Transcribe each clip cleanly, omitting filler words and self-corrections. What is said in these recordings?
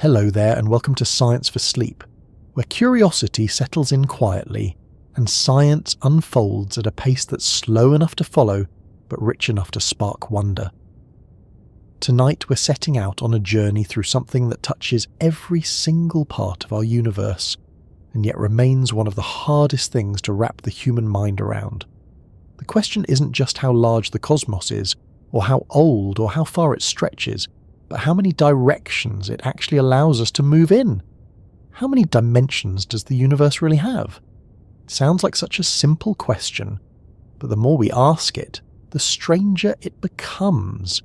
Hello there and welcome to Science for Sleep, where curiosity settles in quietly and science unfolds at a pace that's slow enough to follow but rich enough to spark wonder. Tonight we're setting out on a journey through something that touches every single part of our universe and yet remains one of the hardest things to wrap the human mind around. The question isn't just how large the cosmos is, or how old or how far it stretches, but how many directions it actually allows us to move in. How many dimensions does the universe really have? It sounds like such a simple question, but the more we ask it, the stranger it becomes.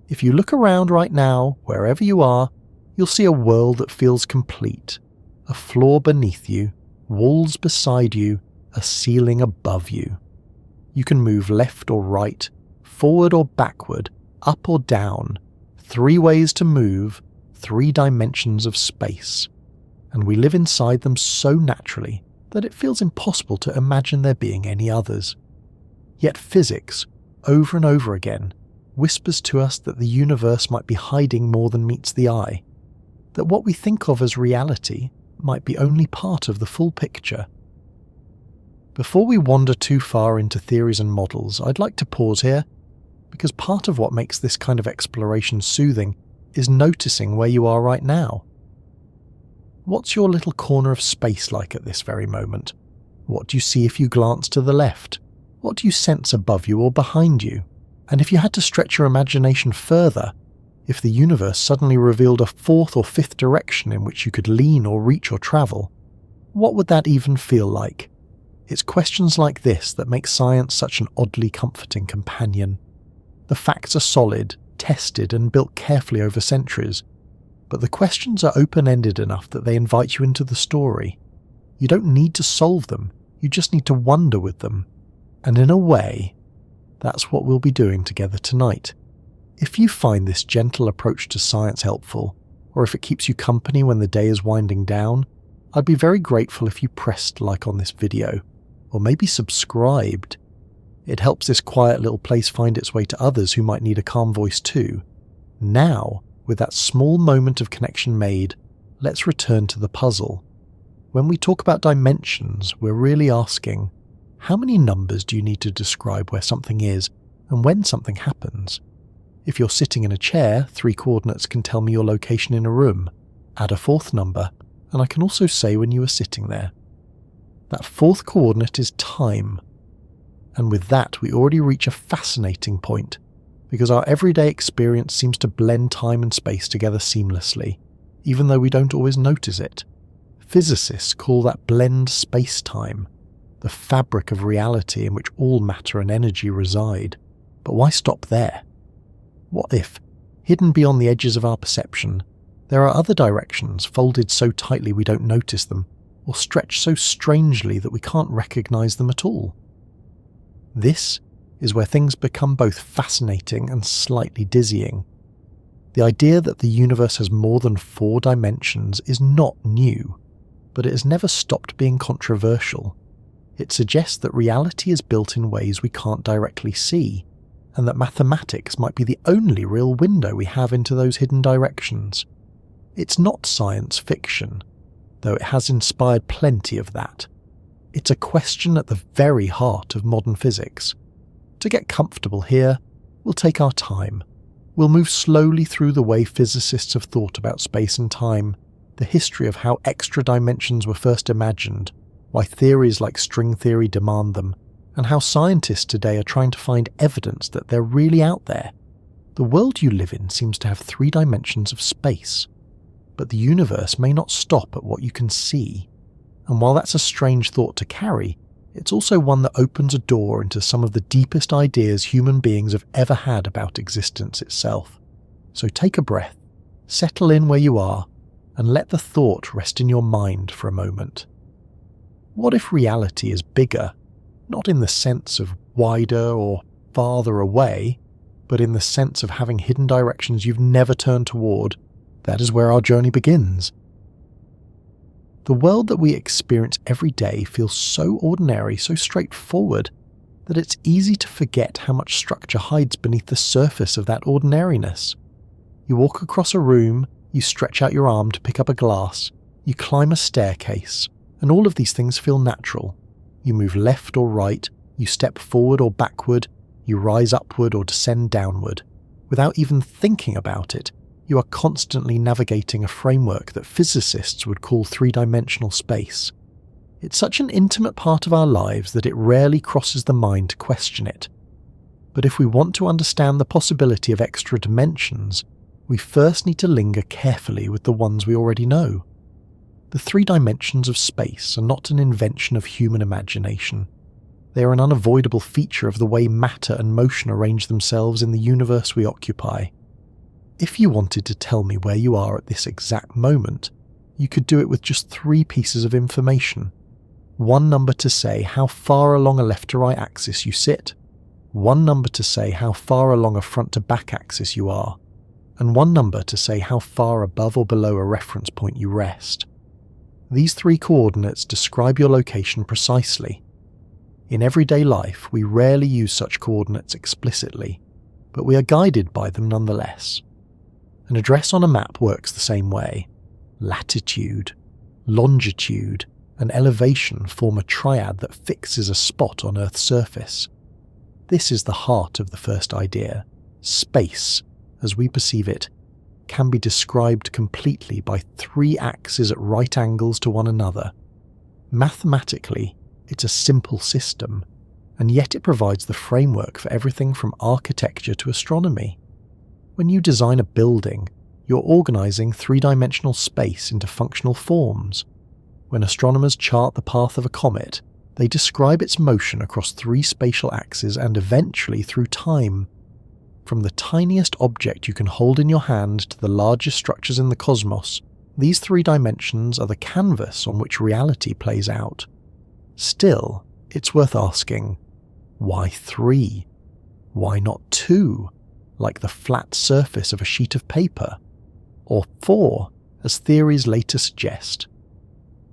If you look around right now, wherever you are, you'll see a world that feels complete. A floor beneath you, walls beside you, a ceiling above you. You can move left or right, forward or backward, up or down. 3 ways to move, 3 dimensions of space. And we live inside them so naturally that it feels impossible to imagine there being any others. Yet physics, over and over again, whispers to us that the universe might be hiding more than meets the eye, that what we think of as reality might be only part of the full picture. Before we wander too far into theories and models, I'd like to pause here, because part of what makes this kind of exploration soothing is noticing where you are right now. What's your little corner of space like at this very moment? What do you see if you glance to the left? What do you sense above you or behind you? And if you had to stretch your imagination further, if the universe suddenly revealed a 4th or 5th direction in which you could lean or reach or travel, what would that even feel like? It's questions like this that make science such an oddly comforting companion. The facts are solid, tested and built carefully over centuries, but the questions are open-ended enough that they invite you into the story. You don't need to solve them, you just need to wonder with them. And in a way, that's what we'll be doing together tonight. If you find this gentle approach to science helpful, or if it keeps you company when the day is winding down, I'd be very grateful if you pressed like on this video, or maybe subscribed. It helps this quiet little place find its way to others who might need a calm voice too. Now, with that small moment of connection made, let's return to the puzzle. When we talk about dimensions, we're really asking, how many numbers do you need to describe where something is and when something happens? If you're sitting in a chair, 3 coordinates can tell me your location in a room. Add a 4th number, and I can also say when you were sitting there. That 4th coordinate is time. And with that, we already reach a fascinating point, because our everyday experience seems to blend time and space together seamlessly, even though we don't always notice it. Physicists call that blend spacetime, the fabric of reality in which all matter and energy reside. But why stop there? What if, hidden beyond the edges of our perception, there are other directions folded so tightly we don't notice them, or stretched so strangely that we can't recognize them at all? This is where things become both fascinating and slightly dizzying. The idea that the universe has more than 4 dimensions is not new, but it has never stopped being controversial. It suggests that reality is built in ways we can't directly see, and that mathematics might be the only real window we have into those hidden directions. It's not science fiction, though it has inspired plenty of that. It's a question at the very heart of modern physics. To get comfortable here, we'll take our time. We'll move slowly through the way physicists have thought about space and time, the history of how extra dimensions were first imagined, why theories like string theory demand them, and how scientists today are trying to find evidence that they're really out there. The world you live in seems to have 3 dimensions of space, but the universe may not stop at what you can see. And while that's a strange thought to carry, it's also one that opens a door into some of the deepest ideas human beings have ever had about existence itself. So take a breath, settle in where you are, and let the thought rest in your mind for a moment. What if reality is bigger, not in the sense of wider or farther away, but in the sense of having hidden directions you've never turned toward? That is where our journey begins. The world that we experience every day feels so ordinary, so straightforward, that it's easy to forget how much structure hides beneath the surface of that ordinariness. You walk across a room, You stretch out your arm to pick up a glass, you climb a staircase, and all of these things feel natural. You move left or right, you step forward or backward, you rise upward or descend downward. Without even thinking about it, you are constantly navigating a framework that physicists would call three-dimensional space. It's such an intimate part of our lives that it rarely crosses the mind to question it. But if we want to understand the possibility of extra dimensions, we first need to linger carefully with the ones we already know. The three dimensions of space are not an invention of human imagination. They are an unavoidable feature of the way matter and motion arrange themselves in the universe we occupy. If you wanted to tell me where you are at this exact moment, you could do it with just 3 pieces of information. 1 number to say how far along a left to right axis you sit, 1 number to say how far along a front to back axis you are, and 1 number to say how far above or below a reference point you rest. These 3 coordinates describe your location precisely. In everyday life, we rarely use such coordinates explicitly, but we are guided by them nonetheless. An address on a map works the same way. Latitude, longitude, and elevation form a triad that fixes a spot on Earth's surface. This is the heart of the first idea. Space, as we perceive it, can be described completely by 3 axes at right angles to one another. Mathematically, it's a simple system, and yet it provides the framework for everything from architecture to astronomy. When you design a building, you're organizing 3-dimensional space into functional forms. When astronomers chart the path of a comet, they describe its motion across 3 spatial axes and eventually through time. From the tiniest object you can hold in your hand to the largest structures in the cosmos, these 3 dimensions are the canvas on which reality plays out. Still, it's worth asking, why 3? Why not 2, like the flat surface of a sheet of paper? Or 4, as theories later suggest?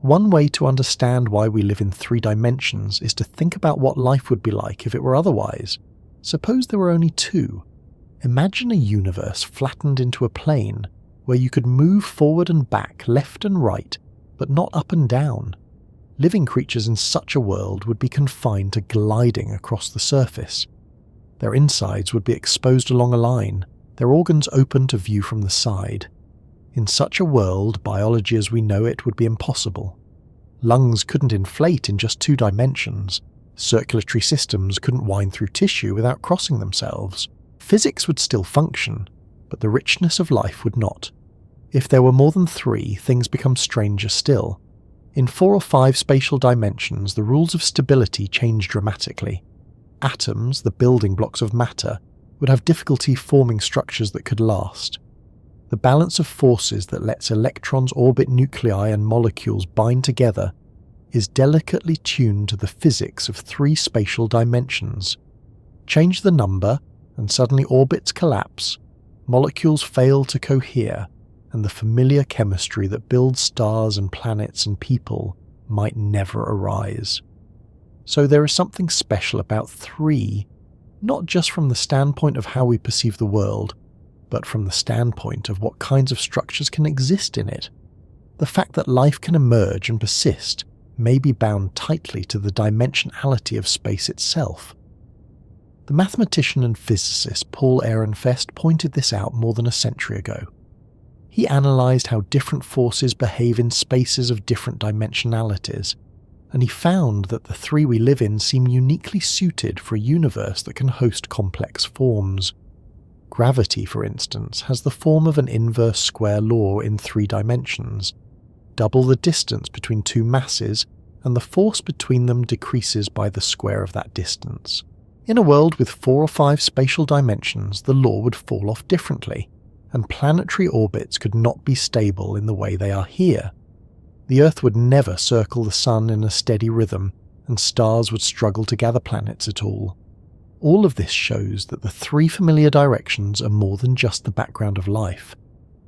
One way to understand why we live in 3 dimensions is to think about what life would be like if it were otherwise. Suppose there were only 2. Imagine a universe flattened into a plane where you could move forward and back, left and right, but not up and down. Living creatures in such a world would be confined to gliding across the surface. Their insides would be exposed along a line, their organs open to view from the side. In such a world, biology as we know it would be impossible. Lungs couldn't inflate in just 2 dimensions. Circulatory systems couldn't wind through tissue without crossing themselves. Physics would still function, but the richness of life would not. If there were more than 3, things become stranger still. In 4 or 5 spatial dimensions, the rules of stability change dramatically. Atoms, the building blocks of matter, would have difficulty forming structures that could last. The balance of forces that lets electrons orbit nuclei and molecules bind together is delicately tuned to the physics of 3 spatial dimensions. Change the number, and suddenly orbits collapse, molecules fail to cohere, and the familiar chemistry that builds stars and planets and people might never arise. So there is something special about 3, not just from the standpoint of how we perceive the world, but from the standpoint of what kinds of structures can exist in it. The fact that life can emerge and persist may be bound tightly to the dimensionality of space itself. The mathematician and physicist Paul Ehrenfest pointed this out more than a century ago. He analysed how different forces behave in spaces of different dimensionalities, and he found that the 3 we live in seem uniquely suited for a universe that can host complex forms. Gravity, for instance, has the form of an inverse square law in 3 dimensions. Double the distance between 2 masses, and the force between them decreases by the square of that distance. In a world with 4 or 5 spatial dimensions, the law would fall off differently, and planetary orbits could not be stable in the way they are here. The Earth would never circle the Sun in a steady rhythm, and stars would struggle to gather planets at all. All of this shows that the 3 familiar directions are more than just the background of life.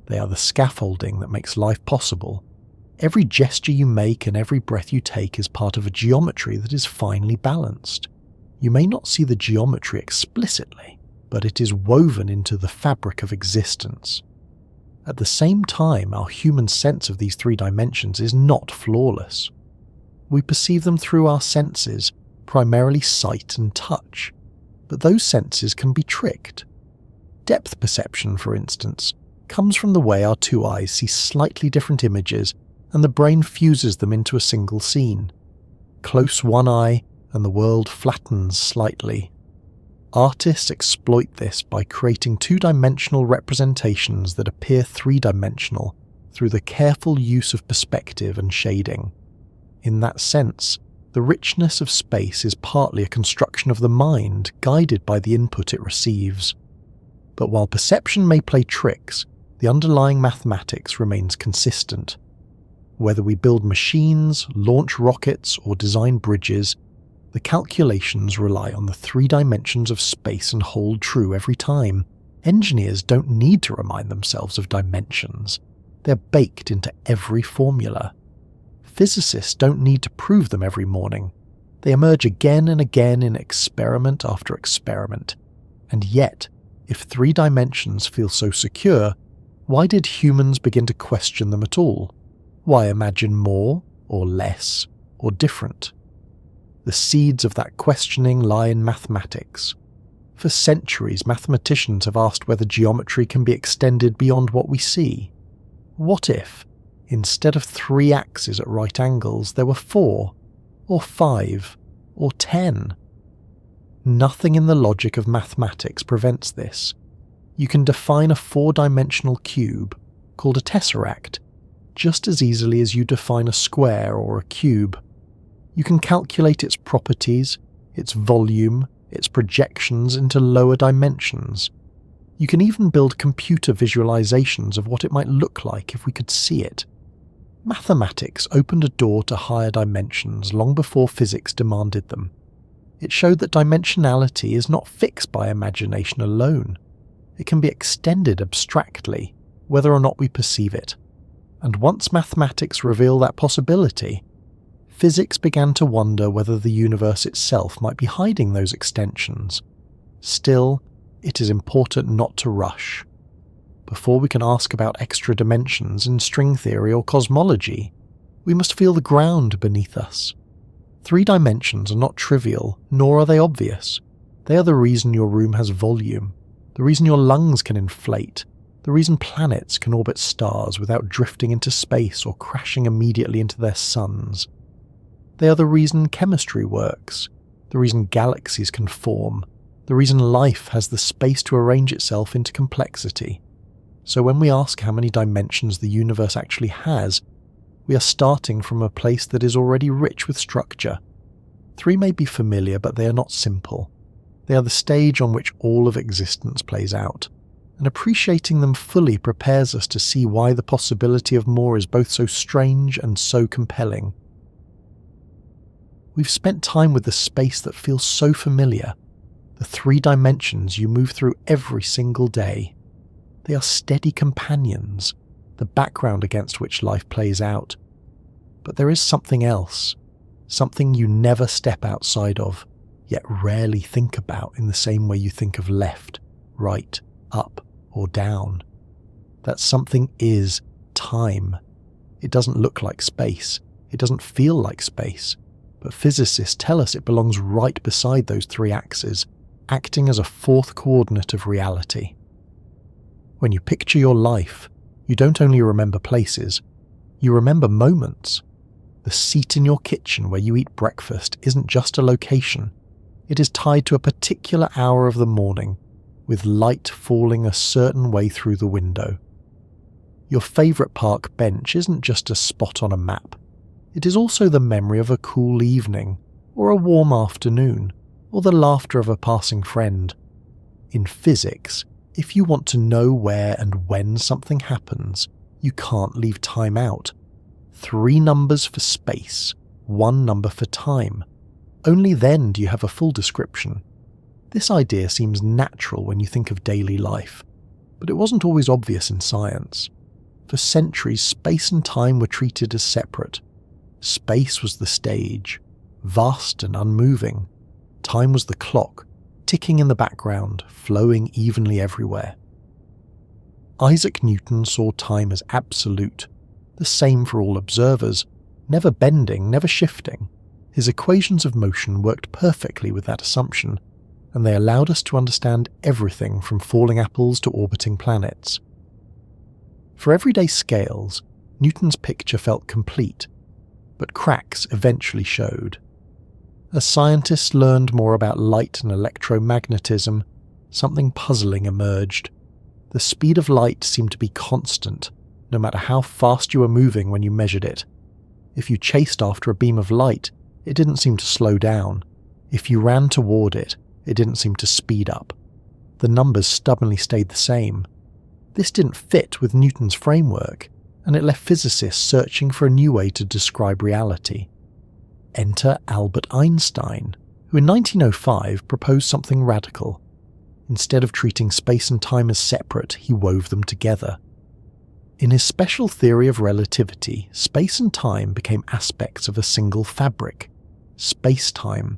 They are the scaffolding that makes life possible. Every gesture you make and every breath you take is part of a geometry that is finely balanced. You may not see the geometry explicitly, but it is woven into the fabric of existence. At the same time, our human sense of these three dimensions is not flawless. We perceive them through our senses, primarily sight and touch, but those senses can be tricked. Depth perception, for instance, comes from the way our two eyes see slightly different images and the brain fuses them into a single scene. Close one eye and the world flattens slightly. Artists exploit this by creating two-dimensional representations that appear three-dimensional through the careful use of perspective and shading. In that sense, the richness of space is partly a construction of the mind guided by the input it receives. But while perception may play tricks, the underlying mathematics remains consistent. Whether we build machines, launch rockets, or design bridges, the calculations rely on the three dimensions of space and hold true every time. Engineers don't need to remind themselves of dimensions. They're baked into every formula. Physicists don't need to prove them every morning. They emerge again and again in experiment after experiment. And yet, if three dimensions feel so secure, why did humans begin to question them at all? Why imagine more, or less, or different? The seeds of that questioning lie in mathematics. For centuries, mathematicians have asked whether geometry can be extended beyond what we see. What if, instead of 3 axes at right angles, there were 4, or 5, or 10? Nothing in the logic of mathematics prevents this. You can define a 4-dimensional cube, called a tesseract, just as easily as you define a square or a cube. You can calculate its properties, its volume, its projections into lower dimensions. You can even build computer visualizations of what it might look like if we could see it. Mathematics opened a door to higher dimensions long before physics demanded them. It showed that dimensionality is not fixed by imagination alone. It can be extended abstractly, whether or not we perceive it. And once mathematics revealed that possibility, physics began to wonder whether the universe itself might be hiding those extensions. Still, it is important not to rush. Before we can ask about extra dimensions in string theory or cosmology, we must feel the ground beneath us. 3 dimensions are not trivial, nor are they obvious. They are the reason your room has volume, the reason your lungs can inflate, the reason planets can orbit stars without drifting into space or crashing immediately into their suns. They are the reason chemistry works, the reason galaxies can form, the reason life has the space to arrange itself into complexity. So when we ask how many dimensions the universe actually has, we are starting from a place that is already rich with structure. 3 may be familiar, but they are not simple. They are the stage on which all of existence plays out, and appreciating them fully prepares us to see why the possibility of more is both so strange and so compelling. We've spent time with the space that feels so familiar, the 3 dimensions you move through every single day. They are steady companions, the background against which life plays out. But there is something else, something you never step outside of, yet rarely think about in the same way you think of left, right, up, or down. That something is time. It doesn't look like space. It doesn't feel like space. But physicists tell us it belongs right beside those 3 axes, acting as a 4th coordinate of reality. When you picture your life, you don't only remember places, you remember moments. The seat in your kitchen where you eat breakfast isn't just a location. It is tied to a particular hour of the morning, with light falling a certain way through the window. Your favourite park bench isn't just a spot on a map. It is also the memory of a cool evening, or a warm afternoon, or the laughter of a passing friend. In physics, if you want to know where and when something happens, you can't leave time out. 3 numbers for space, 1 number for time. Only then do you have a full description. This idea seems natural when you think of daily life, but it wasn't always obvious in science. For centuries, space and time were treated as separate. Space was the stage, vast and unmoving. Time was the clock, ticking in the background, flowing evenly everywhere. Isaac Newton saw time as absolute, the same for all observers, never bending, never shifting. His equations of motion worked perfectly with that assumption, and they allowed us to understand everything from falling apples to orbiting planets. For everyday scales, Newton's picture felt complete, but cracks eventually showed. As scientists learned more about light and electromagnetism, something puzzling emerged. The speed of light seemed to be constant, no matter how fast you were moving when you measured it. If you chased after a beam of light, it didn't seem to slow down. If you ran toward it, it didn't seem to speed up. The numbers stubbornly stayed the same. This didn't fit with Newton's framework, and it left physicists searching for a new way to describe reality. Enter Albert Einstein, who in 1905 proposed something radical. Instead of treating space and time as separate, he wove them together. In his special theory of relativity, space and time became aspects of a single fabric, spacetime.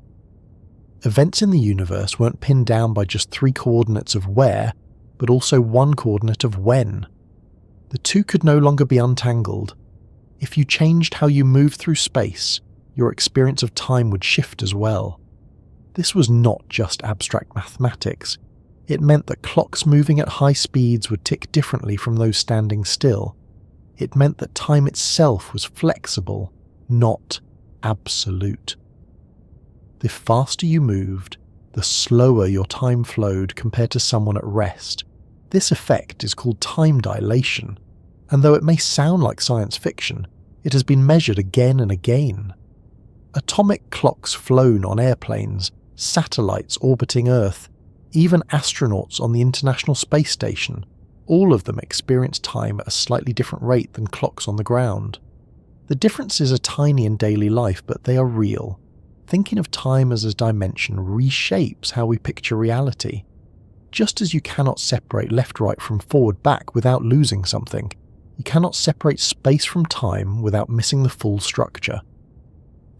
Events in the universe weren't pinned down by just 3 coordinates of where, but also 1 coordinate of when. The two could no longer be untangled. If you changed how you moved through space, your experience of time would shift as well. This was not just abstract mathematics. It meant that clocks moving at high speeds would tick differently from those standing still. It meant that time itself was flexible, not absolute. The faster you moved, the slower your time flowed compared to someone at rest. This effect is called time dilation, and though it may sound like science fiction, it has been measured again and again. Atomic clocks flown on airplanes, satellites orbiting Earth, even astronauts on the International Space Station, all of them experience time at a slightly different rate than clocks on the ground. The differences are tiny in daily life, but they are real. Thinking of time as a dimension reshapes how we picture reality. Just as you cannot separate left-right from forward-back without losing something, you cannot separate space from time without missing the full structure.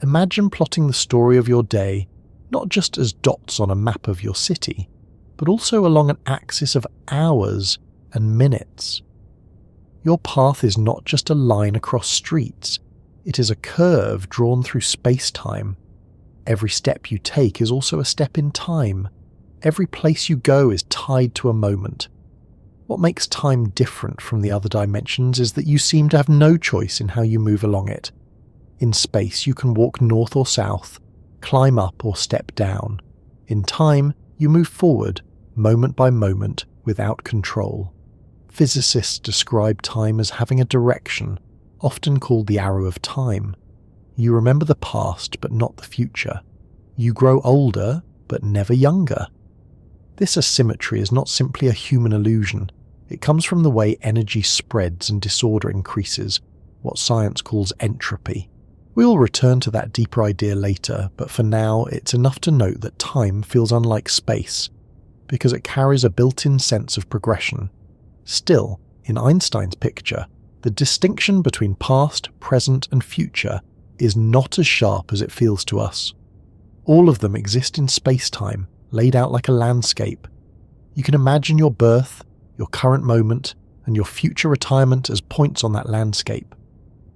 Imagine plotting the story of your day not just as dots on a map of your city, but also along an axis of hours and minutes. Your path is not just a line across streets, it is a curve drawn through space-time. Every step you take is also a step in time. Every place you go is tied to a moment. What makes time different from the other dimensions is that you seem to have no choice in how you move along it. In space, you can walk north or south, climb up or step down. In time, you move forward, moment by moment, without control. Physicists describe time as having a direction, often called the arrow of time. You remember the past, but not the future. You grow older, but never younger. This asymmetry is not simply a human illusion. It comes from the way energy spreads and disorder increases, what science calls entropy. We'll return to that deeper idea later, but for now it's enough to note that time feels unlike space, because it carries a built-in sense of progression. Still, in Einstein's picture, the distinction between past, present and future is not as sharp as it feels to us. All of them exist in space-time, laid out like a landscape. You can imagine your birth, your current moment, and your future retirement as points on that landscape.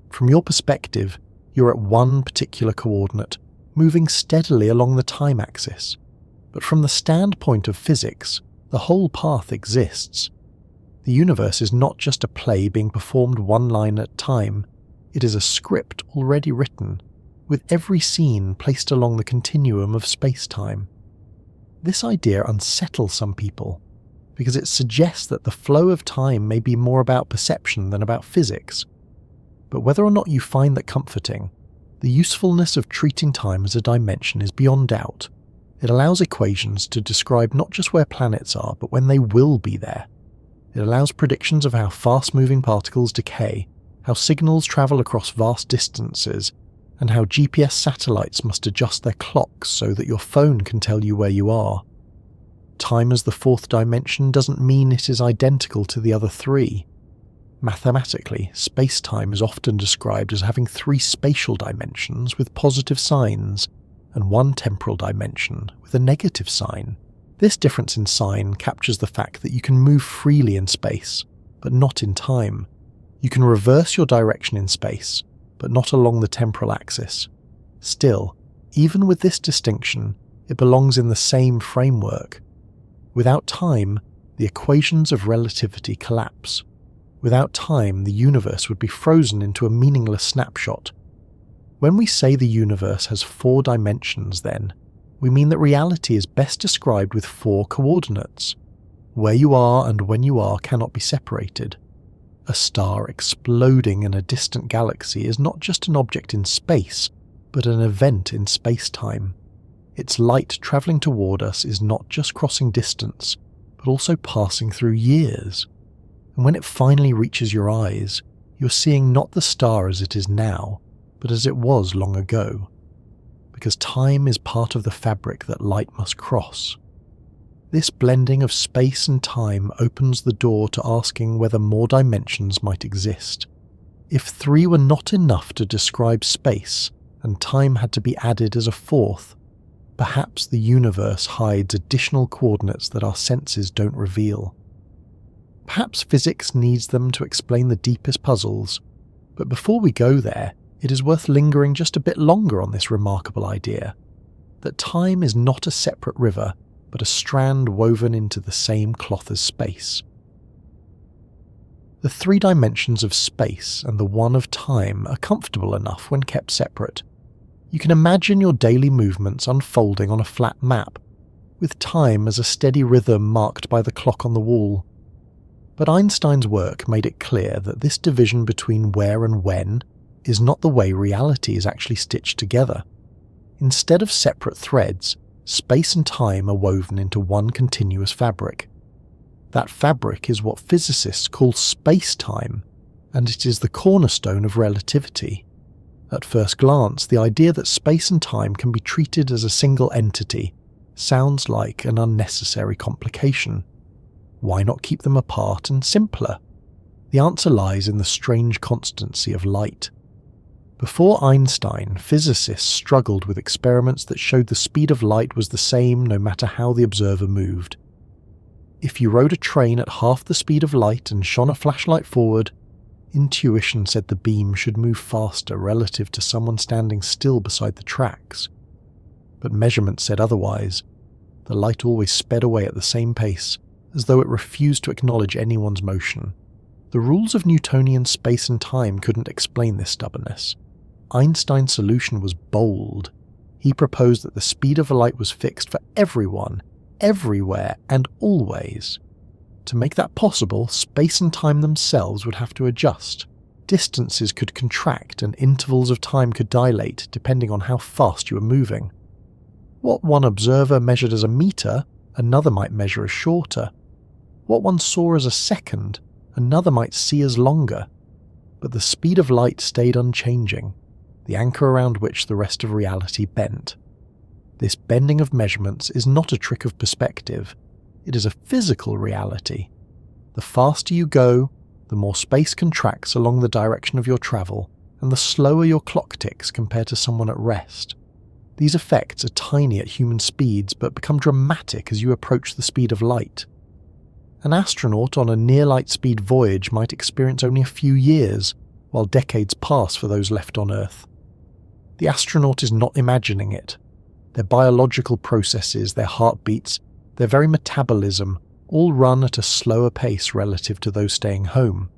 From your perspective, you're at one particular coordinate, moving steadily along the time axis. But from the standpoint of physics, the whole path exists. The universe is not just a play being performed one line at a time, it is a script already written, with every scene placed along the continuum of space-time. This idea unsettles some people, because it suggests that the flow of time may be more about perception than about physics. But whether or not you find that comforting, the usefulness of treating time as a dimension is beyond doubt. It allows equations to describe not just where planets are, but when they will be there. It allows predictions of how fast-moving particles decay, how signals travel across vast distances, and how GPS satellites must adjust their clocks so that your phone can tell you where you are. Time as the fourth dimension doesn't mean it is identical to the other 3. Mathematically, space-time is often described as having 3 spatial dimensions with positive signs, and 1 temporal dimension with a negative sign. This difference in sign captures the fact that you can move freely in space. but not in time. You can reverse your direction in space, but not along the temporal axis. Still, even with this distinction, it belongs in the same framework. Without time, the equations of relativity collapse. Without time, the universe would be frozen into a meaningless snapshot. When we say the universe has 4 dimensions, then, we mean that reality is best described with 4 coordinates. Where you are and when you are cannot be separated. A star exploding in a distant galaxy is not just an object in space, but an event in space-time. Its light travelling toward us is not just crossing distance, but also passing through years. And when it finally reaches your eyes, you're seeing not the star as it is now, but as it was long ago. Because time is part of the fabric that light must cross. This blending of space and time opens the door to asking whether more dimensions might exist. If 3 were not enough to describe space, and time had to be added as a 4th, perhaps the universe hides additional coordinates that our senses don't reveal. Perhaps physics needs them to explain the deepest puzzles, but before we go there, it is worth lingering just a bit longer on this remarkable idea, that time is not a separate river, but a strand woven into the same cloth as space. The 3 dimensions of space and the one of time are comfortable enough when kept separate. You can imagine your daily movements unfolding on a flat map, with time as a steady rhythm marked by the clock on the wall. But Einstein's work made it clear that this division between where and when is not the way reality is actually stitched together. Instead of separate threads, space and time are woven into one continuous fabric. That fabric is what physicists call spacetime, and it is the cornerstone of relativity. At first glance, the idea that space and time can be treated as a single entity sounds like an unnecessary complication. Why not keep them apart and simpler? The answer lies in the strange constancy of light. Before Einstein, physicists struggled with experiments that showed the speed of light was the same no matter how the observer moved. If you rode a train at half the speed of light and shone a flashlight forward, intuition said the beam should move faster relative to someone standing still beside the tracks. But measurement said otherwise. The light always sped away at the same pace, as though it refused to acknowledge anyone's motion. The rules of Newtonian space and time couldn't explain this stubbornness. Einstein's solution was bold. He proposed that the speed of light was fixed for everyone, everywhere, and always. To make that possible, space and time themselves would have to adjust. Distances could contract and intervals of time could dilate depending on how fast you were moving. What one observer measured as a meter, another might measure as shorter. What one saw as a second, another might see as longer. But the speed of light stayed unchanging, the anchor around which the rest of reality bent. This bending of measurements is not a trick of perspective. It is a physical reality. The faster you go, the more space contracts along the direction of your travel, and the slower your clock ticks compared to someone at rest. These effects are tiny at human speeds but become dramatic as you approach the speed of light. An astronaut on a near-light speed voyage might experience only a few years, while decades pass for those left on Earth. The astronaut is not imagining it. Their biological processes, their heartbeats, their very metabolism all run at a slower pace relative to those staying home.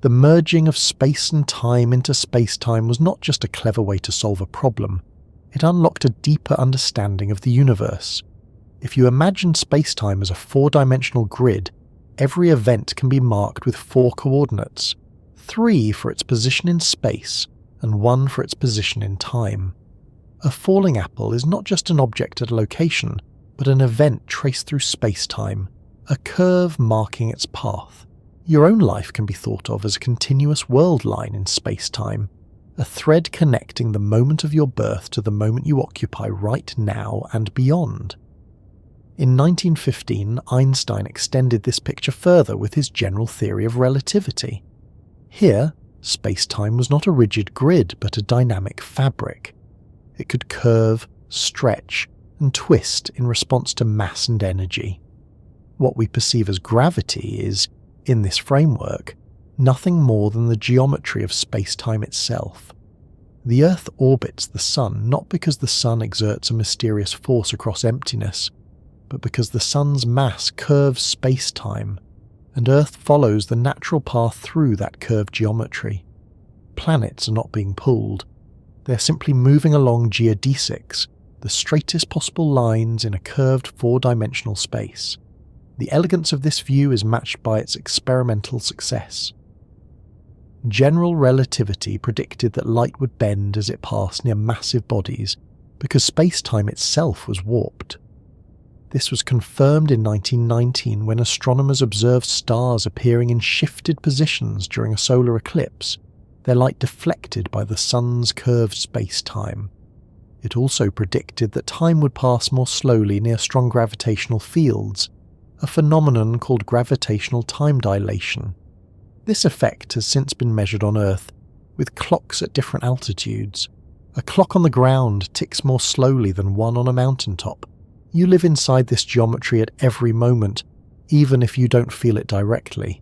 The merging of space and time into space-time was not just a clever way to solve a problem. It unlocked a deeper understanding of the universe. If you imagine space-time as a 4-dimensional grid, every event can be marked with 4 coordinates, 3 for its position in space and 1 for its position in time. A falling apple is not just an object at a location, but an event traced through space-time, a curve marking its path. Your own life can be thought of as a continuous world line in space-time, a thread connecting the moment of your birth to the moment you occupy right now and beyond. In 1915, Einstein extended this picture further with his general theory of relativity. Here, space-time was not a rigid grid but a dynamic fabric. It could curve, stretch, and twist in response to mass and energy. What we perceive as gravity is, In this framework, nothing more than the geometry of spacetime itself. The Earth orbits the Sun not because the Sun exerts a mysterious force across emptiness, but because the Sun's mass curves spacetime, and Earth follows the natural path through that curved geometry. Planets are not being pulled. They are simply moving along geodesics, the straightest possible lines in a curved four-dimensional space. The elegance of this view is matched by its experimental success. General relativity predicted that light would bend as it passed near massive bodies because space-time itself was warped. This was confirmed in 1919 when astronomers observed stars appearing in shifted positions during a solar eclipse, their light deflected by the Sun's curved space-time. It also predicted that time would pass more slowly near strong gravitational fields, a phenomenon called gravitational time dilation. This effect has since been measured on Earth, with clocks at different altitudes. A clock on the ground ticks more slowly than one on a mountaintop. You live inside this geometry at every moment, even if you don't feel it directly.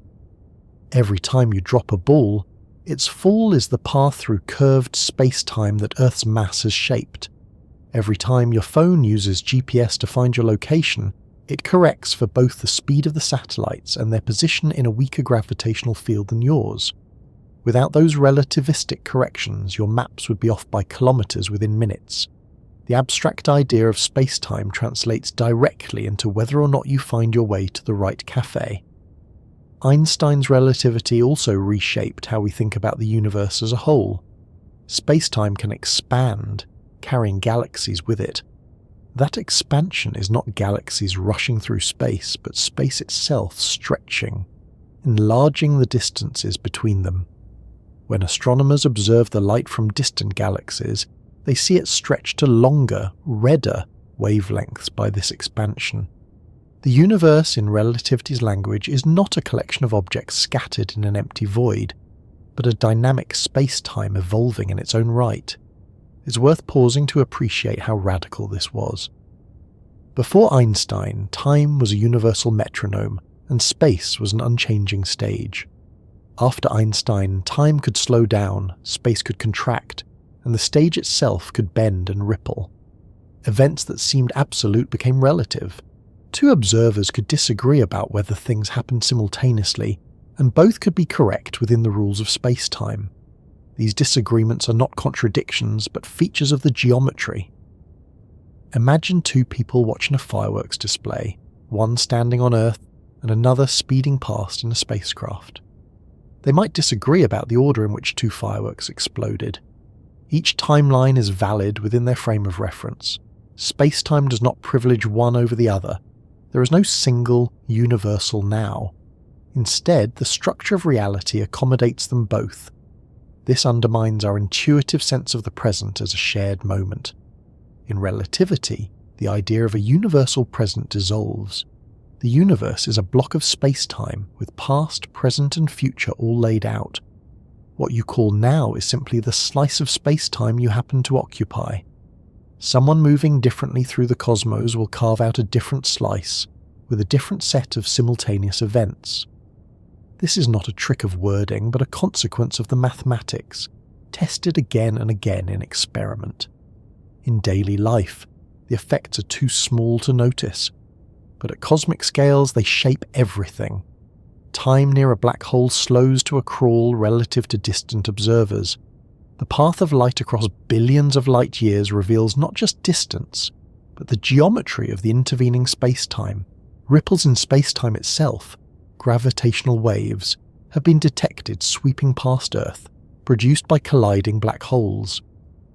Every time you drop a ball, its fall is the path through curved space-time that Earth's mass has shaped. Every time your phone uses GPS to find your location, it corrects for both the speed of the satellites and their position in a weaker gravitational field than yours. Without those relativistic corrections, your maps would be off by kilometers within minutes. The abstract idea of space-time translates directly into whether or not you find your way to the right cafe. Einstein's relativity also reshaped how we think about the universe as a whole. Space-time can expand, carrying galaxies with it. That expansion is not galaxies rushing through space, but space itself stretching, enlarging the distances between them. When astronomers observe the light from distant galaxies, they see it stretch to longer, redder wavelengths by this expansion. The universe, in relativity's language, is not a collection of objects scattered in an empty void, but a dynamic space-time evolving in its own right. It's worth pausing to appreciate how radical this was. Before Einstein, time was a universal metronome, and space was an unchanging stage. After Einstein, time could slow down, space could contract, and the stage itself could bend and ripple. Events that seemed absolute became relative. Two observers could disagree about whether things happened simultaneously, and both could be correct within the rules of space-time. These disagreements are not contradictions, but features of the geometry. Imagine two people watching a fireworks display, one standing on Earth and another speeding past in a spacecraft. They might disagree about the order in which two fireworks exploded. Each timeline is valid within their frame of reference. Space-time does not privilege one over the other. There is no single, universal now. Instead, the structure of reality accommodates them both. This undermines our intuitive sense of the present as a shared moment. In relativity, the idea of a universal present dissolves. The universe is a block of space-time with past, present and future all laid out. What you call now is simply the slice of space-time you happen to occupy. Someone moving differently through the cosmos will carve out a different slice, with a different set of simultaneous events. This is not a trick of wording, but a consequence of the mathematics, tested again and again in experiment. In daily life, the effects are too small to notice, but at cosmic scales they shape everything. Time near a black hole slows to a crawl relative to distant observers. The path of light across billions of light years reveals not just distance, but the geometry of the intervening space-time. Ripples in space-time itself, gravitational waves, have been detected sweeping past Earth, produced by colliding black holes.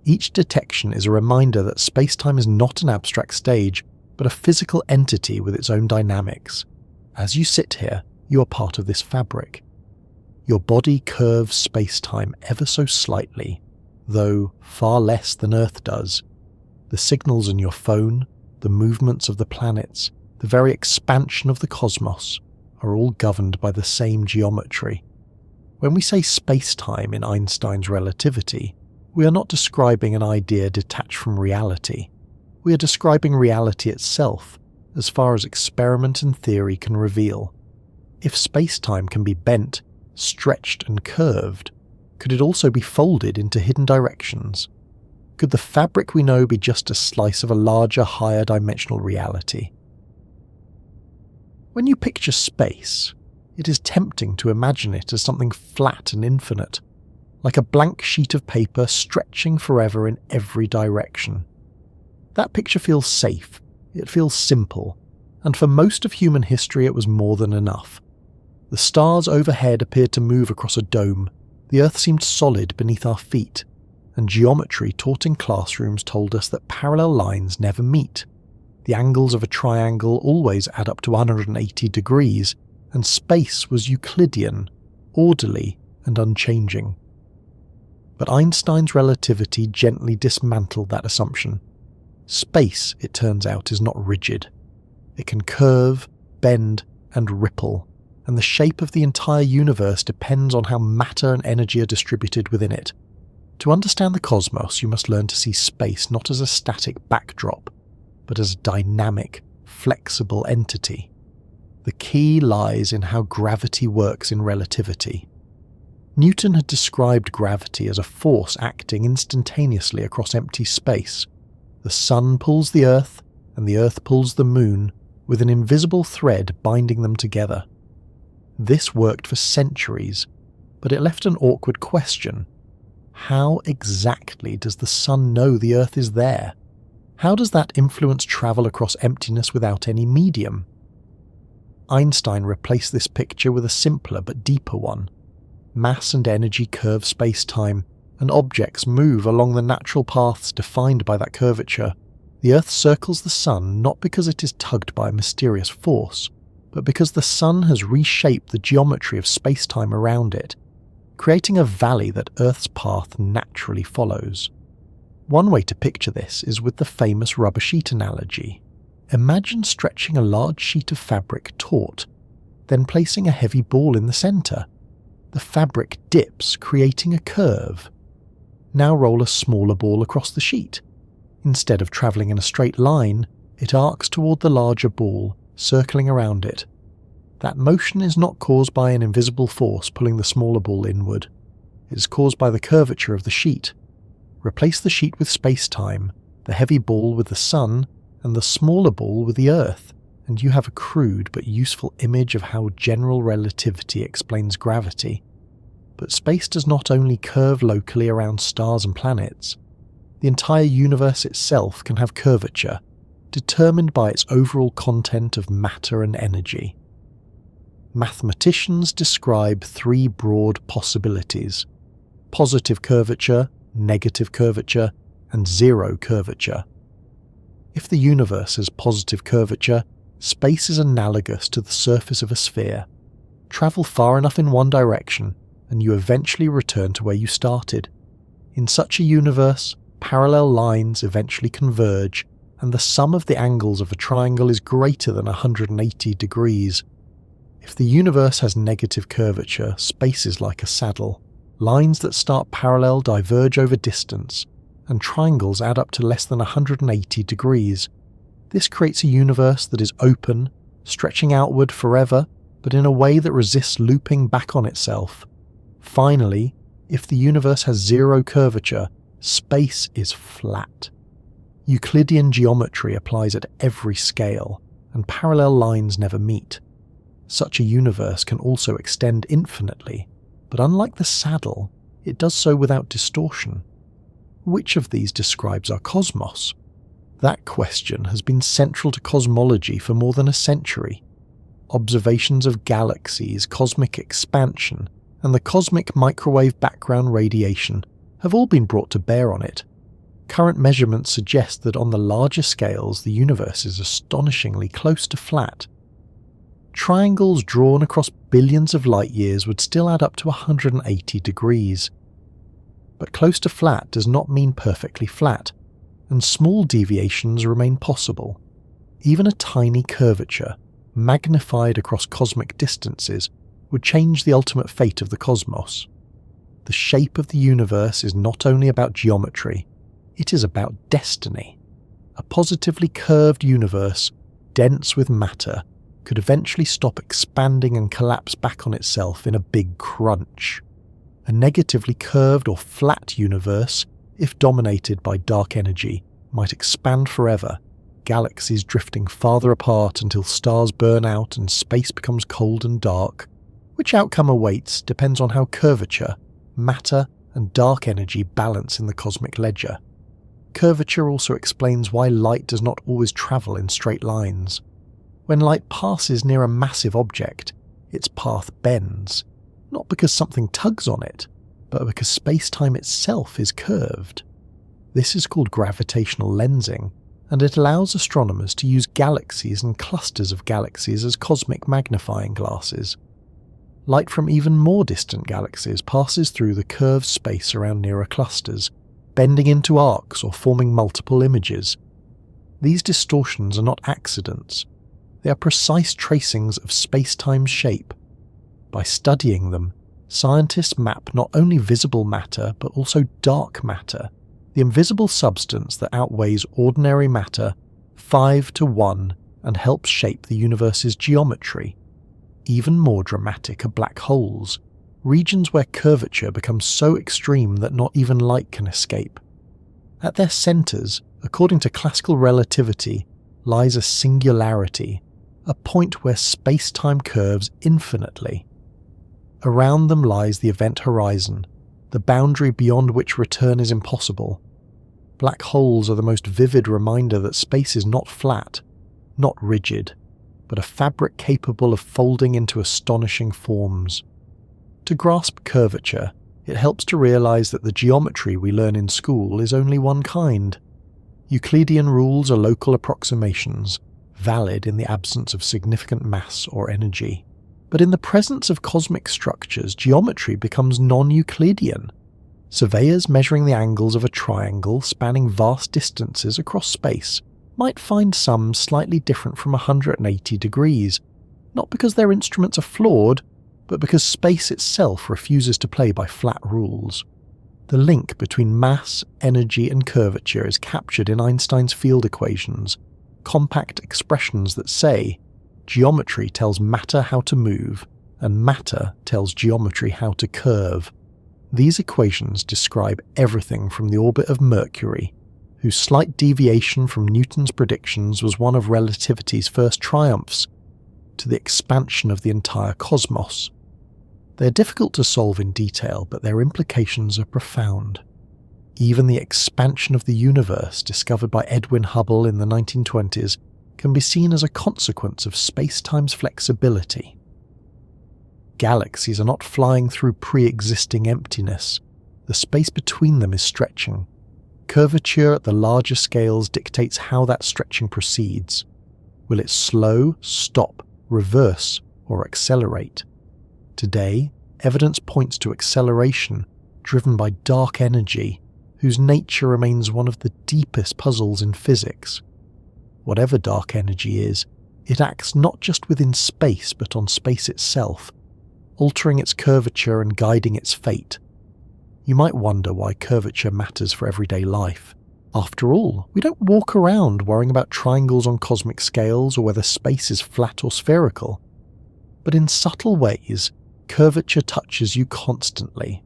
Each detection is a reminder that space-time is not an abstract stage, but a physical entity with its own dynamics. As you sit here, you are part of this fabric. Your body curves space-time ever so slightly, though far less than Earth does. The signals in your phone, the movements of the planets, the very expansion of the cosmos are all governed by the same geometry. When we say space-time in Einstein's relativity, we are not describing an idea detached from reality. We are describing reality itself, as far as experiment and theory can reveal. If space-time can be bent, stretched and curved, could it also be folded into hidden directions? Could the fabric we know be just a slice of a larger, higher dimensional reality? When you picture space, it is tempting to imagine it as something flat and infinite, like a blank sheet of paper stretching forever in every direction. That picture feels safe, it feels simple, and for most of human history it was more than enough. The stars overhead appeared to move across a dome, the Earth seemed solid beneath our feet, and geometry taught in classrooms told us that parallel lines never meet. The angles of a triangle always add up to 180 degrees, and space was Euclidean, orderly and unchanging. But Einstein's relativity gently dismantled that assumption. Space, it turns out, is not rigid. It can curve, bend, and ripple, and the shape of the entire universe depends on how matter and energy are distributed within it. To understand the cosmos, you must learn to see space not as a static backdrop, but as a dynamic, flexible entity. The key lies in how gravity works in relativity. Newton had described gravity as a force acting instantaneously across empty space. The sun pulls the Earth, and the Earth pulls the moon, with an invisible thread binding them together. This worked for centuries, but it left an awkward question. How exactly does the sun know the Earth is there? How does that influence travel across emptiness without any medium? Einstein replaced this picture with a simpler but deeper one. Mass and energy curve space-time, and objects move along the natural paths defined by that curvature. The Earth circles the sun not because it is tugged by a mysterious force, but because the sun has reshaped the geometry of space-time around it, creating a valley that Earth's path naturally follows. One way to picture this is with the famous rubber sheet analogy. Imagine stretching a large sheet of fabric taut, then placing a heavy ball in the centre. The fabric dips, creating a curve. Now roll a smaller ball across the sheet. Instead of travelling in a straight line, it arcs toward the larger ball, circling around it. That motion is not caused by an invisible force pulling the smaller ball inward. It is caused by the curvature of the sheet. Replace the sheet with space-time, the heavy ball with the sun, and the smaller ball with the Earth, and you have a crude but useful image of how general relativity explains gravity. But space does not only curve locally around stars and planets. The entire universe itself can have curvature, determined by its overall content of matter and energy. Mathematicians describe three broad possibilities: positive curvature, negative curvature, and zero curvature. If the universe has positive curvature, space is analogous to the surface of a sphere. Travel far enough in one direction, and you eventually return to where you started. In such a universe, parallel lines eventually converge, and the sum of the angles of a triangle is greater than 180 degrees. If the universe has negative curvature, space is like a saddle. Lines that start parallel diverge over distance, and triangles add up to less than 180 degrees. This creates a universe that is open, stretching outward forever, but in a way that resists looping back on itself. Finally, if the universe has zero curvature, space is flat. Euclidean geometry applies at every scale, and parallel lines never meet. Such a universe can also extend infinitely, but unlike the saddle, it does so without distortion. Which of these describes our cosmos? That question has been central to cosmology for more than a century. Observations of galaxies, cosmic expansion, and the cosmic microwave background radiation have all been brought to bear on it. Current measurements suggest that on the larger scales the universe is astonishingly close to flat. Triangles drawn across billions of light years would still add up to 180 degrees. But close to flat does not mean perfectly flat, and small deviations remain possible. Even a tiny curvature, magnified across cosmic distances, would change the ultimate fate of the cosmos. The shape of the universe is not only about geometry, it is about destiny. A positively curved universe, dense with matter, could eventually stop expanding and collapse back on itself in a big crunch. A negatively curved or flat universe, if dominated by dark energy, might expand forever, galaxies drifting farther apart until stars burn out and space becomes cold and dark. Which outcome awaits depends on how curvature, matter, and dark energy balance in the cosmic ledger. Curvature also explains why light does not always travel in straight lines. When light passes near a massive object, its path bends, not because something tugs on it, but because space-time itself is curved. This is called gravitational lensing, and it allows astronomers to use galaxies and clusters of galaxies as cosmic magnifying glasses. Light from even more distant galaxies passes through the curved space around nearer clusters, bending into arcs or forming multiple images. These distortions are not accidents. They are precise tracings of space-time's shape. By studying them, scientists map not only visible matter but also dark matter, the invisible substance that outweighs ordinary matter 5-1 and helps shape the universe's geometry. Even more dramatic are black holes, regions where curvature becomes so extreme that not even light can escape. At their centres, according to classical relativity, lies a singularity, a point where space-time curves infinitely. Around them lies the event horizon, the boundary beyond which return is impossible. Black holes are the most vivid reminder that space is not flat, not rigid, but a fabric capable of folding into astonishing forms. To grasp curvature, it helps to realize that the geometry we learn in school is only one kind. Euclidean rules are local approximations, valid in the absence of significant mass or energy. But in the presence of cosmic structures, geometry becomes non-Euclidean. Surveyors measuring the angles of a triangle spanning vast distances across space might find some slightly different from 180 degrees, not because their instruments are flawed, but because space itself refuses to play by flat rules. The link between mass, energy, and curvature is captured in Einstein's field equations, compact expressions that say, geometry tells matter how to move, and matter tells geometry how to curve. These equations describe everything from the orbit of Mercury, whose slight deviation from Newton's predictions was one of relativity's first triumphs, to the expansion of the entire cosmos. They are difficult to solve in detail, but their implications are profound. Even the expansion of the universe, discovered by Edwin Hubble in the 1920s, can be seen as a consequence of space-time's flexibility. Galaxies are not flying through pre-existing emptiness. The space between them is stretching. Curvature at the larger scales dictates how that stretching proceeds. Will it slow, stop, reverse, or accelerate? Today, evidence points to acceleration, driven by dark energy, whose nature remains one of the deepest puzzles in physics. Whatever dark energy is, it acts not just within space but on space itself, altering its curvature and guiding its fate. You might wonder why curvature matters for everyday life. After all, we don't walk around worrying about triangles on cosmic scales or whether space is flat or spherical. But in subtle ways, curvature touches you constantly.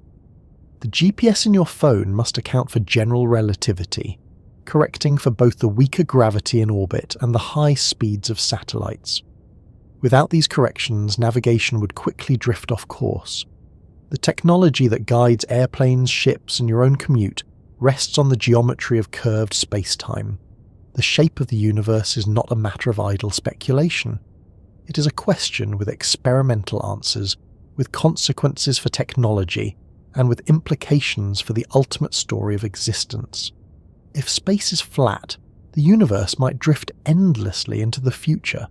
The GPS in your phone must account for general relativity, correcting for both the weaker gravity in orbit and the high speeds of satellites. Without these corrections, navigation would quickly drift off course. The technology that guides airplanes, ships, and your own commute rests on the geometry of curved space-time. The shape of the universe is not a matter of idle speculation. It is a question with experimental answers, with consequences for technology, and with implications for the ultimate story of existence. If space is flat, the universe might drift endlessly into the future.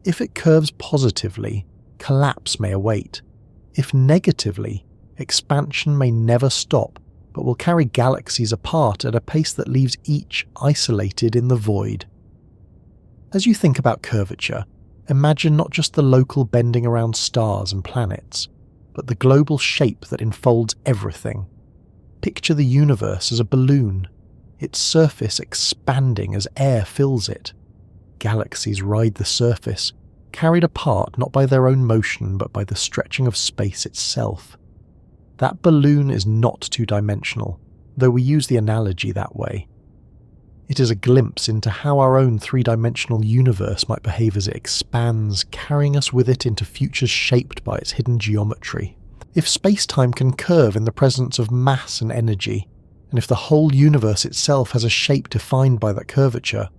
If it curves positively, collapse may await. If negatively, expansion may never stop, but will carry galaxies apart at a pace that leaves each isolated in the void. As you think about curvature, imagine not just the local bending around stars and planets, but the global shape that enfolds everything. Picture the universe as a balloon, its surface expanding as air fills it. Galaxies ride the surface, carried apart not by their own motion but by the stretching of space itself. That balloon is not two-dimensional, though we use the analogy that way. It is a glimpse into how our own three-dimensional universe might behave as it expands, carrying us with it into futures shaped by its hidden geometry. If space-time can curve in the presence of mass and energy, and if the whole universe itself has a shape defined by that curvature,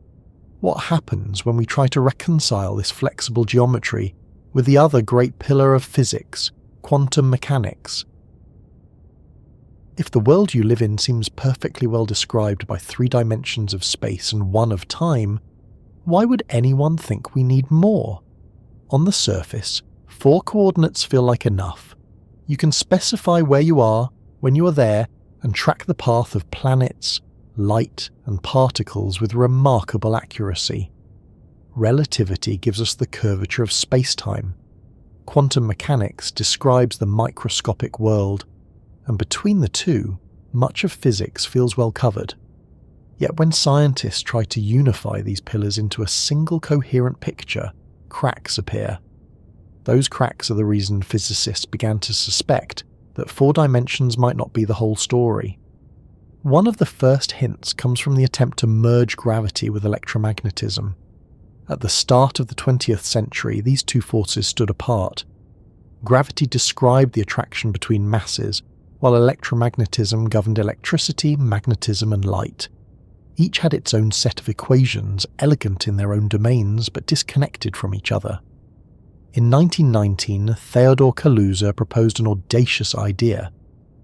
what happens when we try to reconcile this flexible geometry with the other great pillar of physics, quantum mechanics? If the world you live in seems perfectly well described by 3 dimensions of space and 1 of time, why would anyone think we need more? On the surface, 4 coordinates feel like enough. You can specify where you are, when you are there, and track the path of planets, light, and particles with remarkable accuracy. Relativity gives us the curvature of spacetime. Quantum mechanics describes the microscopic world, and between the two, much of physics feels well covered. Yet when scientists try to unify these pillars into a single coherent picture, cracks appear. Those cracks are the reason physicists began to suspect that 4 dimensions might not be the whole story. One of the first hints comes from the attempt to merge gravity with electromagnetism. At the start of the 20th century, these two forces stood apart. Gravity described the attraction between masses, while electromagnetism governed electricity, magnetism, and light. Each had its own set of equations, elegant in their own domains, but disconnected from each other. In 1919, Theodore Kaluza proposed an audacious idea.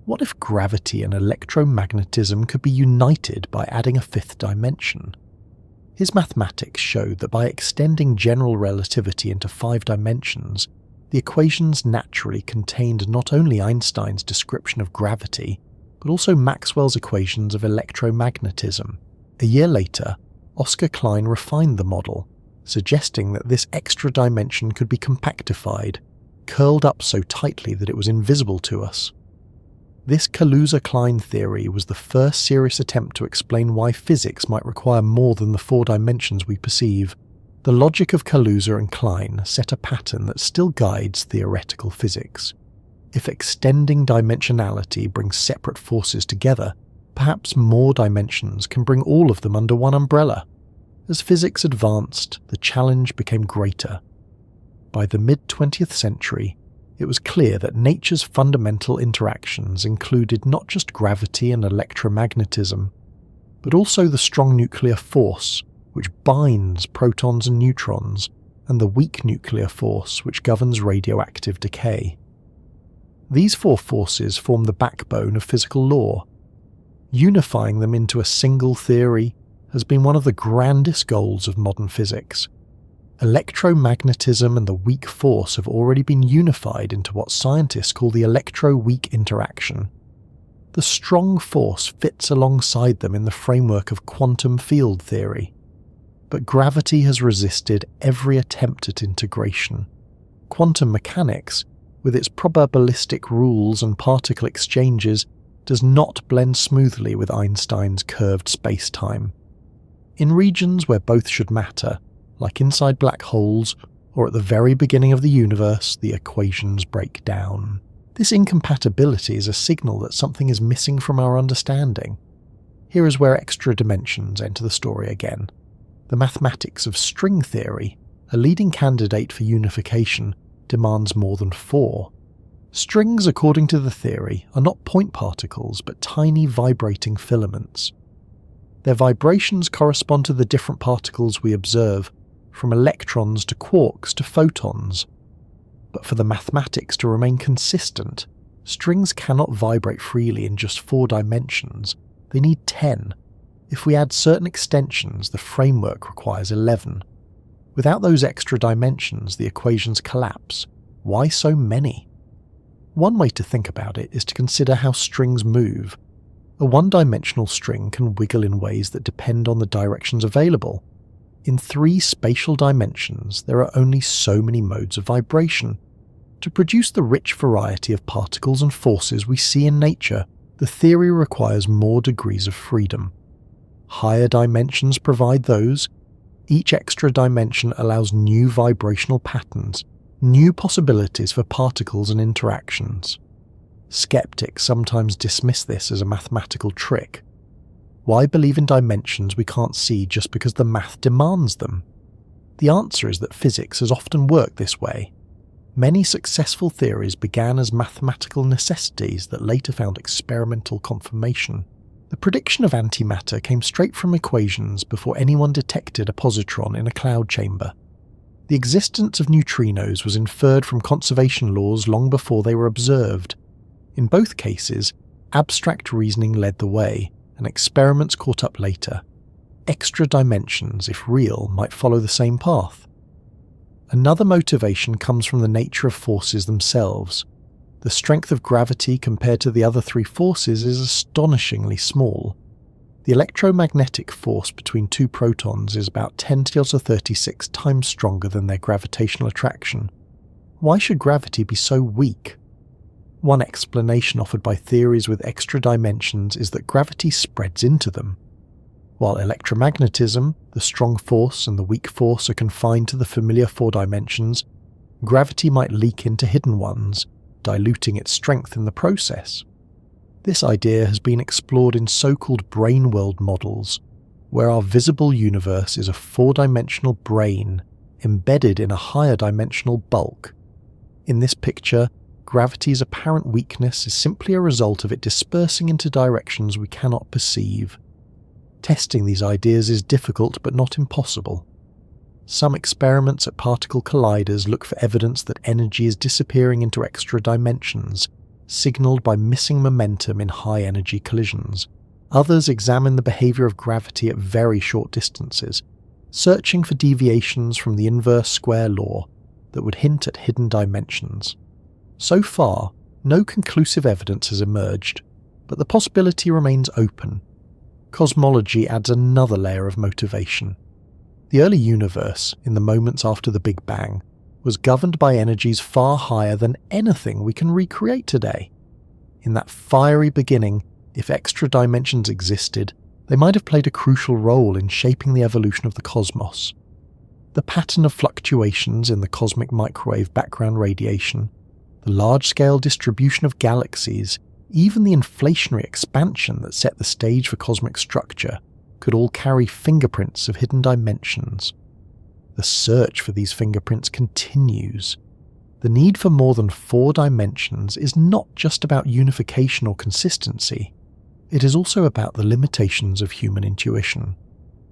What if gravity and electromagnetism could be united by adding a 5th dimension? His mathematics showed that by extending general relativity into 5 dimensions, the equations naturally contained not only Einstein's description of gravity, but also Maxwell's equations of electromagnetism. A year later, Oscar Klein refined the model, suggesting that this extra dimension could be compactified, curled up so tightly that it was invisible to us. This Kaluza-Klein theory was the first serious attempt to explain why physics might require more than the 4 dimensions we perceive. The logic of Kaluza and Klein set a pattern that still guides theoretical physics. If extending dimensionality brings separate forces together, perhaps more dimensions can bring all of them under one umbrella. As physics advanced, the challenge became greater. By the mid-20th century, it was clear that nature's fundamental interactions included not just gravity and electromagnetism, but also the strong nuclear force, which binds protons and neutrons, and the weak nuclear force which governs radioactive decay. These 4 forces form the backbone of physical law. Unifying them into a single theory has been one of the grandest goals of modern physics. Electromagnetism and the weak force have already been unified into what scientists call the electro-weak interaction. The strong force fits alongside them in the framework of quantum field theory. But gravity has resisted every attempt at integration. Quantum mechanics, with its probabilistic rules and particle exchanges, does not blend smoothly with Einstein's curved space-time. In regions where both should matter, like inside black holes or at the very beginning of the universe, the equations break down. This incompatibility is a signal that something is missing from our understanding. Here is where extra dimensions enter the story again. The mathematics of string theory, a leading candidate for unification, demands more than 4. Strings, according to the theory, are not point particles but tiny vibrating filaments. Their vibrations correspond to the different particles we observe, from electrons to quarks to photons. But for the mathematics to remain consistent, strings cannot vibrate freely in just 4 dimensions. They need 10. If we add certain extensions, the framework requires 11. Without those extra dimensions, the equations collapse. Why so many? One way to think about it is to consider how strings move. A 1-dimensional string can wiggle in ways that depend on the directions available. In 3 spatial dimensions, there are only so many modes of vibration. To produce the rich variety of particles and forces we see in nature, the theory requires more degrees of freedom. Higher dimensions provide those, Each extra dimension allows new vibrational patterns, new possibilities for particles and interactions. Skeptics sometimes dismiss this as a mathematical trick. Why believe in dimensions we can't see just because the math demands them? The answer is that physics has often worked this way. Many successful theories began as mathematical necessities that later found experimental confirmation. The prediction of antimatter came straight from equations before anyone detected a positron in a cloud chamber. The existence of neutrinos was inferred from conservation laws long before they were observed. In both cases, abstract reasoning led the way, and experiments caught up later. Extra dimensions, if real, might follow the same path. Another motivation comes from the nature of forces themselves. The strength of gravity compared to the other three forces is astonishingly small. The electromagnetic force between two protons is about 10 to the 36 times stronger than their gravitational attraction. Why should gravity be so weak? One explanation offered by theories with extra dimensions is that gravity spreads into them. While electromagnetism, the strong force and the weak force are confined to the familiar 4 dimensions, gravity might leak into hidden ones, diluting its strength in the process. This idea has been explored in so-called brain world models, where our visible universe is a 4-dimensional brain embedded in a higher dimensional bulk. In this picture, gravity's apparent weakness is simply a result of it dispersing into directions we cannot perceive. Testing these ideas is difficult but not impossible. Some experiments at particle colliders look for evidence that energy is disappearing into extra dimensions, signalled by missing momentum in high-energy collisions. Others examine the behaviour of gravity at very short distances, searching for deviations from the inverse square law that would hint at hidden dimensions. So far, no conclusive evidence has emerged, but the possibility remains open. Cosmology adds another layer of motivation. The early universe, in the moments after the Big Bang, was governed by energies far higher than anything we can recreate today. In that fiery beginning, if extra dimensions existed, they might have played a crucial role in shaping the evolution of the cosmos. The pattern of fluctuations in the cosmic microwave background radiation, the large-scale distribution of galaxies, even the inflationary expansion that set the stage for cosmic structure, could all carry fingerprints of hidden dimensions. The search for these fingerprints continues. The need for more than 4 dimensions is not just about unification or consistency. It is also about the limitations of human intuition.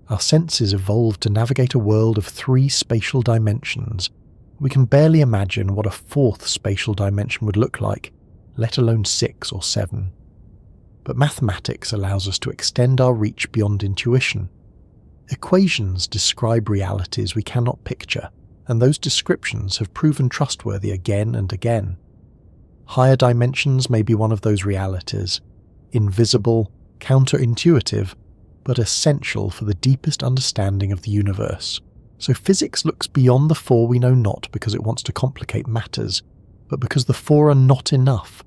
Our senses evolved to navigate a world of 3 spatial dimensions. We can barely imagine what a 4th spatial dimension would look like, let alone 6 or 7. But mathematics allows us to extend our reach beyond intuition. Equations describe realities we cannot picture, and those descriptions have proven trustworthy again and again. Higher dimensions may be one of those realities, invisible, counterintuitive, but essential for the deepest understanding of the universe. So physics looks beyond the 4 we know not because it wants to complicate matters, but because the 4 are not enough.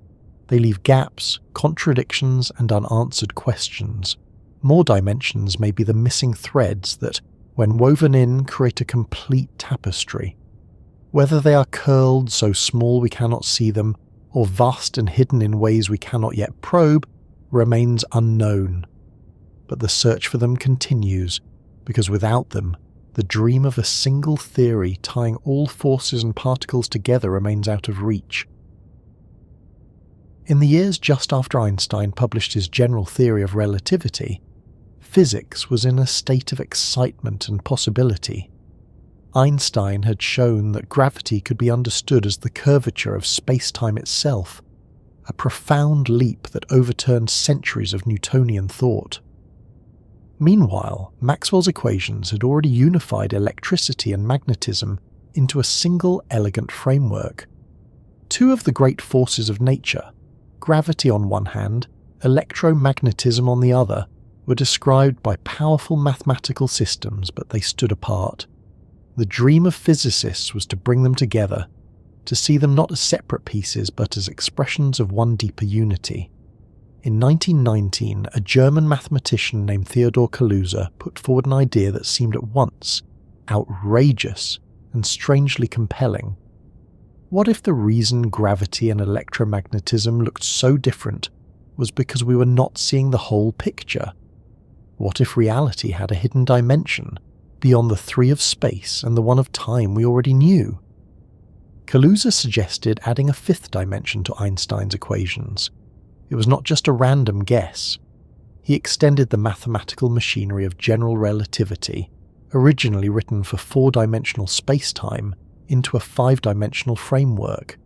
They leave gaps, contradictions, and unanswered questions. More dimensions may be the missing threads that, when woven in, create a complete tapestry. Whether they are curled so small we cannot see them, or vast and hidden in ways we cannot yet probe, remains unknown. But the search for them continues, because without them, the dream of a single theory tying all forces and particles together remains out of reach. In the years just after Einstein published his general theory of relativity, physics was in a state of excitement and possibility. Einstein had shown that gravity could be understood as the curvature of spacetime itself, a profound leap that overturned centuries of Newtonian thought. Meanwhile, Maxwell's equations had already unified electricity and magnetism into a single elegant framework. 2 of the great forces of nature, gravity on one hand, electromagnetism on the other, were described by powerful mathematical systems, but they stood apart. The dream of physicists was to bring them together, to see them not as separate pieces but as expressions of one deeper unity. In 1919, a German mathematician named Theodor Kaluza put forward an idea that seemed at once outrageous and strangely compelling. What if the reason gravity and electromagnetism looked so different was because we were not seeing the whole picture? What if reality had a hidden dimension beyond the three of space and the one of time we already knew? Kaluza suggested adding a fifth dimension to Einstein's equations. It was not just a random guess. He extended the mathematical machinery of general relativity, originally written for four-dimensional spacetime, into a five-dimensional framework.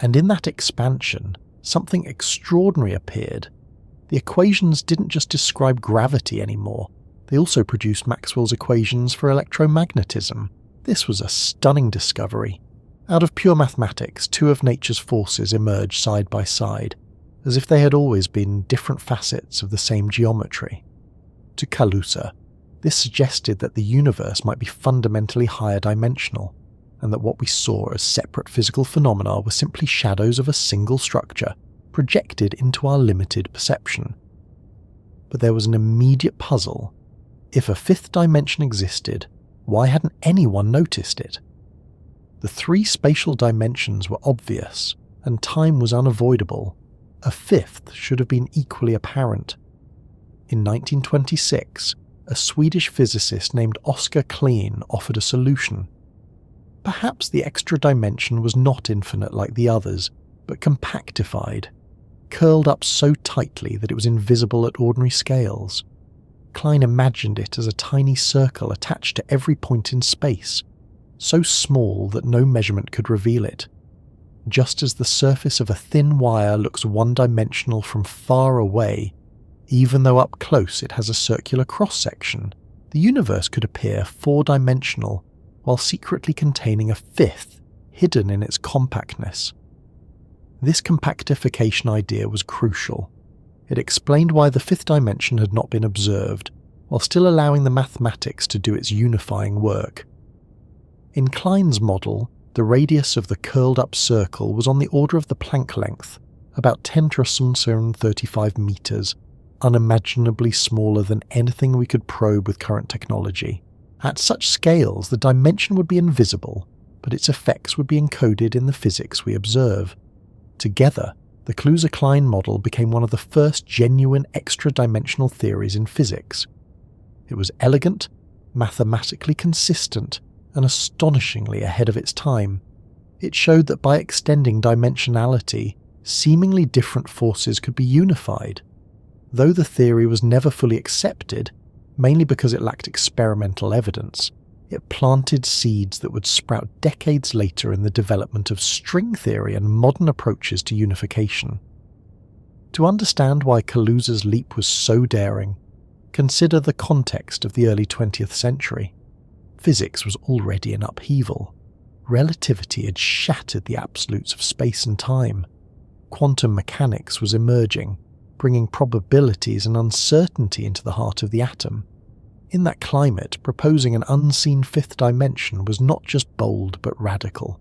And in that expansion, something extraordinary appeared. The equations didn't just describe gravity anymore, they also produced Maxwell's equations for electromagnetism. This was a stunning discovery. Out of pure mathematics, two of nature's forces emerged side by side, as if they had always been different facets of the same geometry. To Kaluza, this suggested that the universe might be fundamentally higher dimensional, and that what we saw as separate physical phenomena were simply shadows of a single structure projected into our limited perception. But there was an immediate puzzle. If a fifth dimension existed, why hadn't anyone noticed it? The three spatial dimensions were obvious, and time was unavoidable. A fifth should have been equally apparent. In 1926, a Swedish physicist named Klein offered a solution. Perhaps the extra dimension was not infinite like the others, but compactified, curled up so tightly that it was invisible at ordinary scales. Klein imagined it as a tiny circle attached to every point in space, so small that no measurement could reveal it. Just as the surface of a thin wire looks one-dimensional from far away, even though up close it has a circular cross-section, the universe could appear four-dimensional while secretly containing a fifth hidden in its compactness. This compactification idea was crucial. It explained why the fifth dimension had not been observed, while still allowing the mathematics to do its unifying work. In Klein's model, the radius of the curled-up circle was on the order of the Planck length, about 10 to the 35 meters, unimaginably smaller than anything we could probe with current technology. At such scales, the dimension would be invisible, but its effects would be encoded in the physics we observe. Together, the Kaluza-Klein model became one of the first genuine extra-dimensional theories in physics. It was elegant, mathematically consistent, and astonishingly ahead of its time. It showed that by extending dimensionality, seemingly different forces could be unified. Though the theory was never fully accepted, mainly because it lacked experimental evidence, it planted seeds that would sprout decades later in the development of string theory and modern approaches to unification. To understand why Kaluza's leap was so daring, consider the context of the early 20th century. Physics was already in upheaval. Relativity had shattered the absolutes of space and time. Quantum mechanics was emerging, bringing probabilities and uncertainty into the heart of the atom. In that climate, proposing an unseen fifth dimension was not just bold but radical.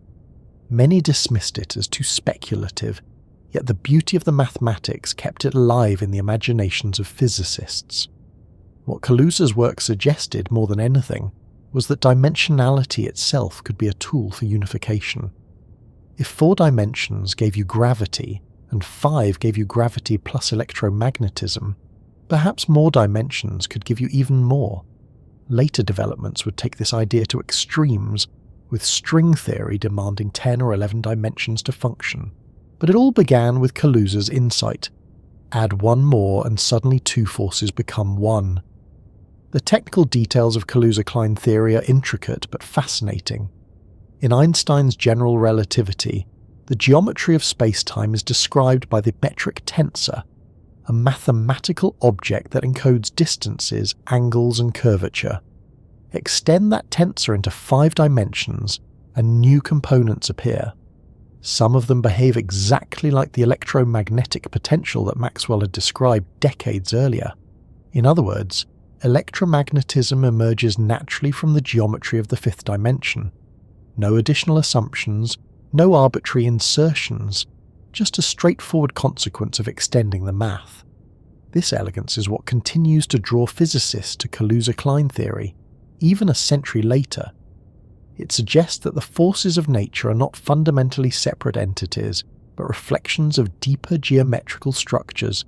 Many dismissed it as too speculative, yet the beauty of the mathematics kept it alive in the imaginations of physicists. What Kaluza's work suggested more than anything was that dimensionality itself could be a tool for unification. If 4 dimensions gave you gravity, and 5 gave you gravity plus electromagnetism, perhaps more dimensions could give you even more. Later developments would take this idea to extremes, with string theory demanding 10 or 11 dimensions to function. But it all began with Kaluza's insight. Add one more and suddenly two forces become one. The technical details of Kaluza-Klein theory are intricate but fascinating. In Einstein's general relativity, the geometry of spacetime is described by the metric tensor, a mathematical object that encodes distances, angles, and curvature. Extend that tensor into 5 dimensions, and new components appear. Some of them behave exactly like the electromagnetic potential that Maxwell had described decades earlier. In other words, electromagnetism emerges naturally from the geometry of the 5th dimension. No additional assumptions, no arbitrary insertions, just a straightforward consequence of extending the math. This elegance is what continues to draw physicists to Kaluza-Klein theory, even a century later. It suggests that the forces of nature are not fundamentally separate entities, but reflections of deeper geometrical structures.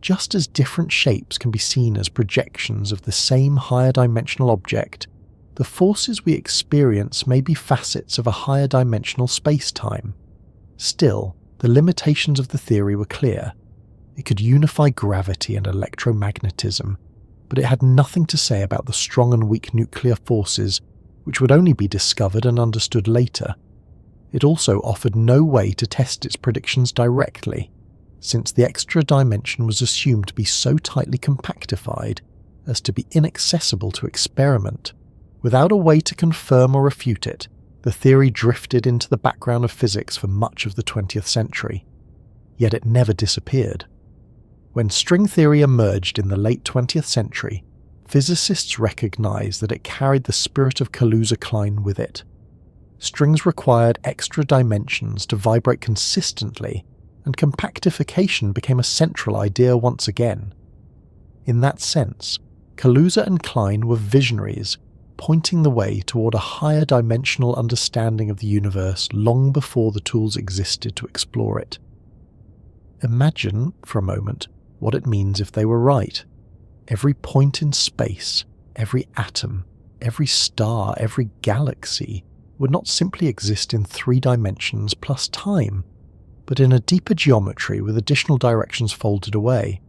Just as different shapes can be seen as projections of the same higher dimensional object, the forces we experience may be facets of a higher dimensional space-time. Still, the limitations of the theory were clear. It could unify gravity and electromagnetism, but it had nothing to say about the strong and weak nuclear forces, which would only be discovered and understood later. It also offered no way to test its predictions directly, since the extra dimension was assumed to be so tightly compactified as to be inaccessible to experiment. Without a way to confirm or refute it, the theory drifted into the background of physics for much of the 20th century. Yet it never disappeared. When string theory emerged in the late 20th century, physicists recognized that it carried the spirit of Kaluza-Klein with it. Strings required extra dimensions to vibrate consistently, and compactification became a central idea once again. In that sense, Kaluza and Klein were visionaries, pointing the way toward a higher dimensional understanding of the universe long before the tools existed to explore it. Imagine, for a moment, what it means if they were right. Every point in space, every atom, every star, every galaxy would not simply exist in 3 dimensions plus time, but in a deeper geometry with additional directions folded away.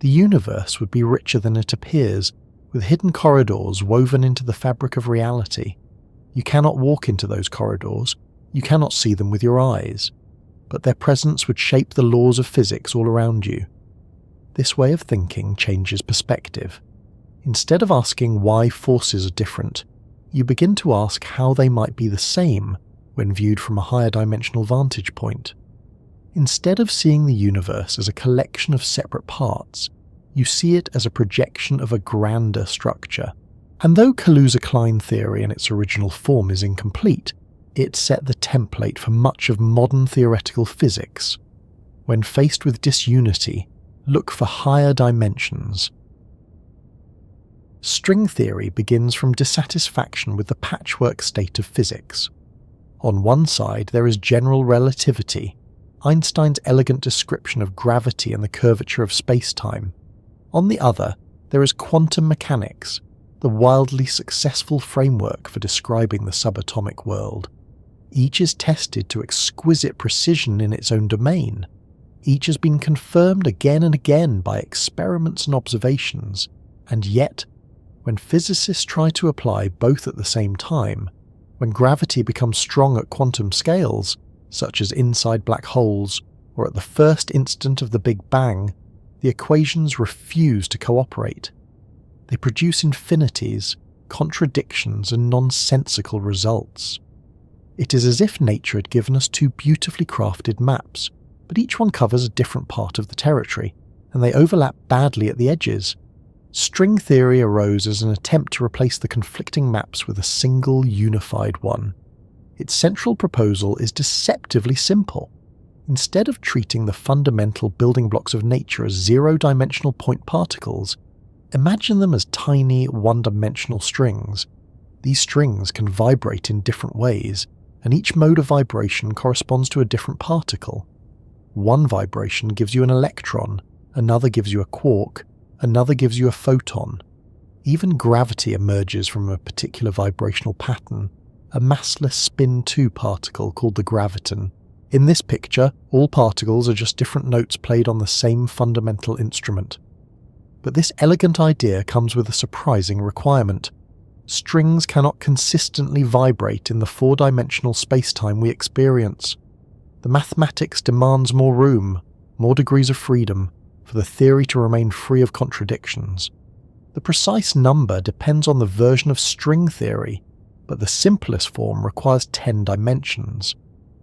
The universe would be richer than it appears, with hidden corridors woven into the fabric of reality. You cannot walk into those corridors, you cannot see them with your eyes, but their presence would shape the laws of physics all around you. This way of thinking changes perspective. Instead of asking why forces are different, you begin to ask how they might be the same when viewed from a higher dimensional vantage point. Instead of seeing the universe as a collection of separate parts, you see it as a projection of a grander structure. And though Kaluza-Klein theory in its original form is incomplete, it set the template for much of modern theoretical physics. When faced with disunity, look for higher dimensions. String theory begins from dissatisfaction with the patchwork state of physics. On one side there is general relativity, Einstein's elegant description of gravity and the curvature of spacetime. On the other, there is quantum mechanics, the wildly successful framework for describing the subatomic world. Each is tested to exquisite precision in its own domain. Each has been confirmed again and again by experiments and observations, and yet, when physicists try to apply both at the same time, when gravity becomes strong at quantum scales, such as inside black holes, or at the first instant of the Big Bang, the equations refuse to cooperate. They produce infinities, contradictions, and nonsensical results. It is as if nature had given us 2 beautifully crafted maps, but each one covers a different part of the territory, and they overlap badly at the edges. String theory arose as an attempt to replace the conflicting maps with a single unified one. Its central proposal is deceptively simple. Instead of treating the fundamental building blocks of nature as 0-dimensional point particles, imagine them as tiny, one-dimensional strings. These strings can vibrate in different ways, and each mode of vibration corresponds to a different particle. One vibration gives you an electron, another gives you a quark, another gives you a photon. Even gravity emerges from a particular vibrational pattern, a massless spin-2 particle called the graviton. In this picture, all particles are just different notes played on the same fundamental instrument. But this elegant idea comes with a surprising requirement. Strings cannot consistently vibrate in the 4-dimensional spacetime we experience. The mathematics demands more room, more degrees of freedom, for the theory to remain free of contradictions. The precise number depends on the version of string theory, but the simplest form requires 10 dimensions,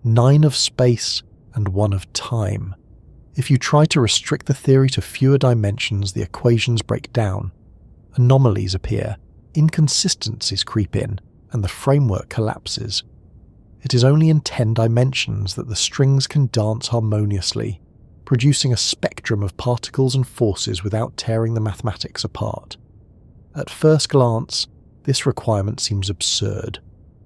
9 of space and 1 of time. If you try to restrict the theory to fewer dimensions, the equations break down. Anomalies appear, inconsistencies creep in, and the framework collapses. It is only in 10 dimensions that the strings can dance harmoniously, producing a spectrum of particles and forces without tearing the mathematics apart. At first glance, this requirement seems absurd.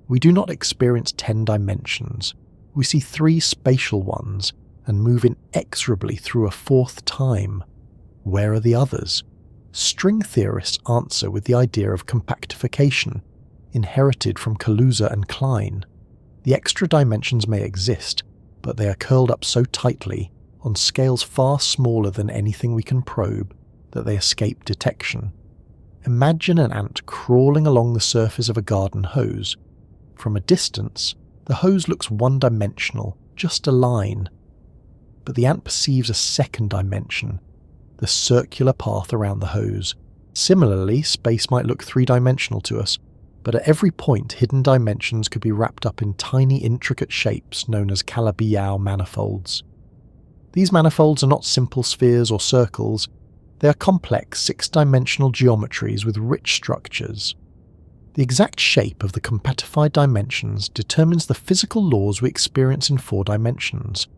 We do not experience 10 dimensions. We see 3 spatial ones and move inexorably through a 4th time. Where are the others? String theorists answer with the idea of compactification, inherited from Kaluza-Klein. The extra dimensions may exist, but they are curled up so tightly, on scales far smaller than anything we can probe, that they escape detection. Imagine an ant crawling along the surface of a garden hose. From a distance, the hose looks one-dimensional, just a line. But the ant perceives a second dimension, the circular path around the hose. Similarly, space might look 3-dimensional to us, but at every point hidden dimensions could be wrapped up in tiny intricate shapes known as Calabi-Yau manifolds. These manifolds are not simple spheres or circles, they are complex 6-dimensional geometries with rich structures. The exact shape of the compactified dimensions determines the physical laws we experience in 4 dimensions.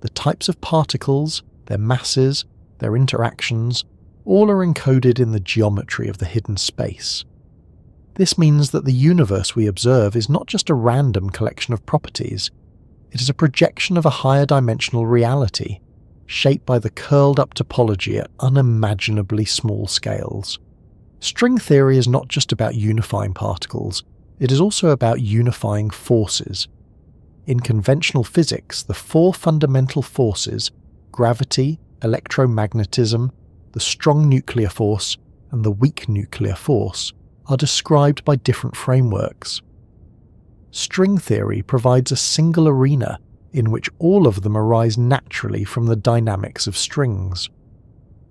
The types of particles, their masses, their interactions, all are encoded in the geometry of the hidden space. This means that the universe we observe is not just a random collection of properties, it is a projection of a higher dimensional reality, shaped by the curled-up topology at unimaginably small scales. String theory is not just about unifying particles, it is also about unifying forces. In conventional physics, the 4 fundamental forces, gravity, electromagnetism, the strong nuclear force, and the weak nuclear force, are described by different frameworks. String theory provides a single arena in which all of them arise naturally from the dynamics of strings.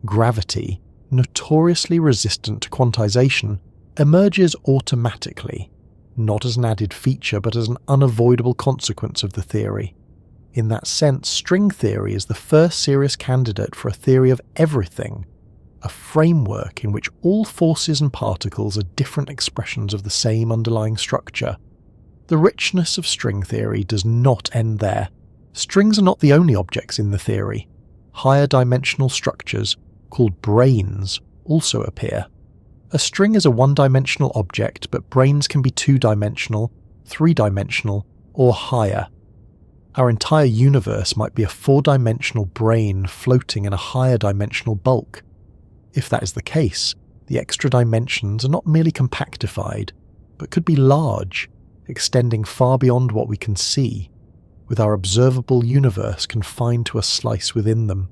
Gravity, notoriously resistant to quantization, emerges automatically, not as an added feature but as an unavoidable consequence of the theory. In that sense, string theory is the first serious candidate for a theory of everything, a framework in which all forces and particles are different expressions of the same underlying structure. The richness of string theory does not end there. Strings are not the only objects in the theory. Higher dimensional structures, called branes, also appear. A string is a 1-dimensional object, but branes can be 2-dimensional, 3-dimensional, or higher. Our entire universe might be a 4-dimensional brane floating in a higher dimensional bulk. If that is the case, the extra dimensions are not merely compactified, but could be large, extending far beyond what we can see, with our observable universe confined to a slice within them.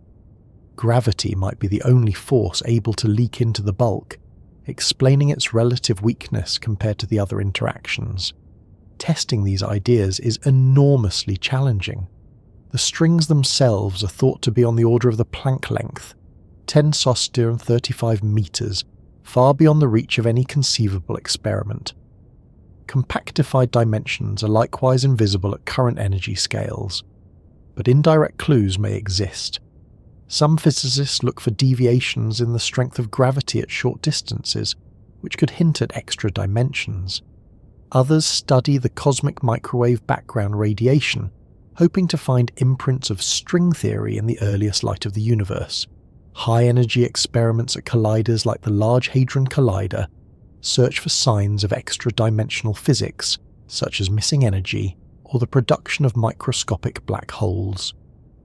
Gravity might be the only force able to leak into the bulk, explaining its relative weakness compared to the other interactions. Testing these ideas is enormously challenging. The strings themselves are thought to be on the order of the Planck length, 10 soster and 35 meters, far beyond the reach of any conceivable experiment. Compactified dimensions are likewise invisible at current energy scales, but indirect clues may exist. Some physicists look for deviations in the strength of gravity at short distances, which could hint at extra dimensions. Others study the cosmic microwave background radiation, hoping to find imprints of string theory in the earliest light of the universe. High-energy experiments at colliders like the Large Hadron Collider search for signs of extra-dimensional physics, such as missing energy or the production of microscopic black holes.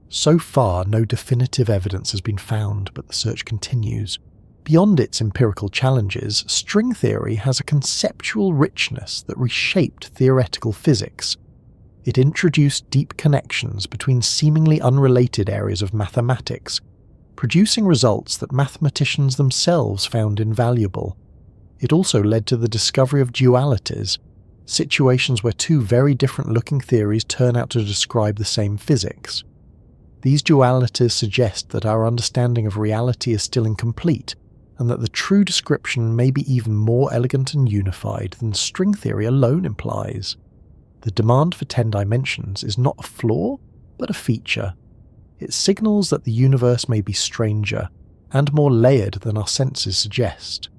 So far, no definitive evidence has been found, but the search continues. Beyond its empirical challenges, string theory has a conceptual richness that reshaped theoretical physics. It introduced deep connections between seemingly unrelated areas of mathematics, producing results that mathematicians themselves found invaluable. It also led to the discovery of dualities, situations where 2 very different-looking theories turn out to describe the same physics. These dualities suggest that our understanding of reality is still incomplete, and that the true description may be even more elegant and unified than string theory alone implies. The demand for 10 dimensions is not a flaw, but a feature. It signals that the universe may be stranger and more layered than our senses suggest.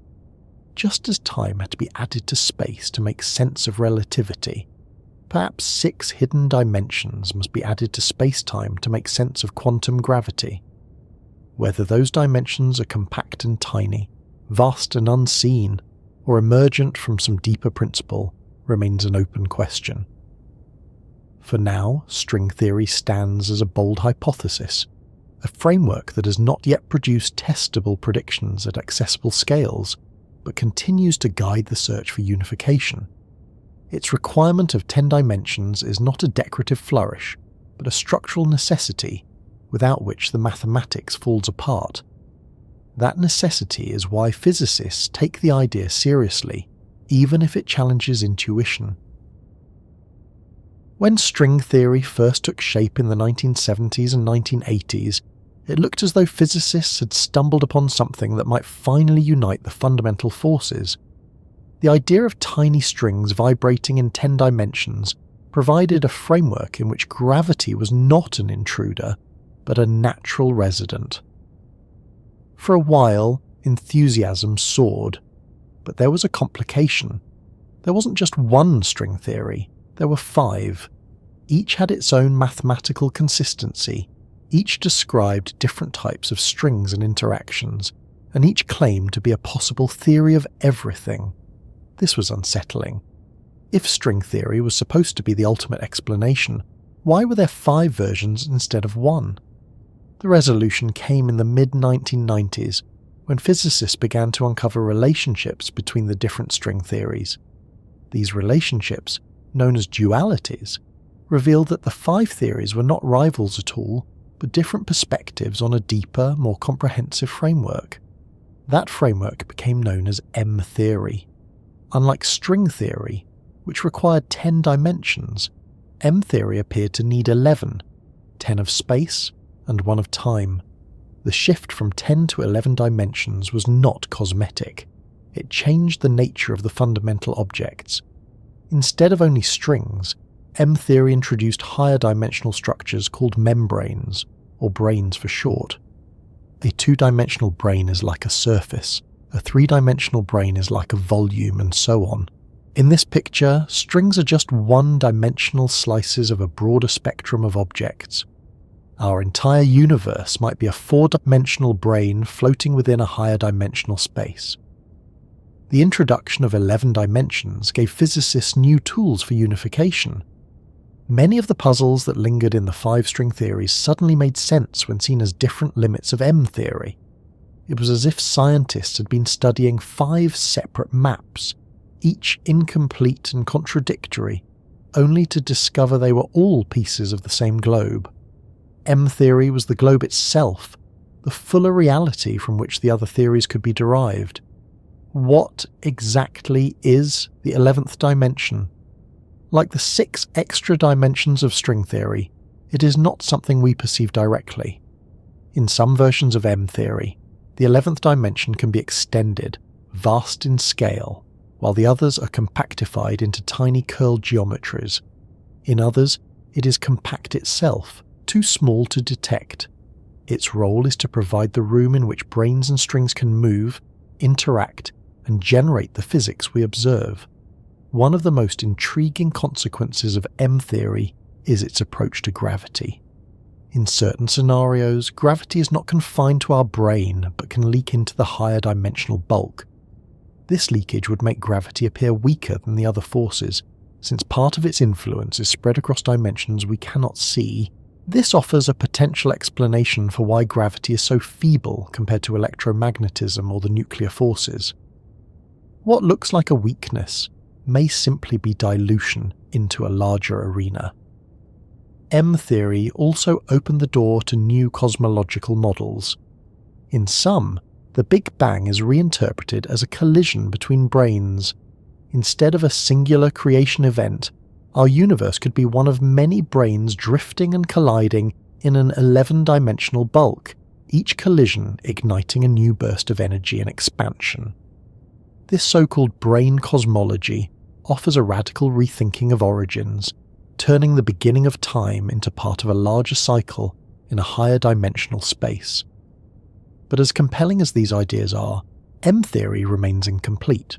Just as time had to be added to space to make sense of relativity, perhaps 6 hidden dimensions must be added to spacetime to make sense of quantum gravity. Whether those dimensions are compact and tiny, vast and unseen, or emergent from some deeper principle, remains an open question. For now, string theory stands as a bold hypothesis, a framework that has not yet produced testable predictions at accessible scales, but continues to guide the search for unification. Its requirement of 10 dimensions is not a decorative flourish, but a structural necessity, without which the mathematics falls apart. That necessity is why physicists take the idea seriously, even if it challenges intuition. When string theory first took shape in the 1970s and 1980s, it looked as though physicists had stumbled upon something that might finally unite the fundamental forces. The idea of tiny strings vibrating in 10 dimensions provided a framework in which gravity was not an intruder, but a natural resident. For a while, enthusiasm soared, but there was a complication. There wasn't just one string theory, there were 5. Each had its own mathematical consistency, each described different types of strings and interactions, and each claimed to be a possible theory of everything. This was unsettling. If string theory was supposed to be the ultimate explanation, why were there 5 versions instead of 1? The resolution came in the mid-1990s, when physicists began to uncover relationships between the different string theories. These relationships, known as dualities, revealed that the 5 theories were not rivals at all, but different perspectives on a deeper, more comprehensive framework. That framework became known as M-theory. Unlike string theory, which required 10 dimensions, M-theory appeared to need 11, 10 of space and 1 of time. The shift from 10 to 11 dimensions was not cosmetic. It changed the nature of the fundamental objects. Instead of only strings, M-theory introduced higher dimensional structures called membranes, or branes for short. A 2-dimensional brane is like a surface, a 3-dimensional brane is like a volume, and so on. In this picture, strings are just 1-dimensional slices of a broader spectrum of objects. Our entire universe might be a 4-dimensional brane floating within a higher dimensional space. The introduction of 11 dimensions gave physicists new tools for unification. Many of the puzzles that lingered in the 5-string theories suddenly made sense when seen as different limits of M-theory. It was as if scientists had been studying 5 separate maps, each incomplete and contradictory, only to discover they were all pieces of the same globe. M-theory was the globe itself, the fuller reality from which the other theories could be derived. What exactly is the 11th dimension? Like the 6 extra dimensions of string theory, it is not something we perceive directly. In some versions of M-theory, the 11th dimension can be extended, vast in scale, while the others are compactified into tiny curled geometries. In others, it is compact itself, too small to detect. Its role is to provide the room in which branes and strings can move, interact, and generate the physics we observe. One of the most intriguing consequences of M-theory is its approach to gravity. In certain scenarios, gravity is not confined to our brain, but can leak into the higher dimensional bulk. This leakage would make gravity appear weaker than the other forces, since part of its influence is spread across dimensions we cannot see. This offers a potential explanation for why gravity is so feeble compared to electromagnetism or the nuclear forces. What looks like a weakness may simply be dilution into a larger arena. M-theory also opened the door to new cosmological models. In some, the Big Bang is reinterpreted as a collision between branes. Instead of a singular creation event, our universe could be one of many branes drifting and colliding in an 11-dimensional bulk, each collision igniting a new burst of energy and expansion. This so-called brane cosmology offers a radical rethinking of origins, turning the beginning of time into part of a larger cycle in a higher dimensional space. But as compelling as these ideas are, M-theory remains incomplete.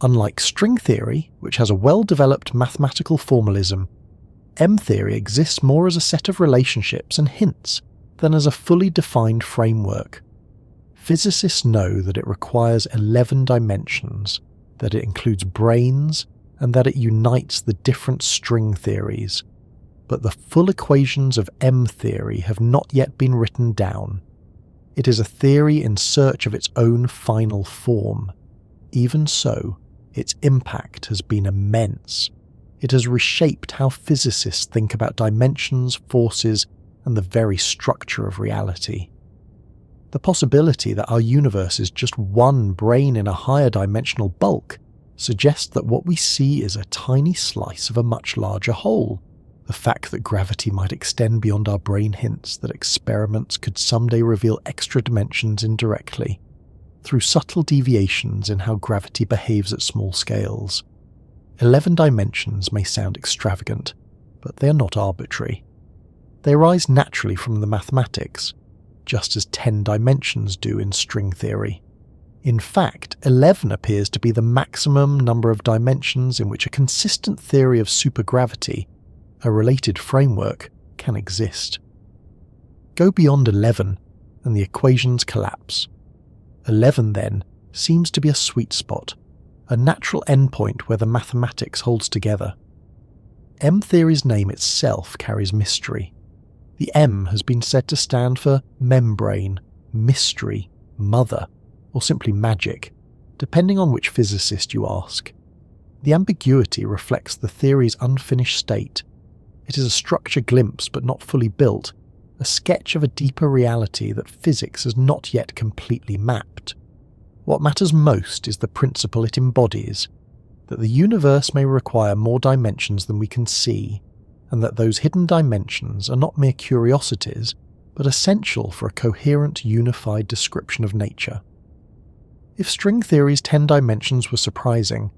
Unlike string theory, which has a well-developed mathematical formalism, M-theory exists more as a set of relationships and hints than as a fully defined framework. Physicists know that it requires 11 dimensions, that it includes brains, and that it unites the different string theories. But the full equations of M theory have not yet been written down. It is a theory in search of its own final form. Even so, its impact has been immense. It has reshaped how physicists think about dimensions, forces, and the very structure of reality. The possibility that our universe is just one brain in a higher dimensional bulk suggests that what we see is a tiny slice of a much larger whole. The fact that gravity might extend beyond our brain hints that experiments could someday reveal extra dimensions indirectly, through subtle deviations in how gravity behaves at small scales. 11 dimensions may sound extravagant, but they are not arbitrary. They arise naturally from the mathematics, just as 10 dimensions do in string theory. In fact, 11 appears to be the maximum number of dimensions in which a consistent theory of supergravity, a related framework, can exist. Go beyond 11, and the equations collapse. 11, then, seems to be a sweet spot, a natural endpoint where the mathematics holds together. M theory's name itself carries mystery. The M has been said to stand for membrane, mystery, mother, or simply magic, depending on which physicist you ask. The ambiguity reflects the theory's unfinished state. It is a structure glimpse but not fully built, a sketch of a deeper reality that physics has not yet completely mapped. What matters most is the principle it embodies, that the universe may require more dimensions than we can see, and that those hidden dimensions are not mere curiosities, but essential for a coherent, unified description of nature. If string theory's 10 dimensions were surprising,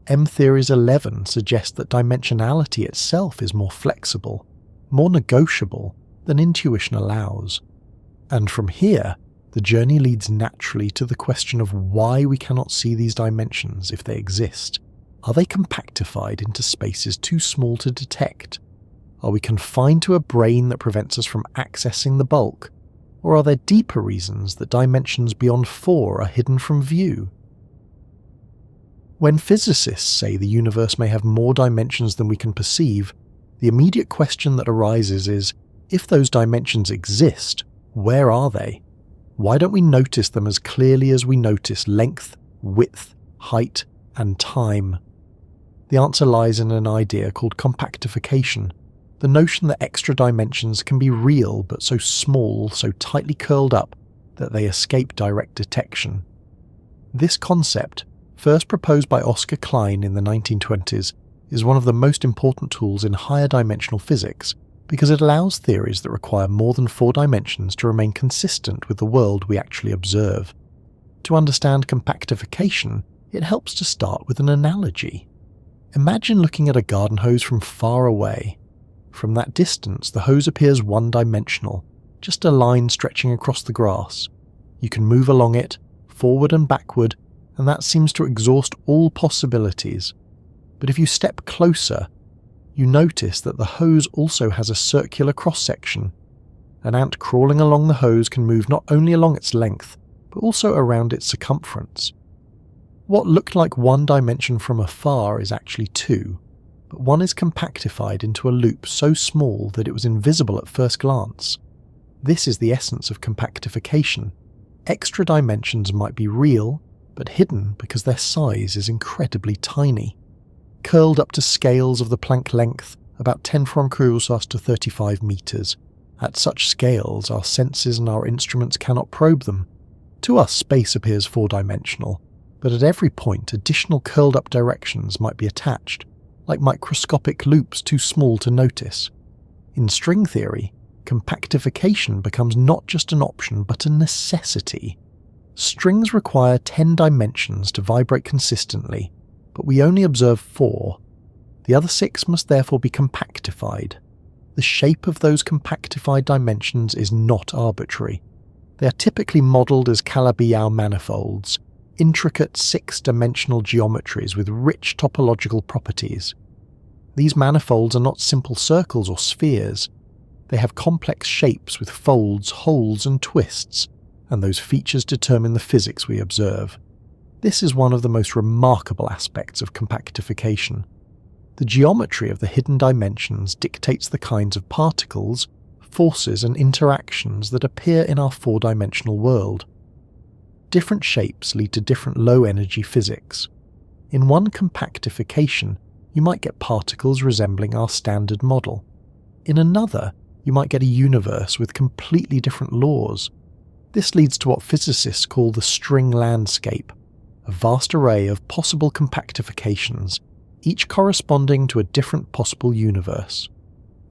M theory's 11 suggests that dimensionality itself is more flexible, more negotiable than intuition allows. And from here, the journey leads naturally to the question of why we cannot see these dimensions if they exist. Are they compactified into spaces too small to detect? Are we confined to a brain that prevents us from accessing the bulk? Or are there deeper reasons that dimensions beyond 4 are hidden from view? When physicists say the universe may have more dimensions than we can perceive, the immediate question that arises is, if those dimensions exist, where are they? Why don't we notice them as clearly as we notice length, width, height, and time? The answer lies in an idea called compactification, the notion that extra dimensions can be real but so small, so tightly curled up, that they escape direct detection. This concept, first proposed by Oscar Klein in the 1920s, is one of the most important tools in higher dimensional physics because it allows theories that require more than 4 dimensions to remain consistent with the world we actually observe. To understand compactification, it helps to start with an analogy. Imagine looking at a garden hose from far away. From that distance, the hose appears one-dimensional, just a line stretching across the grass. You can move along it, forward and backward, and that seems to exhaust all possibilities. But if you step closer, you notice that the hose also has a circular cross-section. An ant crawling along the hose can move not only along its length, but also around its circumference. What looked like one dimension from afar is actually 2, but one is compactified into a loop so small that it was invisible at first glance. This is the essence of compactification. Extra dimensions might be real, but hidden because their size is incredibly tiny. Curled up to scales of the Planck length, about 10 crucius to 35 meters. At such scales, our senses and our instruments cannot probe them. To us, space appears 4-dimensional, but at every point additional curled up directions might be attached, like microscopic loops too small to notice. In string theory, compactification becomes not just an option but a necessity. Strings require 10 dimensions to vibrate consistently, but we only observe 4. The other 6 must therefore be compactified. The shape of those compactified dimensions is not arbitrary. They are typically modelled as Calabi-Yau manifolds, intricate 6-dimensional geometries with rich topological properties. These manifolds are not simple circles or spheres. They have complex shapes with folds, holes, and twists, and those features determine the physics we observe. This is one of the most remarkable aspects of compactification. The geometry of the hidden dimensions dictates the kinds of particles, forces and interactions that appear in our four-dimensional world. Different shapes lead to different low-energy physics. In one compactification, you might get particles resembling our standard model. In another, you might get a universe with completely different laws. This leads to what physicists call the string landscape, a vast array of possible compactifications, each corresponding to a different possible universe.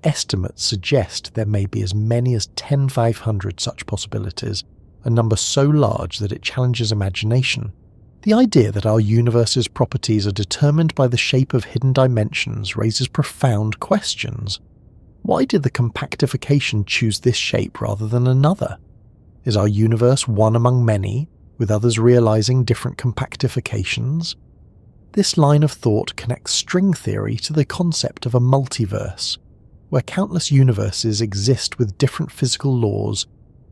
Estimates suggest there may be as many as 10,500 such possibilities, a number so large that it challenges imagination. The idea that our universe's properties are determined by the shape of hidden dimensions raises profound questions. Why did the compactification choose this shape rather than another? Is our universe one among many, with others realizing different compactifications? This line of thought connects string theory to the concept of a multiverse, where countless universes exist with different physical laws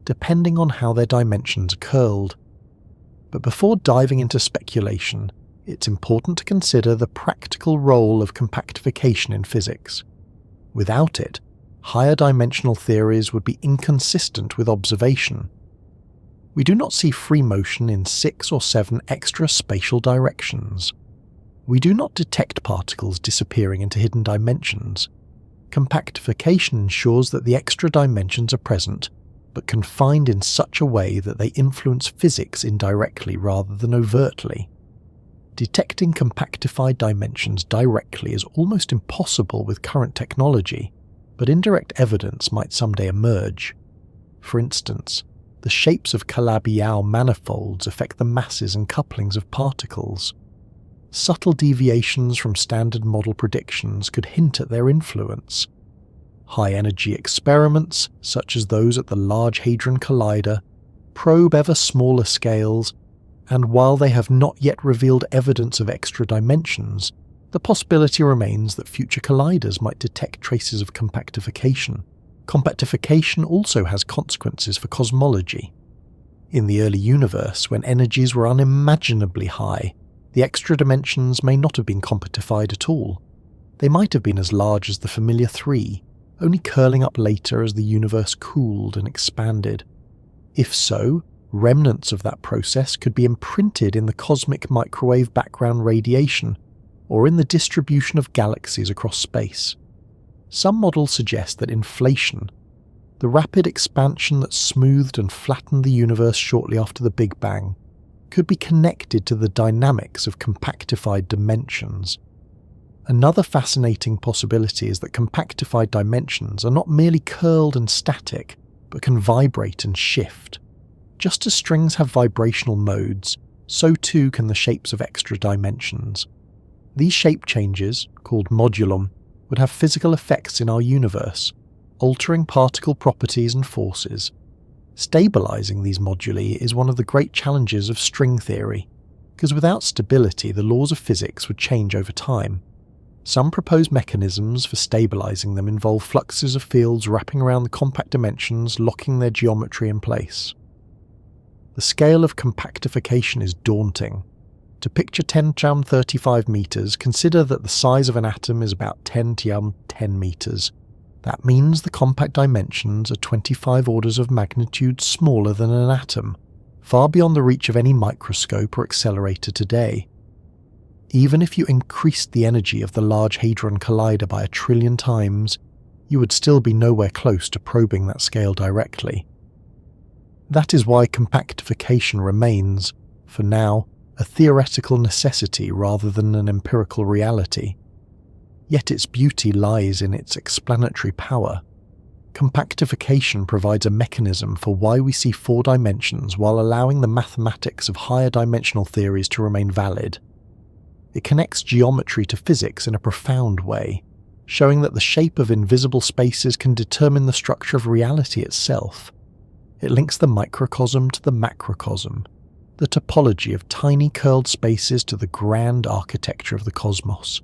depending on how their dimensions are curled. But before diving into speculation, it's important to consider the practical role of compactification in physics. Without it, higher dimensional theories would be inconsistent with observation. We do not see free motion in 6 or 7 extra spatial directions. We do not detect particles disappearing into hidden dimensions. Compactification ensures that the extra dimensions are present, but confined in such a way that they influence physics indirectly rather than overtly. Detecting compactified dimensions directly is almost impossible with current technology, but indirect evidence might someday emerge. For instance, the shapes of Calabi-Yau manifolds affect the masses and couplings of particles. Subtle deviations from standard model predictions could hint at their influence. High-energy experiments, such as those at the Large Hadron Collider, probe ever smaller scales, and while they have not yet revealed evidence of extra dimensions, the possibility remains that future colliders might detect traces of compactification. Compactification also has consequences for cosmology. In the early universe, when energies were unimaginably high, the extra dimensions may not have been compactified at all. They might have been as large as the familiar 3, only curling up later as the universe cooled and expanded. If so, remnants of that process could be imprinted in the cosmic microwave background radiation, or in the distribution of galaxies across space. Some models suggest that inflation, the rapid expansion that smoothed and flattened the universe shortly after the Big Bang, could be connected to the dynamics of compactified dimensions. Another fascinating possibility is that compactified dimensions are not merely curled and static, but can vibrate and shift. Just as strings have vibrational modes, so too can the shapes of extra dimensions. These shape changes, called modulum, would have physical effects in our universe, altering particle properties and forces. Stabilizing these moduli is one of the great challenges of string theory, because without stability the laws of physics would change over time. Some proposed mechanisms for stabilizing them involve fluxes of fields wrapping around the compact dimensions, locking their geometry in place. The scale of compactification is daunting. To picture 10^35 meters, consider that the size of an atom is about 10^10 meters. That means the compact dimensions are 25 orders of magnitude smaller than an atom, far beyond the reach of any microscope or accelerator today. Even if you increased the energy of the Large Hadron Collider by 1 trillion times, you would still be nowhere close to probing that scale directly. That is why compactification remains, for now, a theoretical necessity rather than an empirical reality. Yet its beauty lies in its explanatory power. Compactification provides a mechanism for why we see 4 dimensions while allowing the mathematics of higher dimensional theories to remain valid. It connects geometry to physics in a profound way, showing that the shape of invisible spaces can determine the structure of reality itself. It links the microcosm to the macrocosm, the topology of tiny curled spaces to the grand architecture of the cosmos.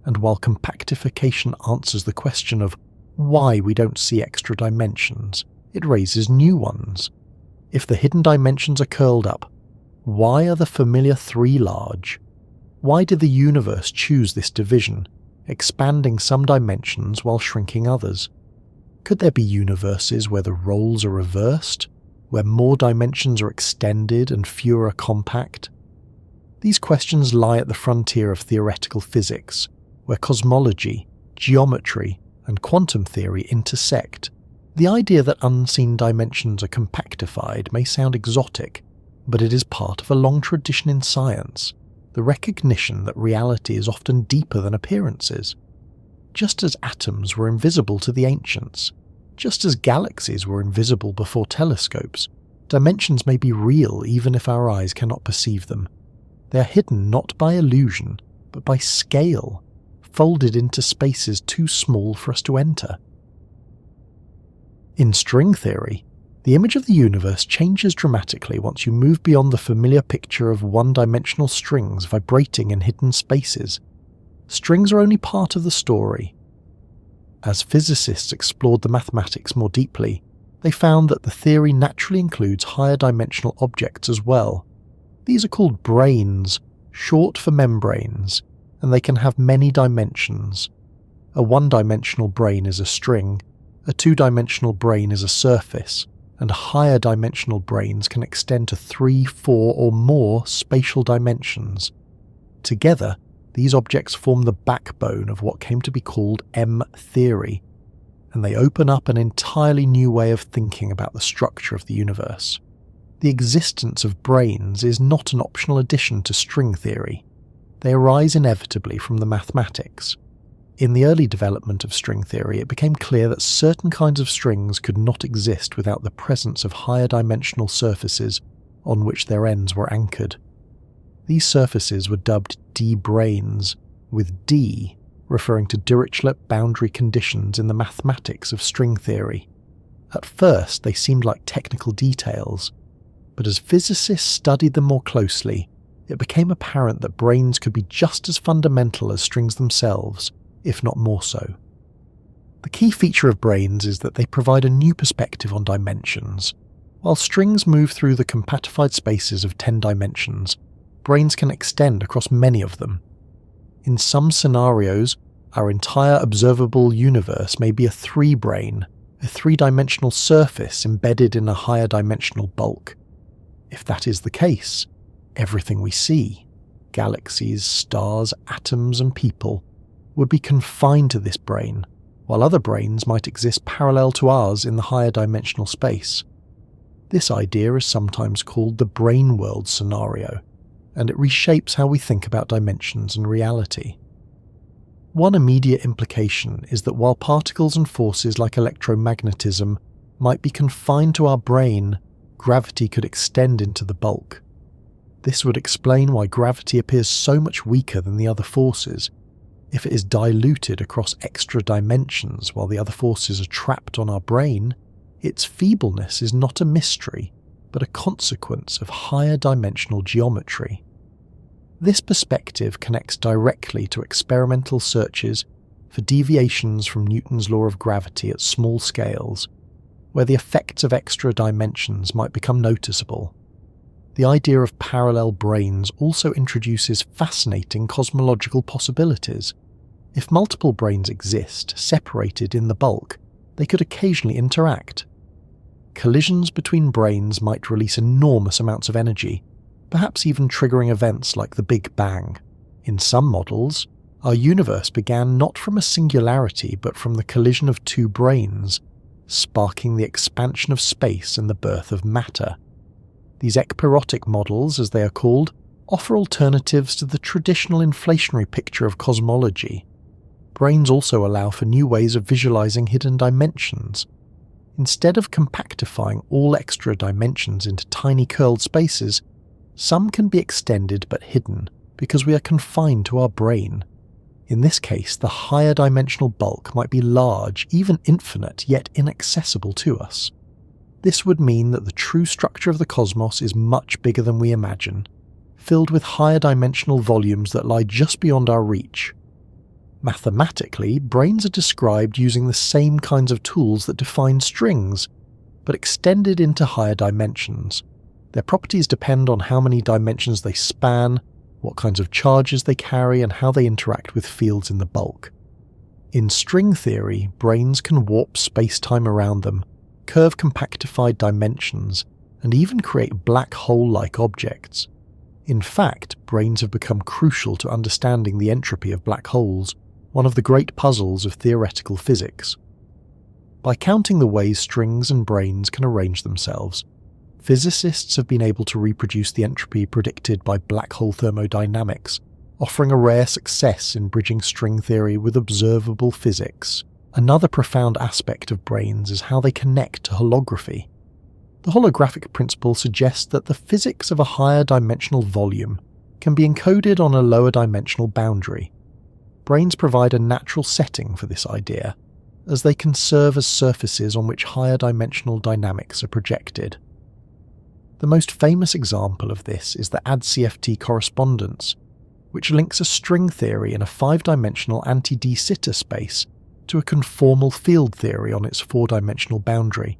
And while compactification answers the question of why we don't see extra dimensions, it raises new ones. If the hidden dimensions are curled up, Why are the familiar three large? Why did the universe choose this division, expanding some dimensions while shrinking others? Could there be universes where the roles are reversed, where more dimensions are extended and fewer are compact? These questions lie at the frontier of theoretical physics, where cosmology, geometry, and quantum theory intersect. The idea that unseen dimensions are compactified may sound exotic, but it is part of a long tradition in science, the recognition that reality is often deeper than appearances. Just as atoms were invisible to the ancients, just as galaxies were invisible before telescopes, dimensions may be real even if our eyes cannot perceive them. They are hidden not by illusion, but by scale, folded into spaces too small for us to enter. In string theory, the image of the universe changes dramatically once you move beyond the familiar picture of one-dimensional strings vibrating in hidden spaces. Strings are only part of the story. As physicists explored the mathematics more deeply, they found that the theory naturally includes higher dimensional objects as well. These are called branes, short for membranes, and they can have many dimensions. A one-dimensional brane is a string, a two-dimensional brane is a surface, and higher dimensional branes can extend to 3, 4, or more spatial dimensions. Together, these objects form the backbone of what came to be called M-theory, and they open up an entirely new way of thinking about the structure of the universe. The existence of branes is not an optional addition to string theory. They arise inevitably from the mathematics. In the early development of string theory, it became clear that certain kinds of strings could not exist without the presence of higher dimensional surfaces on which their ends were anchored. These surfaces were dubbed D-branes, with D referring to Dirichlet boundary conditions in the mathematics of string theory. At first, they seemed like technical details, but as physicists studied them more closely, it became apparent that branes could be just as fundamental as strings themselves, if not more so. The key feature of branes is that they provide a new perspective on dimensions. While strings move through the compactified spaces of 10 dimensions, branes can extend across many of them. In some scenarios, our entire observable universe may be a three-brane, a three-dimensional surface embedded in a higher dimensional bulk. If that is the case, everything we see, galaxies, stars, atoms, and people, would be confined to this brane, while other branes might exist parallel to ours in the higher dimensional space. This idea is sometimes called the brane world scenario, and it reshapes how we think about dimensions and reality. One immediate implication is that while particles and forces like electromagnetism might be confined to our brane, gravity could extend into the bulk. This would explain why gravity appears so much weaker than the other forces. If it is diluted across extra dimensions while the other forces are trapped on our brane, its feebleness is not a mystery, but a consequence of higher dimensional geometry. This perspective connects directly to experimental searches for deviations from Newton's law of gravity at small scales, where the effects of extra dimensions might become noticeable. The idea of parallel branes also introduces fascinating cosmological possibilities. If multiple branes exist, separated in the bulk, they could occasionally interact. Collisions between branes might release enormous amounts of energy, perhaps even triggering events like the Big Bang. In some models, our universe began not from a singularity but from the collision of two branes, sparking the expansion of space and the birth of matter. These ekpyrotic models, as they are called, offer alternatives to the traditional inflationary picture of cosmology. Branes also allow for new ways of visualizing hidden dimensions. Instead of compactifying all extra dimensions into tiny curled spaces, some can be extended but hidden because we are confined to our brane. In this case, the higher dimensional bulk might be large, even infinite, yet inaccessible to us. This would mean that the true structure of the cosmos is much bigger than we imagine, filled with higher dimensional volumes that lie just beyond our reach. Mathematically, branes are described using the same kinds of tools that define strings, but extended into higher dimensions. Their properties depend on how many dimensions they span, what kinds of charges they carry, and how they interact with fields in the bulk. In string theory, brains can warp space-time around them, curve compactified dimensions, and even create black hole-like objects. In fact, brains have become crucial to understanding the entropy of black holes, one of the great puzzles of theoretical physics. By counting the ways strings and brains can arrange themselves, physicists have been able to reproduce the entropy predicted by black hole thermodynamics, offering a rare success in bridging string theory with observable physics. Another profound aspect of brains is how they connect to holography. The holographic principle suggests that the physics of a higher dimensional volume can be encoded on a lower dimensional boundary. Brains provide a natural setting for this idea, as they can serve as surfaces on which higher dimensional dynamics are projected. The most famous example of this is the AD-CFT correspondence, which links a string theory in a 5-dimensional anti-de Sitter space to a conformal field theory on its 4-dimensional boundary.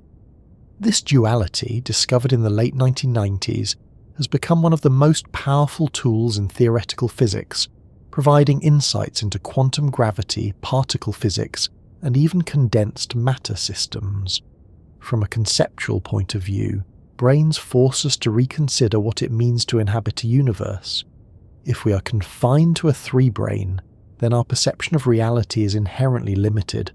This duality, discovered in the late 1990s, has become one of the most powerful tools in theoretical physics, providing insights into quantum gravity, particle physics, and even condensed matter systems. From a conceptual point of view, brains force us to reconsider what it means to inhabit a universe. If we are confined to a 3-brain, then our perception of reality is inherently limited.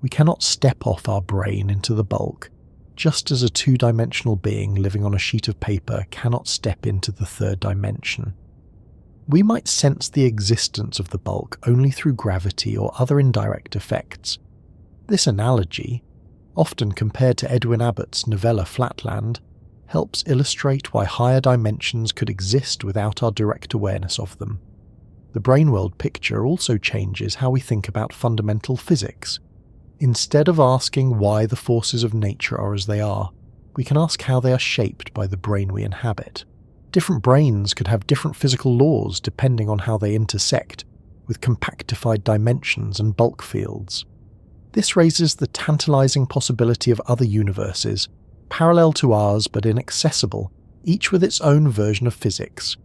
We cannot step off our brain into the bulk, just as a 2-dimensional being living on a sheet of paper cannot step into the 3rd dimension. We might sense the existence of the bulk only through gravity or other indirect effects. This analogy, often compared to Edwin Abbott's novella Flatland, helps illustrate why higher dimensions could exist without our direct awareness of them. The brain-world picture also changes how we think about fundamental physics. Instead of asking why the forces of nature are as they are, we can ask how they are shaped by the brain we inhabit. Different brains could have different physical laws depending on how they intersect, with compactified dimensions and bulk fields. This raises the tantalizing possibility of other universes, parallel to ours but inaccessible, each with its own version of physics.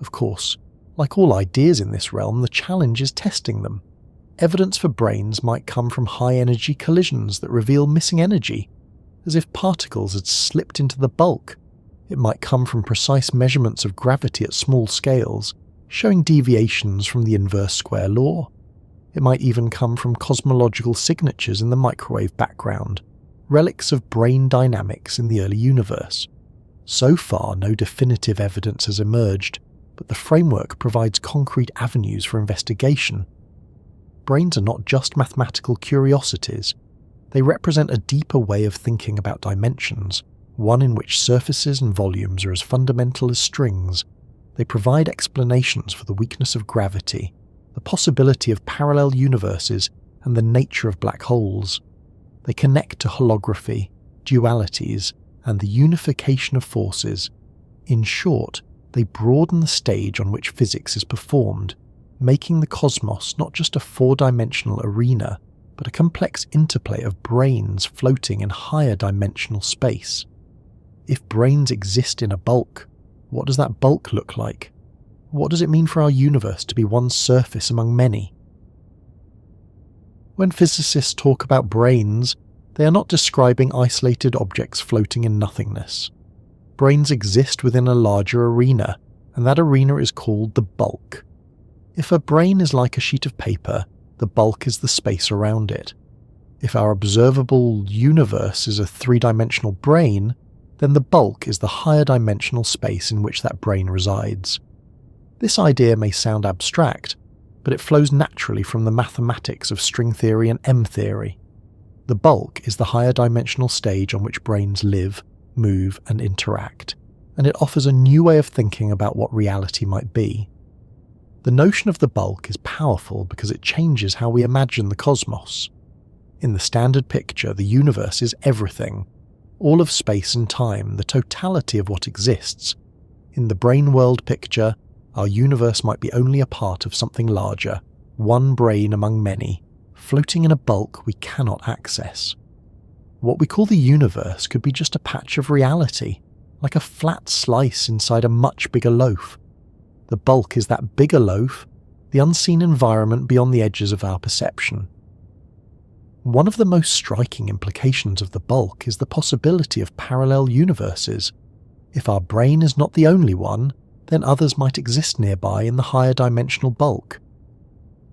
Of course, like all ideas in this realm, the challenge is testing them. Evidence for brains might come from high-energy collisions that reveal missing energy, as if particles had slipped into the bulk. It might come from precise measurements of gravity at small scales, showing deviations from the inverse square law. It might even come from cosmological signatures in the microwave background, relics of brain dynamics in the early universe. So far, no definitive evidence has emerged, but the framework provides concrete avenues for investigation. Brains are not just mathematical curiosities. They represent a deeper way of thinking about dimensions, one in which surfaces and volumes are as fundamental as strings. They provide explanations for the weakness of gravity, the possibility of parallel universes, and the nature of black holes. They connect to holography, dualities, and the unification of forces. In short, they broaden the stage on which physics is performed, making the cosmos not just a 4-dimensional arena, but a complex interplay of brains floating in higher dimensional space. If brains exist in a bulk, what does that bulk look like? What does it mean for our universe to be one surface among many? When physicists talk about brains, they are not describing isolated objects floating in nothingness. Brains exist within a larger arena, and that arena is called the bulk. If a brain is like a sheet of paper, the bulk is the space around it. If our observable universe is a 3-dimensional brain, then the bulk is the higher dimensional space in which that brain resides. This idea may sound abstract, but it flows naturally from the mathematics of string theory and M-theory. The bulk is the higher dimensional stage on which brains live, move, and interact, and it offers a new way of thinking about what reality might be. The notion of the bulk is powerful because it changes how we imagine the cosmos. In the standard picture, the universe is everything, all of space and time, the totality of what exists. In the brain world picture, our universe might be only a part of something larger, one brain among many, floating in a bulk we cannot access. What we call the universe could be just a patch of reality, like a flat slice inside a much bigger loaf. The bulk is that bigger loaf, the unseen environment beyond the edges of our perception. One of the most striking implications of the bulk is the possibility of parallel universes. If our brain is not the only one, then others might exist nearby in the higher dimensional bulk.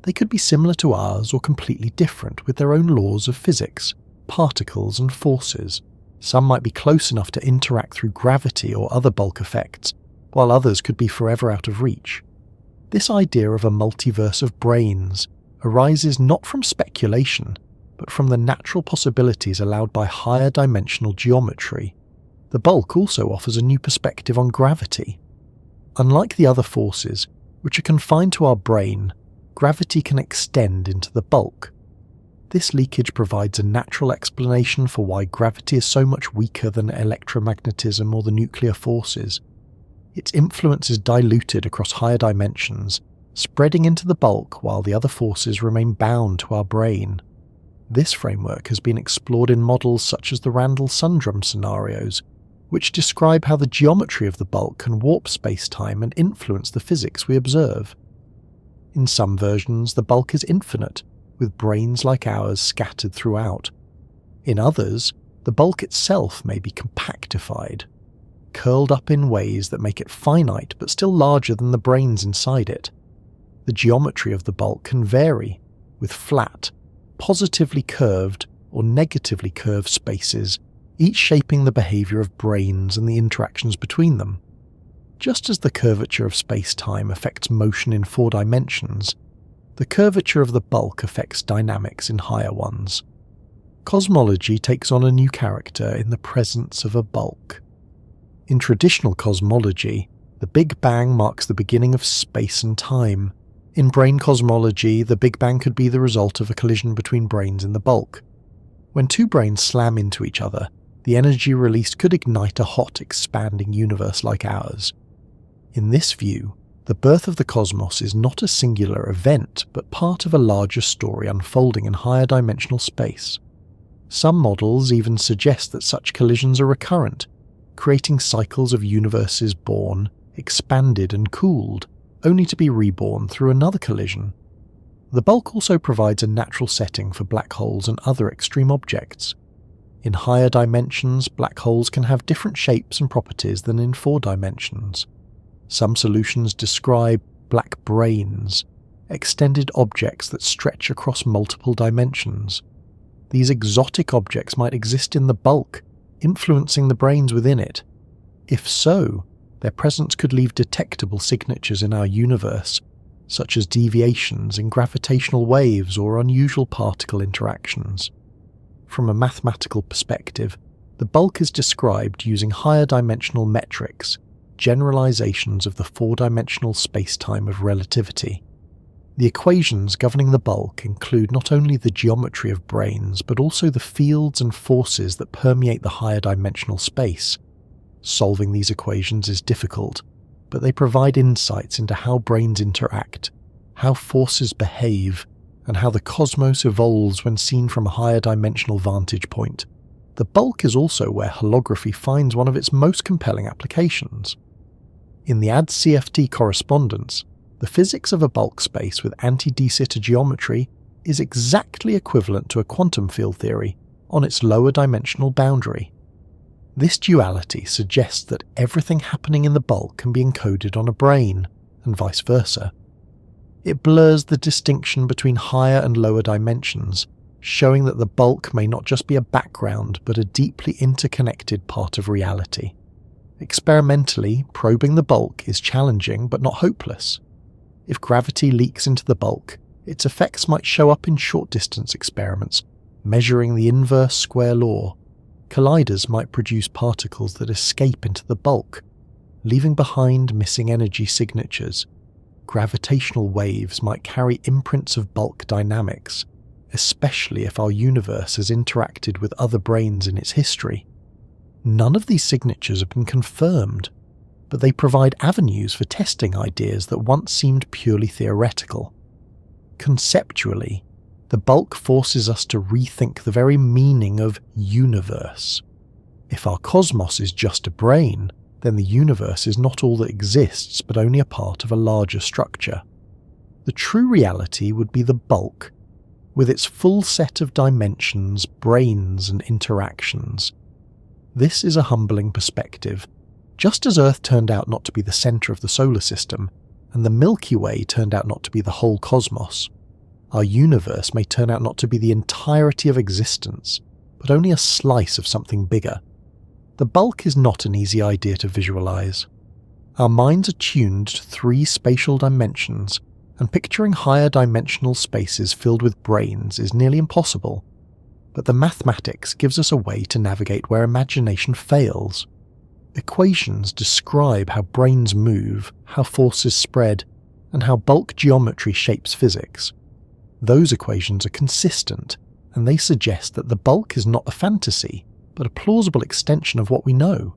They could be similar to ours or completely different with their own laws of physics, particles and forces. Some might be close enough to interact through gravity or other bulk effects, while others could be forever out of reach. This idea of a multiverse of brains arises not from speculation, but from the natural possibilities allowed by higher dimensional geometry. The bulk also offers a new perspective on gravity. Unlike the other forces, which are confined to our brain, gravity can extend into the bulk. This leakage provides a natural explanation for why gravity is so much weaker than electromagnetism or the nuclear forces. Its influence is diluted across higher dimensions, spreading into the bulk while the other forces remain bound to our brain. This framework has been explored in models such as the Randall-Sundrum scenarios, which describe how the geometry of the bulk can warp spacetime and influence the physics we observe. In some versions, the bulk is infinite, with brains like ours scattered throughout. In others, the bulk itself may be compactified, curled up in ways that make it finite but still larger than the brains inside it. The geometry of the bulk can vary, with flat, positively curved or negatively curved spaces, each shaping the behaviour of brains and the interactions between them. Just as the curvature of space-time affects motion in 4 dimensions, the curvature of the bulk affects dynamics in higher ones. Cosmology takes on a new character in the presence of a bulk. In traditional cosmology, the Big Bang marks the beginning of space and time. In brain cosmology, the Big Bang could be the result of a collision between brains in the bulk. When 2 brains slam into each other, the energy released could ignite a hot, expanding universe like ours. In this view, the birth of the cosmos is not a singular event, but part of a larger story unfolding in higher dimensional space. Some models even suggest that such collisions are recurrent, creating cycles of universes born, expanded and cooled, only to be reborn through another collision. The bulk also provides a natural setting for black holes and other extreme objects. In higher dimensions, black holes can have different shapes and properties than in 4 dimensions. Some solutions describe black brains, extended objects that stretch across multiple dimensions. These exotic objects might exist in the bulk, influencing the brains within it. If so, their presence could leave detectable signatures in our universe, such as deviations in gravitational waves or unusual particle interactions. From a mathematical perspective, the bulk is described using higher dimensional metrics, generalizations of the 4-dimensional spacetime of relativity. The equations governing the bulk include not only the geometry of brains, but also the fields and forces that permeate the higher dimensional space. Solving these equations is difficult, but they provide insights into how brains interact, how forces behave, and how the cosmos evolves when seen from a higher dimensional vantage point. The bulk is also where holography finds one of its most compelling applications. In the AD-CFT correspondence, the physics of a bulk space with anti-de Sitter geometry is exactly equivalent to a quantum field theory on its lower dimensional boundary. This duality suggests that everything happening in the bulk can be encoded on a brain, and vice versa. It blurs the distinction between higher and lower dimensions, showing that the bulk may not just be a background but a deeply interconnected part of reality. Experimentally, probing the bulk is challenging but not hopeless. If gravity leaks into the bulk, its effects might show up in short-distance experiments, measuring the inverse square law. Colliders might produce particles that escape into the bulk, leaving behind missing energy signatures. Gravitational waves might carry imprints of bulk dynamics, especially if our universe has interacted with other brains in its history. None of these signatures have been confirmed, but they provide avenues for testing ideas that once seemed purely theoretical. Conceptually, the bulk forces us to rethink the very meaning of universe. If our cosmos is just a brain, then the universe is not all that exists but only a part of a larger structure. The true reality would be the bulk, with its full set of dimensions, brains and interactions. This is a humbling perspective. Just as Earth turned out not to be the centre of the solar system, and the Milky Way turned out not to be the whole cosmos, our universe may turn out not to be the entirety of existence, but only a slice of something bigger. The bulk is not an easy idea to visualize. Our minds are tuned to 3 spatial dimensions, and picturing higher dimensional spaces filled with brains is nearly impossible. But the mathematics gives us a way to navigate where imagination fails. Equations describe how brains move, how forces spread, and how bulk geometry shapes physics. Those equations are consistent, and they suggest that the bulk is not a fantasy, but a plausible extension of what we know.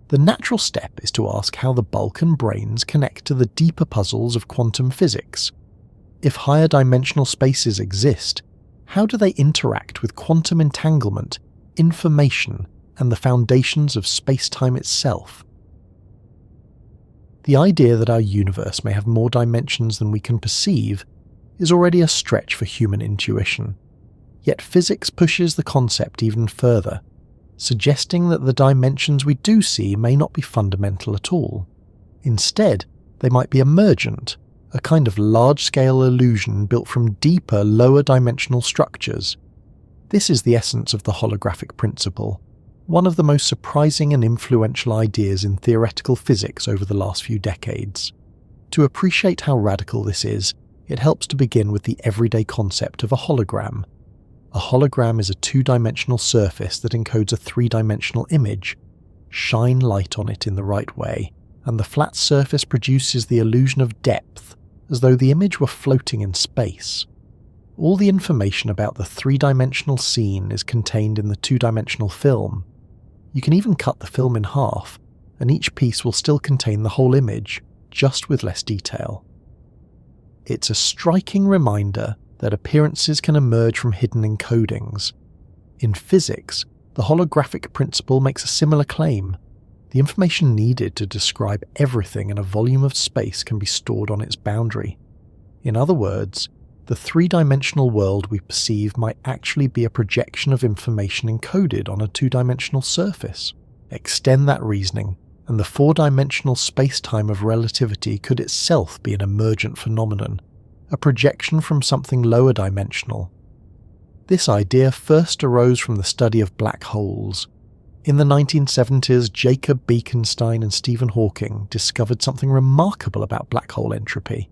The natural step is to ask how the bulk and brains connect to the deeper puzzles of quantum physics. If higher dimensional spaces exist, how do they interact with quantum entanglement, information, and the foundations of spacetime itself? The idea that our universe may have more dimensions than we can perceive is already a stretch for human intuition. Yet physics pushes the concept even further, suggesting that the dimensions we do see may not be fundamental at all. Instead, they might be emergent, a kind of large-scale illusion built from deeper, lower-dimensional structures. This is the essence of the holographic principle, one of the most surprising and influential ideas in theoretical physics over the last few decades. To appreciate how radical this is, it helps to begin with the everyday concept of a hologram. A hologram is a 2-dimensional surface that encodes a 3-dimensional image. Shine light on it in the right way, and the flat surface produces the illusion of depth, as though the image were floating in space. All the information about the 3-dimensional scene is contained in the 2-dimensional film. You can even cut the film in half, and each piece will still contain the whole image, just with less detail. It's a striking reminder that appearances can emerge from hidden encodings. In physics, the holographic principle makes a similar claim. The information needed to describe everything in a volume of space can be stored on its boundary. In other words, the 3-dimensional world we perceive might actually be a projection of information encoded on a 2-dimensional surface. Extend that reasoning, and the 4-dimensional spacetime of relativity could itself be an emergent phenomenon, a projection from something lower dimensional. This idea first arose from the study of black holes. In the 1970s, Jacob Bekenstein and Stephen Hawking discovered something remarkable about black hole entropy.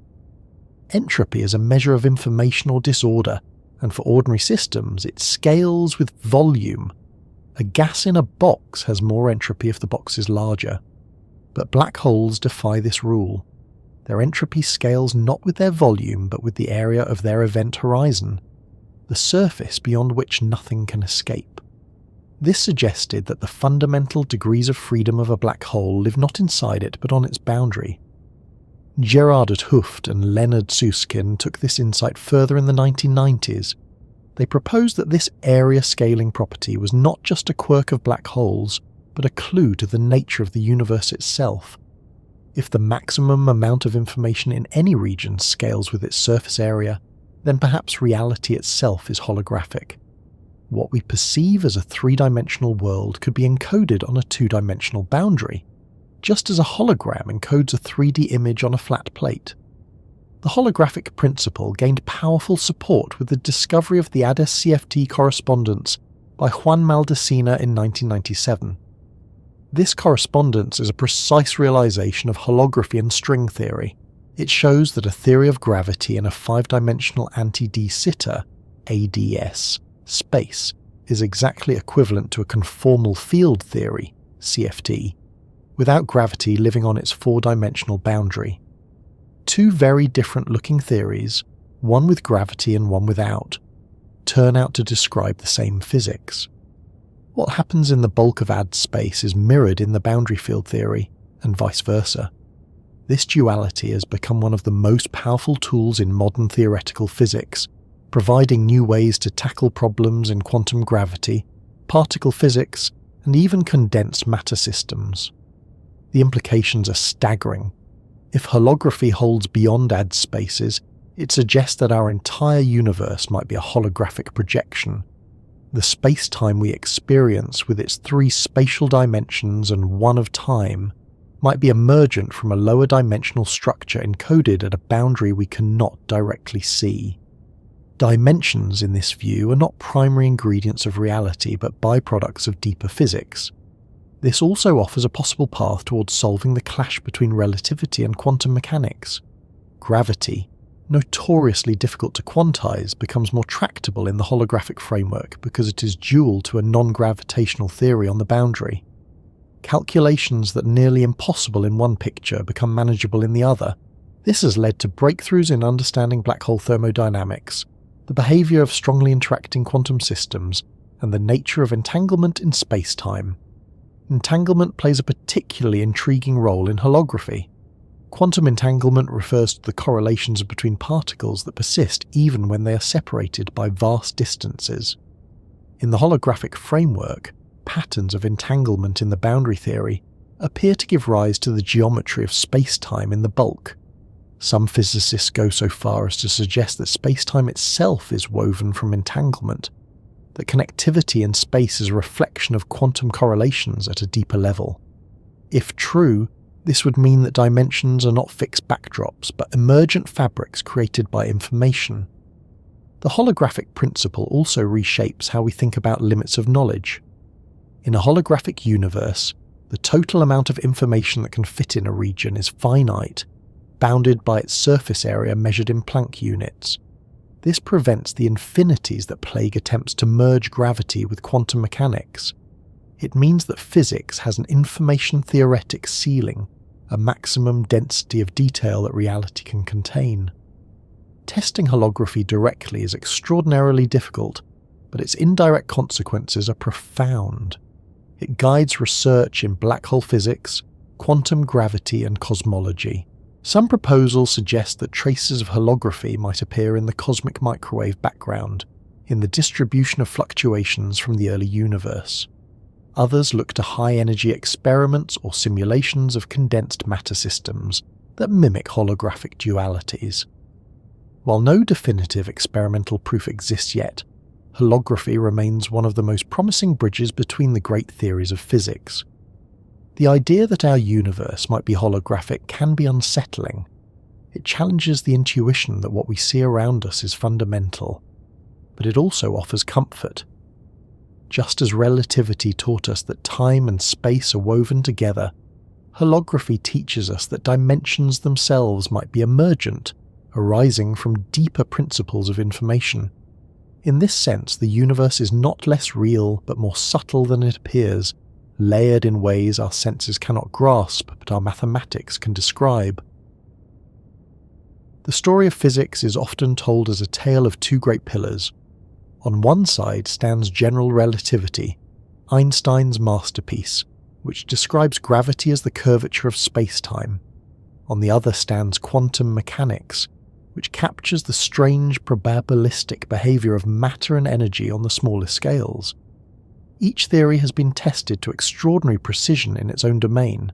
Entropy is a measure of information or disorder, and for ordinary systems it scales with volume. A gas in a box has more entropy if the box is larger. But black holes defy this rule. Their entropy scales not with their volume but with the area of their event horizon, the surface beyond which nothing can escape. This suggested that the fundamental degrees of freedom of a black hole live not inside it but on its boundary. Gerard 't Hooft and Leonard Susskind took this insight further in the 1990s. They proposed that this area scaling property was not just a quirk of black holes, but a clue to the nature of the universe itself. If the maximum amount of information in any region scales with its surface area, then perhaps reality itself is holographic. What we perceive as a 3-dimensional world could be encoded on a 2-dimensional boundary, just as a hologram encodes a 3D image on a flat plate. The holographic principle gained powerful support with the discovery of the ADES-CFT correspondence by Juan Maldacena in 1997. This correspondence is a precise realization of holography and string theory. It shows that a theory of gravity in a 5-dimensional anti-de Sitter (ADS) space is exactly equivalent to a conformal field theory (CFT), without gravity living on its 4-dimensional boundary. Two very different-looking theories, one with gravity and one without, turn out to describe the same physics. What happens in the bulk of AD space is mirrored in the boundary field theory, and vice versa. This duality has become one of the most powerful tools in modern theoretical physics, providing new ways to tackle problems in quantum gravity, particle physics, and even condensed matter systems. The implications are staggering. If holography holds beyond ad spaces, it suggests that our entire universe might be a holographic projection. The space-time we experience, with its 3 spatial dimensions and 1 of time, might be emergent from a lower dimensional structure encoded at a boundary we cannot directly see. Dimensions, in this view, are not primary ingredients of reality but byproducts of deeper physics. This also offers a possible path towards solving the clash between relativity and quantum mechanics. Gravity, notoriously difficult to quantize, becomes more tractable in the holographic framework because it is dual to a non-gravitational theory on the boundary. Calculations that are nearly impossible in one picture become manageable in the other. This has led to breakthroughs in understanding black hole thermodynamics, the behavior of strongly interacting quantum systems, and the nature of entanglement in space-time. Entanglement plays a particularly intriguing role in holography. Quantum entanglement refers to the correlations between particles that persist even when they are separated by vast distances. In the holographic framework, patterns of entanglement in the boundary theory appear to give rise to the geometry of space-time in the bulk. Some physicists go so far as to suggest that space-time itself is woven from entanglement, that connectivity in space is a reflection of quantum correlations at a deeper level. If true, this would mean that dimensions are not fixed backdrops, but emergent fabrics created by information. The holographic principle also reshapes how we think about limits of knowledge. In a holographic universe, the total amount of information that can fit in a region is finite, bounded by its surface area measured in Planck units. This prevents the infinities that plague attempts to merge gravity with quantum mechanics. It means that physics has an information-theoretic ceiling, a maximum density of detail that reality can contain. Testing holography directly is extraordinarily difficult, but its indirect consequences are profound. It guides research in black hole physics, quantum gravity, and cosmology. Some proposals suggest that traces of holography might appear in the cosmic microwave background, in the distribution of fluctuations from the early universe. Others look to high-energy experiments or simulations of condensed matter systems that mimic holographic dualities. While no definitive experimental proof exists yet, holography remains one of the most promising bridges between the great theories of physics. The idea that our universe might be holographic can be unsettling. It challenges the intuition that what we see around us is fundamental, but it also offers comfort. Just as relativity taught us that time and space are woven together, holography teaches us that dimensions themselves might be emergent, arising from deeper principles of information. In this sense, the universe is not less real but more subtle than it appears, layered in ways our senses cannot grasp but our mathematics can describe. The story of physics is often told as a tale of 2 great pillars. On one side stands general relativity, Einstein's masterpiece, which describes gravity as the curvature of space-time. On the other stands quantum mechanics, which captures the strange probabilistic behavior of matter and energy on the smallest scales. Each theory has been tested to extraordinary precision in its own domain.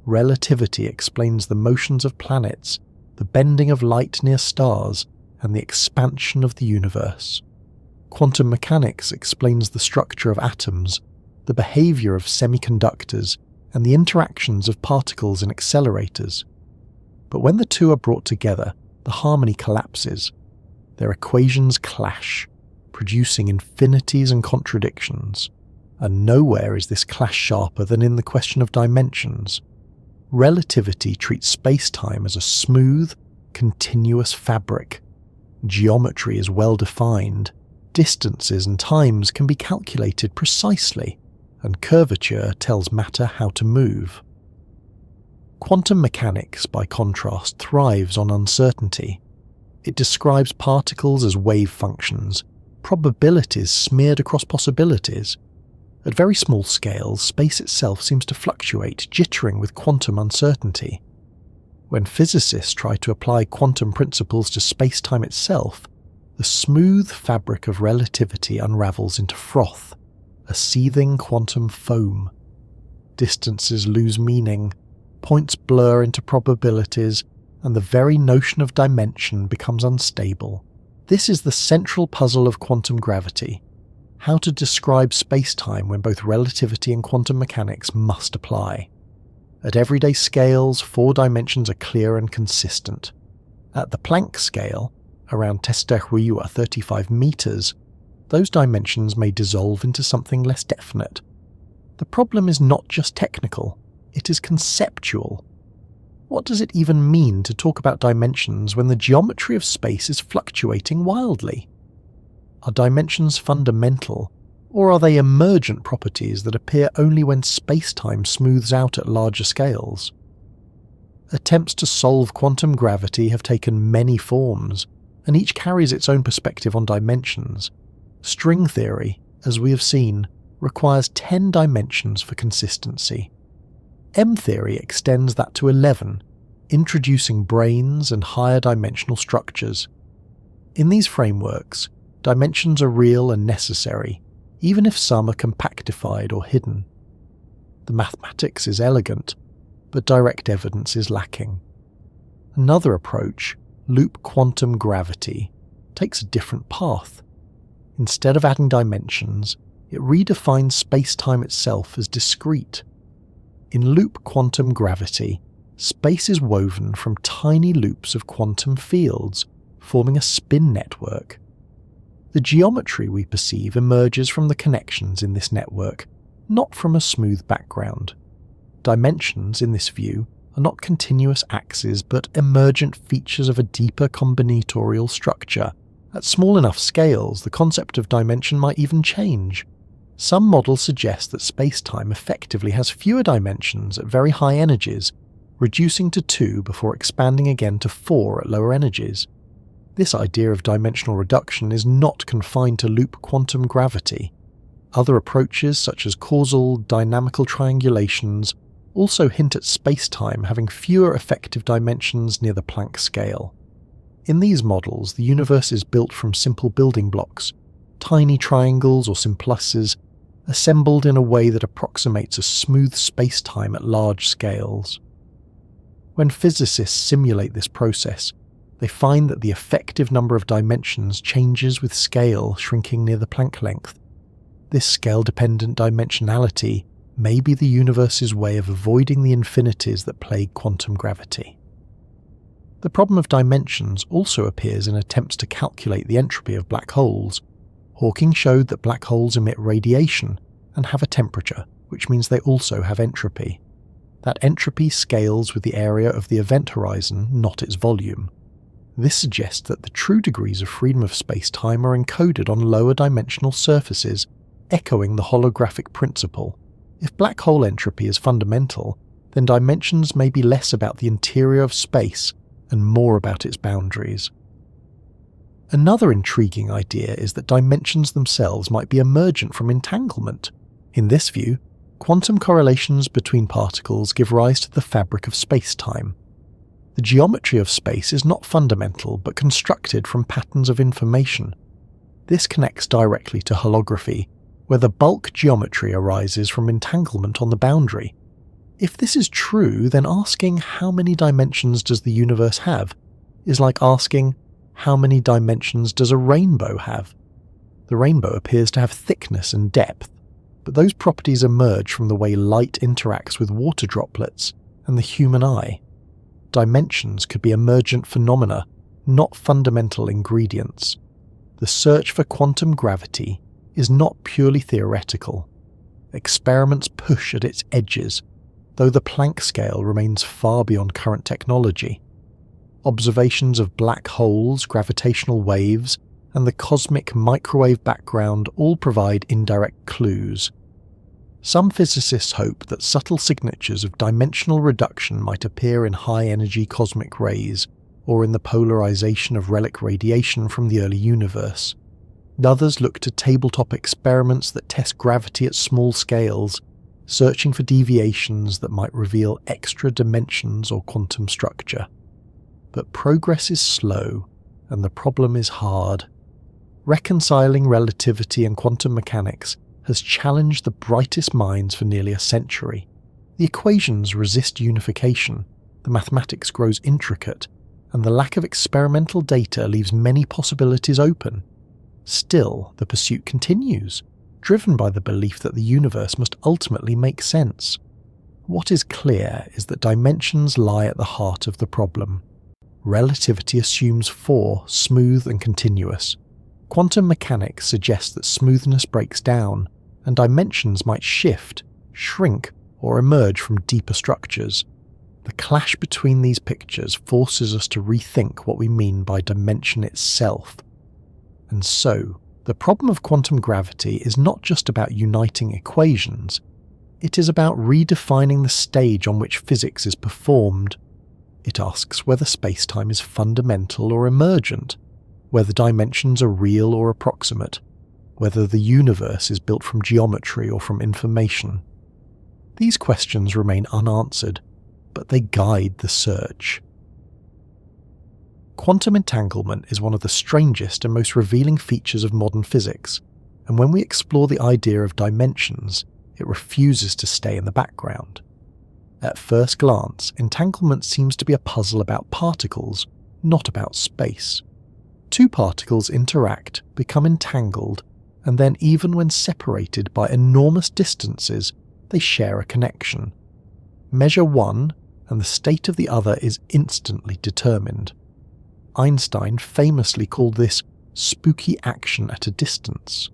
Relativity explains the motions of planets, the bending of light near stars, and the expansion of the universe. Quantum mechanics explains the structure of atoms, the behavior of semiconductors, and the interactions of particles in accelerators. But when the two are brought together, the harmony collapses. Their equations clash, producing infinities and contradictions. And nowhere is this clash sharper than in the question of dimensions. Relativity treats space-time as a smooth, continuous fabric. Geometry is well defined. Distances and times can be calculated precisely, and curvature tells matter how to move. Quantum mechanics, by contrast, thrives on uncertainty. It describes particles as wave functions, probabilities smeared across possibilities. At very small scales, space itself seems to fluctuate, jittering with quantum uncertainty. When physicists try to apply quantum principles to space-time itself, the smooth fabric of relativity unravels into froth, a seething quantum foam. Distances lose meaning, points blur into probabilities, and the very notion of dimension becomes unstable. This is the central puzzle of quantum gravity: how to describe spacetime when both relativity and quantum mechanics must apply. At everyday scales, 4 dimensions are clear and consistent. At the Planck scale, around 35 meters, those dimensions may dissolve into something less definite. The problem is not just technical, it is conceptual. What does it even mean to talk about dimensions when the geometry of space is fluctuating wildly? Are dimensions fundamental, or are they emergent properties that appear only when space-time smooths out at larger scales? Attempts to solve quantum gravity have taken many forms, and each carries its own perspective on dimensions. String theory, as we have seen, requires 10 dimensions for consistency. M-theory extends that to 11, introducing branes and higher dimensional structures. In these frameworks, dimensions are real and necessary, even if some are compactified or hidden. The mathematics is elegant, but direct evidence is lacking. Another approach, loop quantum gravity, takes a different path. Instead of adding dimensions, it redefines space-time itself as discrete. In loop quantum gravity, space is woven from tiny loops of quantum fields, forming a spin network. The geometry we perceive emerges from the connections in this network, not from a smooth background. Dimensions, in this view, are not continuous axes but emergent features of a deeper combinatorial structure. At small enough scales, the concept of dimension might even change. Some models suggest that space-time effectively has fewer dimensions at very high energies, reducing to 2 before expanding again to 4 at lower energies. This idea of dimensional reduction is not confined to loop quantum gravity. Other approaches, such as causal dynamical triangulations, also hint at space-time having fewer effective dimensions near the Planck scale. In these models, the universe is built from simple building blocks, tiny triangles or simplices, assembled in a way that approximates a smooth space-time at large scales. When physicists simulate this process, they find that the effective number of dimensions changes with scale shrinking near the Planck length. This scale-dependent dimensionality may be the universe's way of avoiding the infinities that plague quantum gravity. The problem of dimensions also appears in attempts to calculate the entropy of black holes. Hawking showed that black holes emit radiation and have a temperature, which means they also have entropy. That entropy scales with the area of the event horizon, not its volume. This suggests that the true degrees of freedom of space-time are encoded on lower dimensional surfaces, echoing the holographic principle. If black hole entropy is fundamental, then dimensions may be less about the interior of space and more about its boundaries. Another intriguing idea is that dimensions themselves might be emergent from entanglement. In this view, quantum correlations between particles give rise to the fabric of space-time. The geometry of space is not fundamental but constructed from patterns of information. This connects directly to holography, where the bulk geometry arises from entanglement on the boundary. If this is true, then asking how many dimensions does the universe have is like asking how many dimensions does a rainbow have. The rainbow appears to have thickness and depth, but those properties emerge from the way light interacts with water droplets and the human eye. Dimensions could be emergent phenomena, not fundamental ingredients. The search for quantum gravity is not purely theoretical. Experiments push at its edges, though the Planck scale remains far beyond current technology. Observations of black holes, gravitational waves, and the cosmic microwave background all provide indirect clues. Some physicists hope that subtle signatures of dimensional reduction might appear in high-energy cosmic rays, or in the polarization of relic radiation from the early universe. Others look to tabletop experiments that test gravity at small scales, searching for deviations that might reveal extra dimensions or quantum structure. But progress is slow, and the problem is hard. Reconciling relativity and quantum mechanics has challenged the brightest minds for nearly a century. The equations resist unification, the mathematics grows intricate, and the lack of experimental data leaves many possibilities open. Still, the pursuit continues, driven by the belief that the universe must ultimately make sense. What is clear is that dimensions lie at the heart of the problem. Relativity assumes four, smooth and continuous. Quantum mechanics suggests that smoothness breaks down, and dimensions might shift, shrink, or emerge from deeper structures. The clash between these pictures forces us to rethink what we mean by dimension itself. And so, the problem of quantum gravity is not just about uniting equations, it is about redefining the stage on which physics is performed. It asks whether spacetime is fundamental or emergent, whether dimensions are real or approximate, whether the universe is built from geometry or from information. These questions remain unanswered, but they guide the search. Quantum entanglement is one of the strangest and most revealing features of modern physics, and when we explore the idea of dimensions, it refuses to stay in the background. At first glance, entanglement seems to be a puzzle about particles, not about space. Two particles interact, become entangled, and then even when separated by enormous distances, they share a connection. Measure one, and the state of the other is instantly determined. Einstein famously called this spooky action at a distance,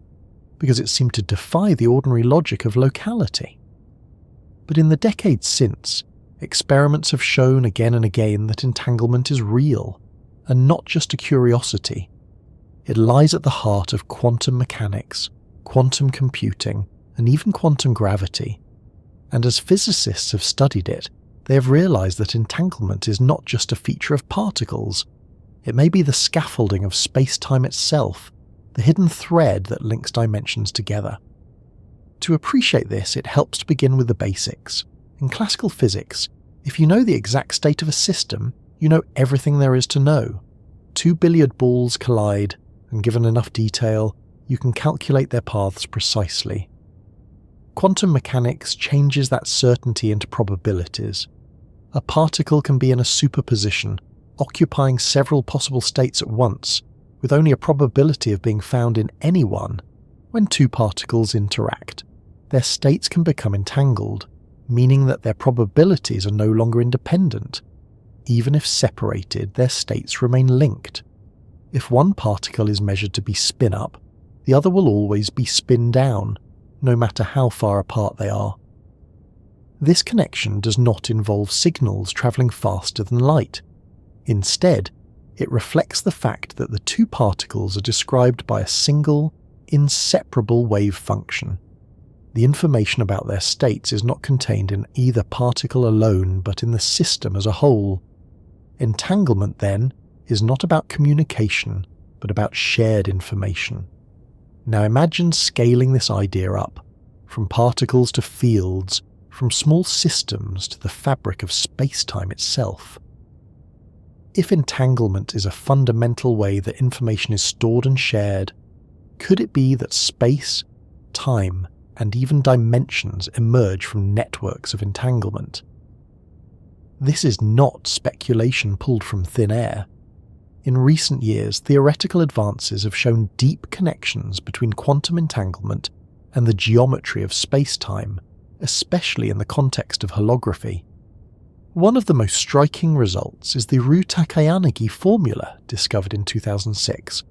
because it seemed to defy the ordinary logic of locality. But in the decades since, experiments have shown again and again that entanglement is real, and not just a curiosity. It lies at the heart of quantum mechanics, quantum computing, and even quantum gravity. And as physicists have studied it, they have realized that entanglement is not just a feature of particles. It may be the scaffolding of space-time itself, the hidden thread that links dimensions together. To appreciate this, it helps to begin with the basics. In classical physics, if you know the exact state of a system, you know everything there is to know. Two billiard balls collide, and given enough detail, you can calculate their paths precisely. Quantum mechanics changes that certainty into probabilities. A particle can be in a superposition, occupying several possible states at once, with only a probability of being found in any one. When two particles interact, their states can become entangled, meaning that their probabilities are no longer independent. Even if separated, their states remain linked. If one particle is measured to be spin up, the other will always be spin down, no matter how far apart they are. This connection does not involve signals travelling faster than light. Instead, it reflects the fact that the two particles are described by a single, inseparable wave function. The information about their states is not contained in either particle alone, but in the system as a whole. Entanglement, then, is not about communication, but about shared information. Now imagine scaling this idea up, from particles to fields, from small systems to the fabric of space-time itself. If entanglement is a fundamental way that information is stored and shared, could it be that space, time, and even dimensions emerge from networks of entanglement? This is not speculation pulled from thin air. In recent years, theoretical advances have shown deep connections between quantum entanglement and the geometry of space-time, especially in the context of holography. One of the most striking results is the Ryu-Takayanagi formula discovered in 2006.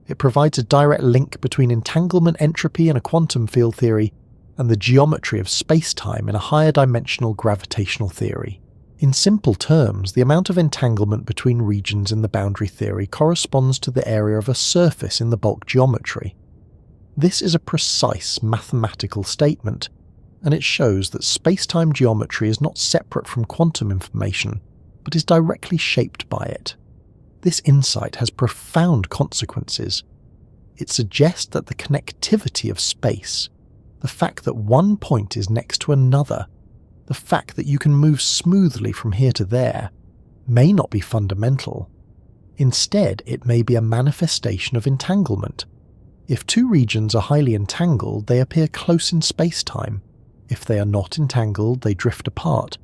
It provides a direct link between entanglement entropy in a quantum field theory and the geometry of space-time in a higher dimensional gravitational theory. In simple terms, the amount of entanglement between regions in the boundary theory corresponds to the area of a surface in the bulk geometry. This is a precise mathematical statement, and it shows that space-time geometry is not separate from quantum information, but is directly shaped by it. This insight has profound consequences. It suggests that the connectivity of space, the fact that one point is next to another, the fact that you can move smoothly from here to there, may not be fundamental. Instead, it may be a manifestation of entanglement. If two regions are highly entangled, they appear close in spacetime. If they are not entangled, they drift apart.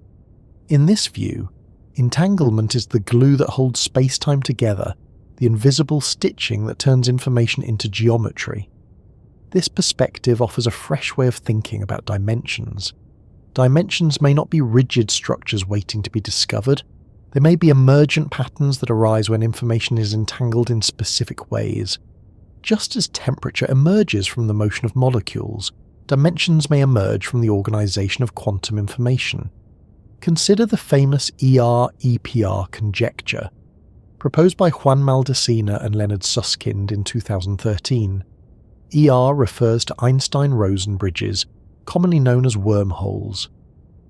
In this view, entanglement is the glue that holds spacetime together, the invisible stitching that turns information into geometry. This perspective offers a fresh way of thinking about dimensions. Dimensions may not be rigid structures waiting to be discovered. They may be emergent patterns that arise when information is entangled in specific ways. Just as temperature emerges from the motion of molecules, dimensions may emerge from the organization of quantum information. Consider the famous ER-EPR conjecture, proposed by Juan Maldacena and Leonard Susskind in 2013. ER refers to Einstein-Rosen bridges, commonly known as wormholes.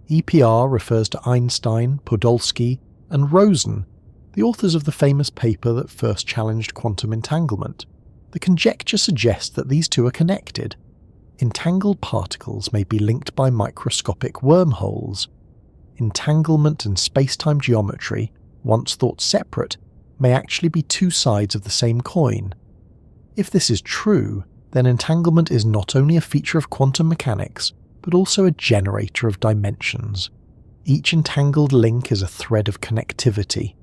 EPR refers to Einstein, Podolsky, and Rosen, the authors of the famous paper that first challenged quantum entanglement. The conjecture suggests that these two are connected. Entangled particles may be linked by microscopic wormholes. Entanglement and spacetime geometry, once thought separate, may actually be two sides of the same coin. If this is true, then entanglement is not only a feature of quantum mechanics, but also a generator of dimensions. Each entangled link is a thread of connectivity.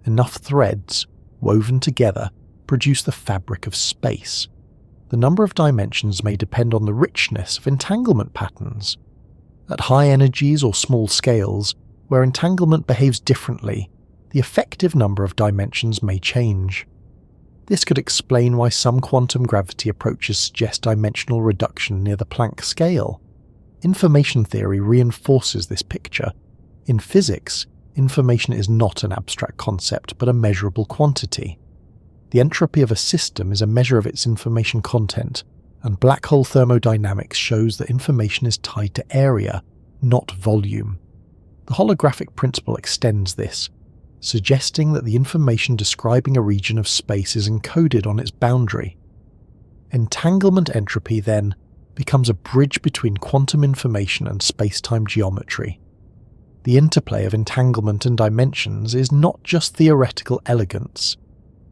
Enough threads, woven together, produce the fabric of space. The number of dimensions may depend on the richness of entanglement patterns. At high energies or small scales, where entanglement behaves differently, the effective number of dimensions may change. This could explain why some quantum gravity approaches suggest dimensional reduction near the Planck scale. Information theory reinforces this picture. In physics, information is not an abstract concept but a measurable quantity. The entropy of a system is a measure of its information content, and black hole thermodynamics shows that information is tied to area, not volume. The holographic principle extends this, suggesting that the information describing a region of space is encoded on its boundary. Entanglement entropy, then, becomes a bridge between quantum information and spacetime geometry. The interplay of entanglement and dimensions is not just theoretical elegance.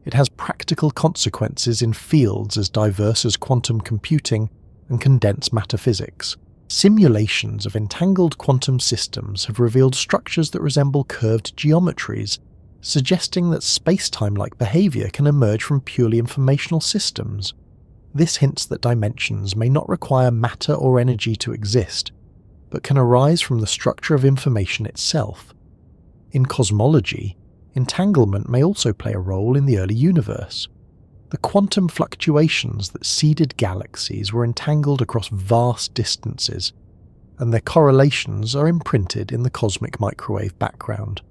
It has practical consequences in fields as diverse as quantum computing and condensed matter physics. Simulations of entangled quantum systems have revealed structures that resemble curved geometries, suggesting that spacetime-like behavior can emerge from purely informational systems. This hints that dimensions may not require matter or energy to exist, but can arise from the structure of information itself. In cosmology, entanglement may also play a role in the early universe. The quantum fluctuations that seeded galaxies were entangled across vast distances, and their correlations are imprinted in the cosmic microwave background.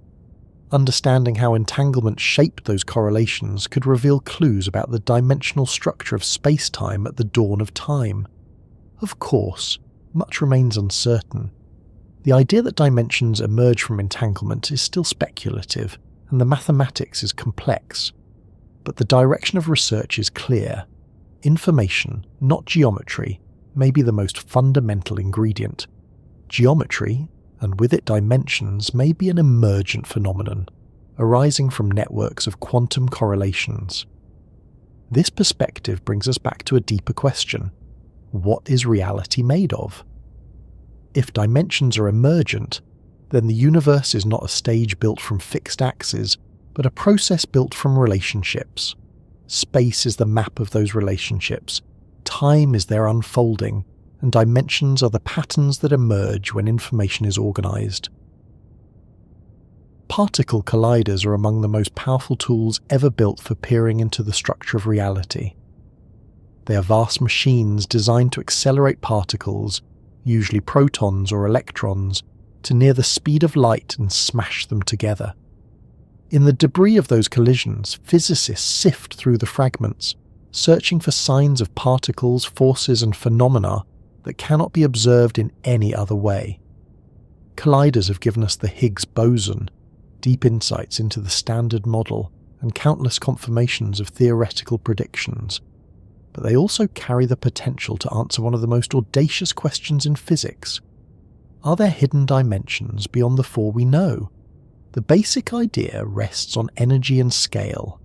Understanding how entanglement shaped those correlations could reveal clues about the dimensional structure of spacetime at the dawn of time. Of course, much remains uncertain. The idea that dimensions emerge from entanglement is still speculative, and the mathematics is complex. But the direction of research is clear. Information, not geometry, may be the most fundamental ingredient. Geometry, and with it dimensions, may be an emergent phenomenon, arising from networks of quantum correlations. This perspective brings us back to a deeper question. What is reality made of? If dimensions are emergent, then the universe is not a stage built from fixed axes, but a process built from relationships. Space is the map of those relationships, time is their unfolding, and dimensions are the patterns that emerge when information is organized. Particle colliders are among the most powerful tools ever built for peering into the structure of reality. They are vast machines designed to accelerate particles, usually protons or electrons, to near the speed of light and smash them together. In the debris of those collisions, physicists sift through the fragments, searching for signs of particles, forces, and phenomena that cannot be observed in any other way. Colliders have given us the Higgs boson, deep insights into the Standard Model, and countless confirmations of theoretical predictions. But they also carry the potential to answer one of the most audacious questions in physics. Are there hidden dimensions beyond the four we know? The basic idea rests on energy and scale.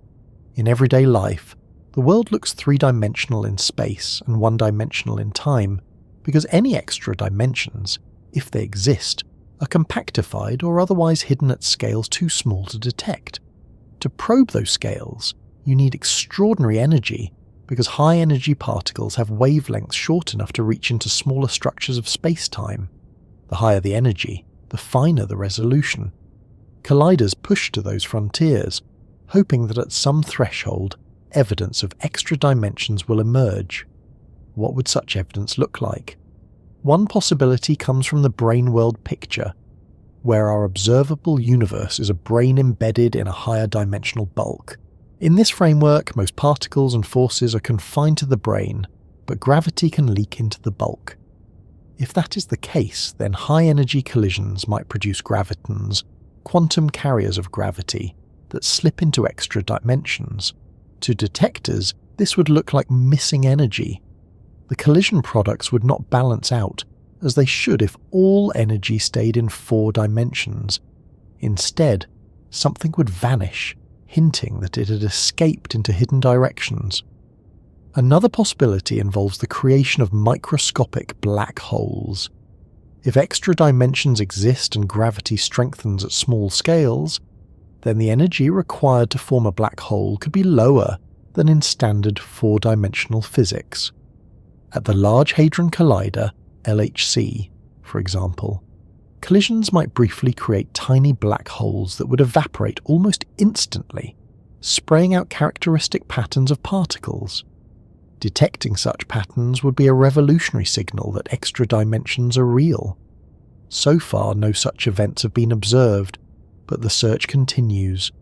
In everyday life, The world looks three-dimensional in space and one-dimensional in time because any extra dimensions, if they exist, are compactified or otherwise hidden at scales too small to detect. To probe those scales, you need extraordinary energy because high-energy particles have wavelengths short enough to reach into smaller structures of space-time. The higher the energy, the finer the resolution. Colliders push to those frontiers, hoping that at some threshold, evidence of extra dimensions will emerge. What would such evidence look like? One possibility comes from the brain world picture, where our observable universe is a brain embedded in a higher dimensional bulk. In this framework, most particles and forces are confined to the brain, but gravity can leak into the bulk. If that is the case, then high-energy collisions might produce gravitons, quantum carriers of gravity, that slip into extra dimensions. To detectors, this would look like missing energy. The collision products would not balance out, as they should if all energy stayed in 4 dimensions. Instead, something would vanish, hinting that it had escaped into hidden directions. Another possibility involves the creation of microscopic black holes. If extra dimensions exist and gravity strengthens at small scales, then the energy required to form a black hole could be lower than in standard 4-dimensional physics. At the Large Hadron Collider, LHC, for example, collisions might briefly create tiny black holes that would evaporate almost instantly, spraying out characteristic patterns of particles. Detecting such patterns would be a revolutionary signal that extra dimensions are real. So far, no such events have been observed, but the search continues.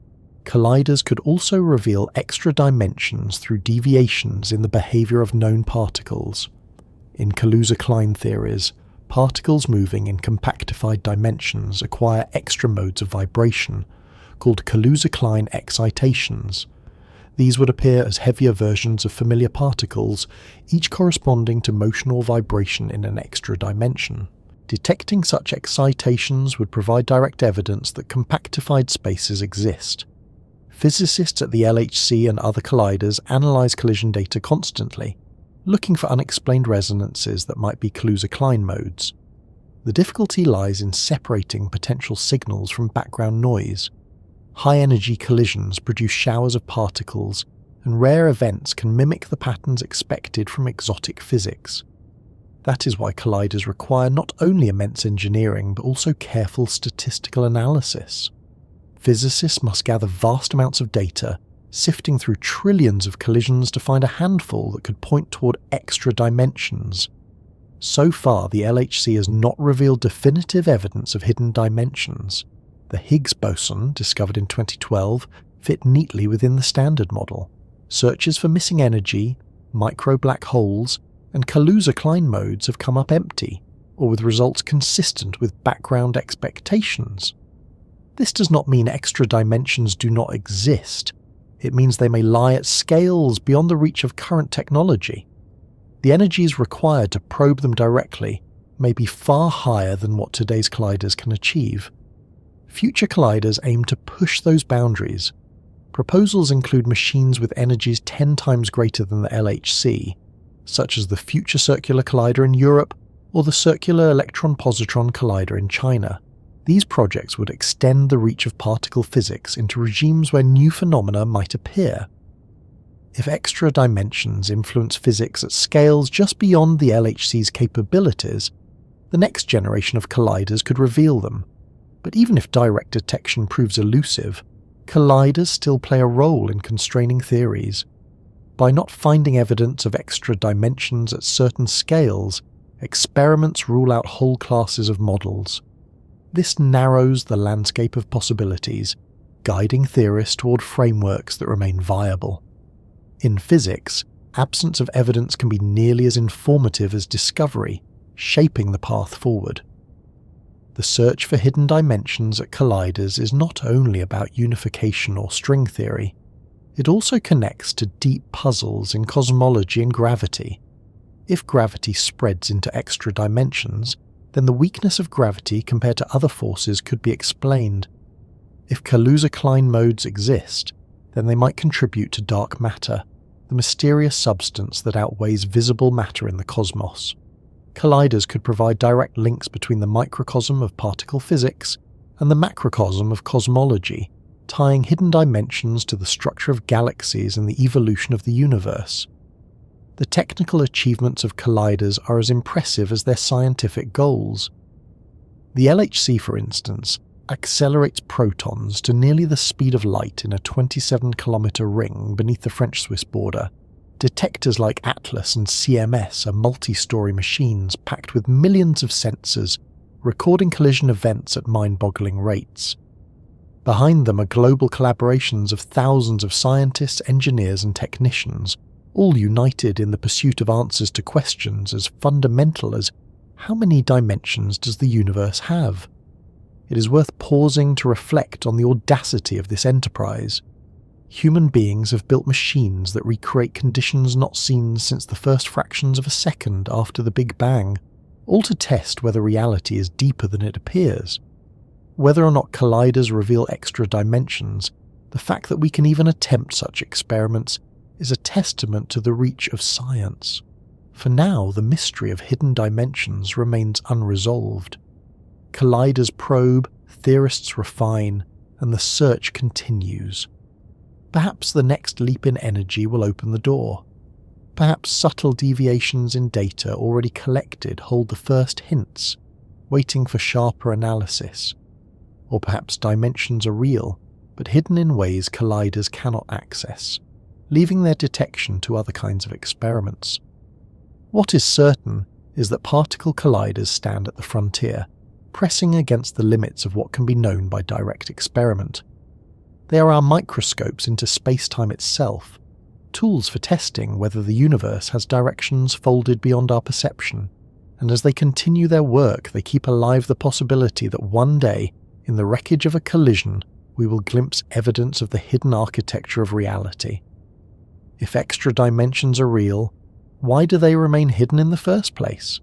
Colliders could also reveal extra dimensions through deviations in the behavior of known particles. In Kaluza-Klein theories, particles moving in compactified dimensions acquire extra modes of vibration, called Kaluza-Klein excitations. These would appear as heavier versions of familiar particles, each corresponding to motion or vibration in an extra dimension. Detecting such excitations would provide direct evidence that compactified spaces exist. Physicists at the LHC and other colliders analyze collision data constantly, looking for unexplained resonances that might be Kaluza-Klein modes. The difficulty lies in separating potential signals from background noise. High-energy collisions produce showers of particles, and rare events can mimic the patterns expected from exotic physics. That is why colliders require not only immense engineering but also careful statistical analysis. Physicists must gather vast amounts of data, sifting through trillions of collisions to find a handful that could point toward extra dimensions. So far, the LHC has not revealed definitive evidence of hidden dimensions. The Higgs boson, discovered in 2012, fit neatly within the Standard Model. Searches for missing energy, micro-black holes, and Kaluza-Klein modes have come up empty, or with results consistent with background expectations. This does not mean extra dimensions do not exist. It means they may lie at scales beyond the reach of current technology. The energies required to probe them directly may be far higher than what today's colliders can achieve. Future colliders aim to push those boundaries. Proposals include machines with energies 10 times greater than the LHC, such as the Future Circular Collider in Europe or the Circular Electron-Positron Collider in China. These projects would extend the reach of particle physics into regimes where new phenomena might appear. If extra dimensions influence physics at scales just beyond the LHC's capabilities, the next generation of colliders could reveal them. But even if direct detection proves elusive, colliders still play a role in constraining theories. By not finding evidence of extra dimensions at certain scales, experiments rule out whole classes of models. This narrows the landscape of possibilities, guiding theorists toward frameworks that remain viable. In physics, absence of evidence can be nearly as informative as discovery, shaping the path forward. The search for hidden dimensions at colliders is not only about unification or string theory, it also connects to deep puzzles in cosmology and gravity. If gravity spreads into extra dimensions, then the weakness of gravity compared to other forces could be explained. If Kaluza-Klein modes exist, then they might contribute to dark matter, the mysterious substance that outweighs visible matter in the cosmos. Colliders could provide direct links between the microcosm of particle physics and the macrocosm of cosmology, tying hidden dimensions to the structure of galaxies and the evolution of the universe. The technical achievements of colliders are as impressive as their scientific goals. The LHC, for instance, accelerates protons to nearly the speed of light in a 27-kilometre ring beneath the French-Swiss border. Detectors like Atlas and CMS are multi-story machines packed with millions of sensors, recording collision events at mind-boggling rates. Behind them are global collaborations of thousands of scientists, engineers and technicians, all united in the pursuit of answers to questions as fundamental as how many dimensions does the universe have? It is worth pausing to reflect on the audacity of this enterprise. Human beings have built machines that recreate conditions not seen since the first fractions of a second after the Big Bang, all to test whether reality is deeper than it appears. Whether or not colliders reveal extra dimensions, the fact that we can even attempt such experiments is a testament to the reach of science. For now, the mystery of hidden dimensions remains unresolved. Colliders probe, theorists refine, and the search continues. Perhaps the next leap in energy will open the door. Perhaps subtle deviations in data already collected hold the first hints, waiting for sharper analysis. Or perhaps dimensions are real, but hidden in ways colliders cannot access, leaving their detection to other kinds of experiments. What is certain is that particle colliders stand at the frontier, pressing against the limits of what can be known by direct experiment. They are our microscopes into spacetime itself, tools for testing whether the universe has directions folded beyond our perception, and as they continue their work they keep alive the possibility that one day, in the wreckage of a collision, we will glimpse evidence of the hidden architecture of reality. If extra dimensions are real, why do they remain hidden in the first place?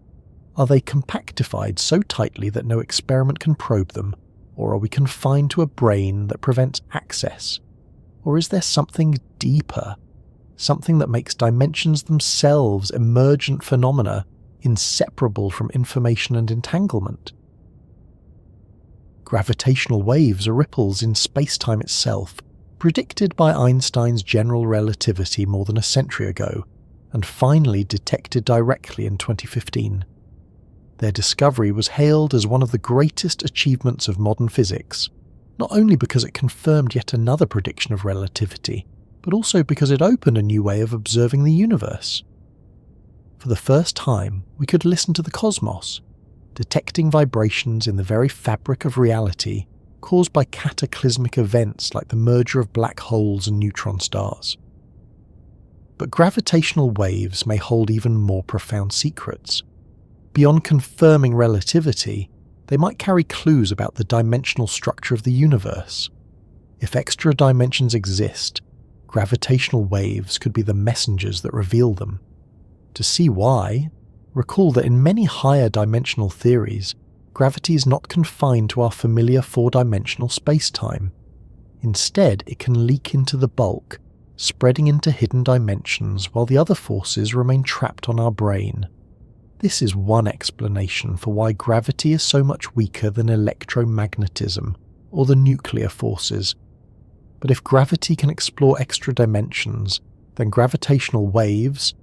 Are they compactified so tightly that no experiment can probe them, or are we confined to a brain that prevents access? Or is there something deeper, something that makes dimensions themselves emergent phenomena inseparable from information and entanglement? Gravitational waves are ripples in spacetime itself, predicted by Einstein's general relativity more than a century ago, and finally detected directly in 2015. Their discovery was hailed as one of the greatest achievements of modern physics, not only because it confirmed yet another prediction of relativity, but also because it opened a new way of observing the universe. For the first time, we could listen to the cosmos, detecting vibrations in the very fabric of reality caused by cataclysmic events like the merger of black holes and neutron stars. But gravitational waves may hold even more profound secrets. Beyond confirming relativity, they might carry clues about the dimensional structure of the universe. If extra dimensions exist, gravitational waves could be the messengers that reveal them. To see why, recall that in many higher dimensional theories, gravity is not confined to our familiar four-dimensional spacetime. Instead, it can leak into the bulk, spreading into hidden dimensions while the other forces remain trapped on our brain. This is one explanation for why gravity is so much weaker than electromagnetism or the nuclear forces. But if gravity can explore extra dimensions, then gravitational waves,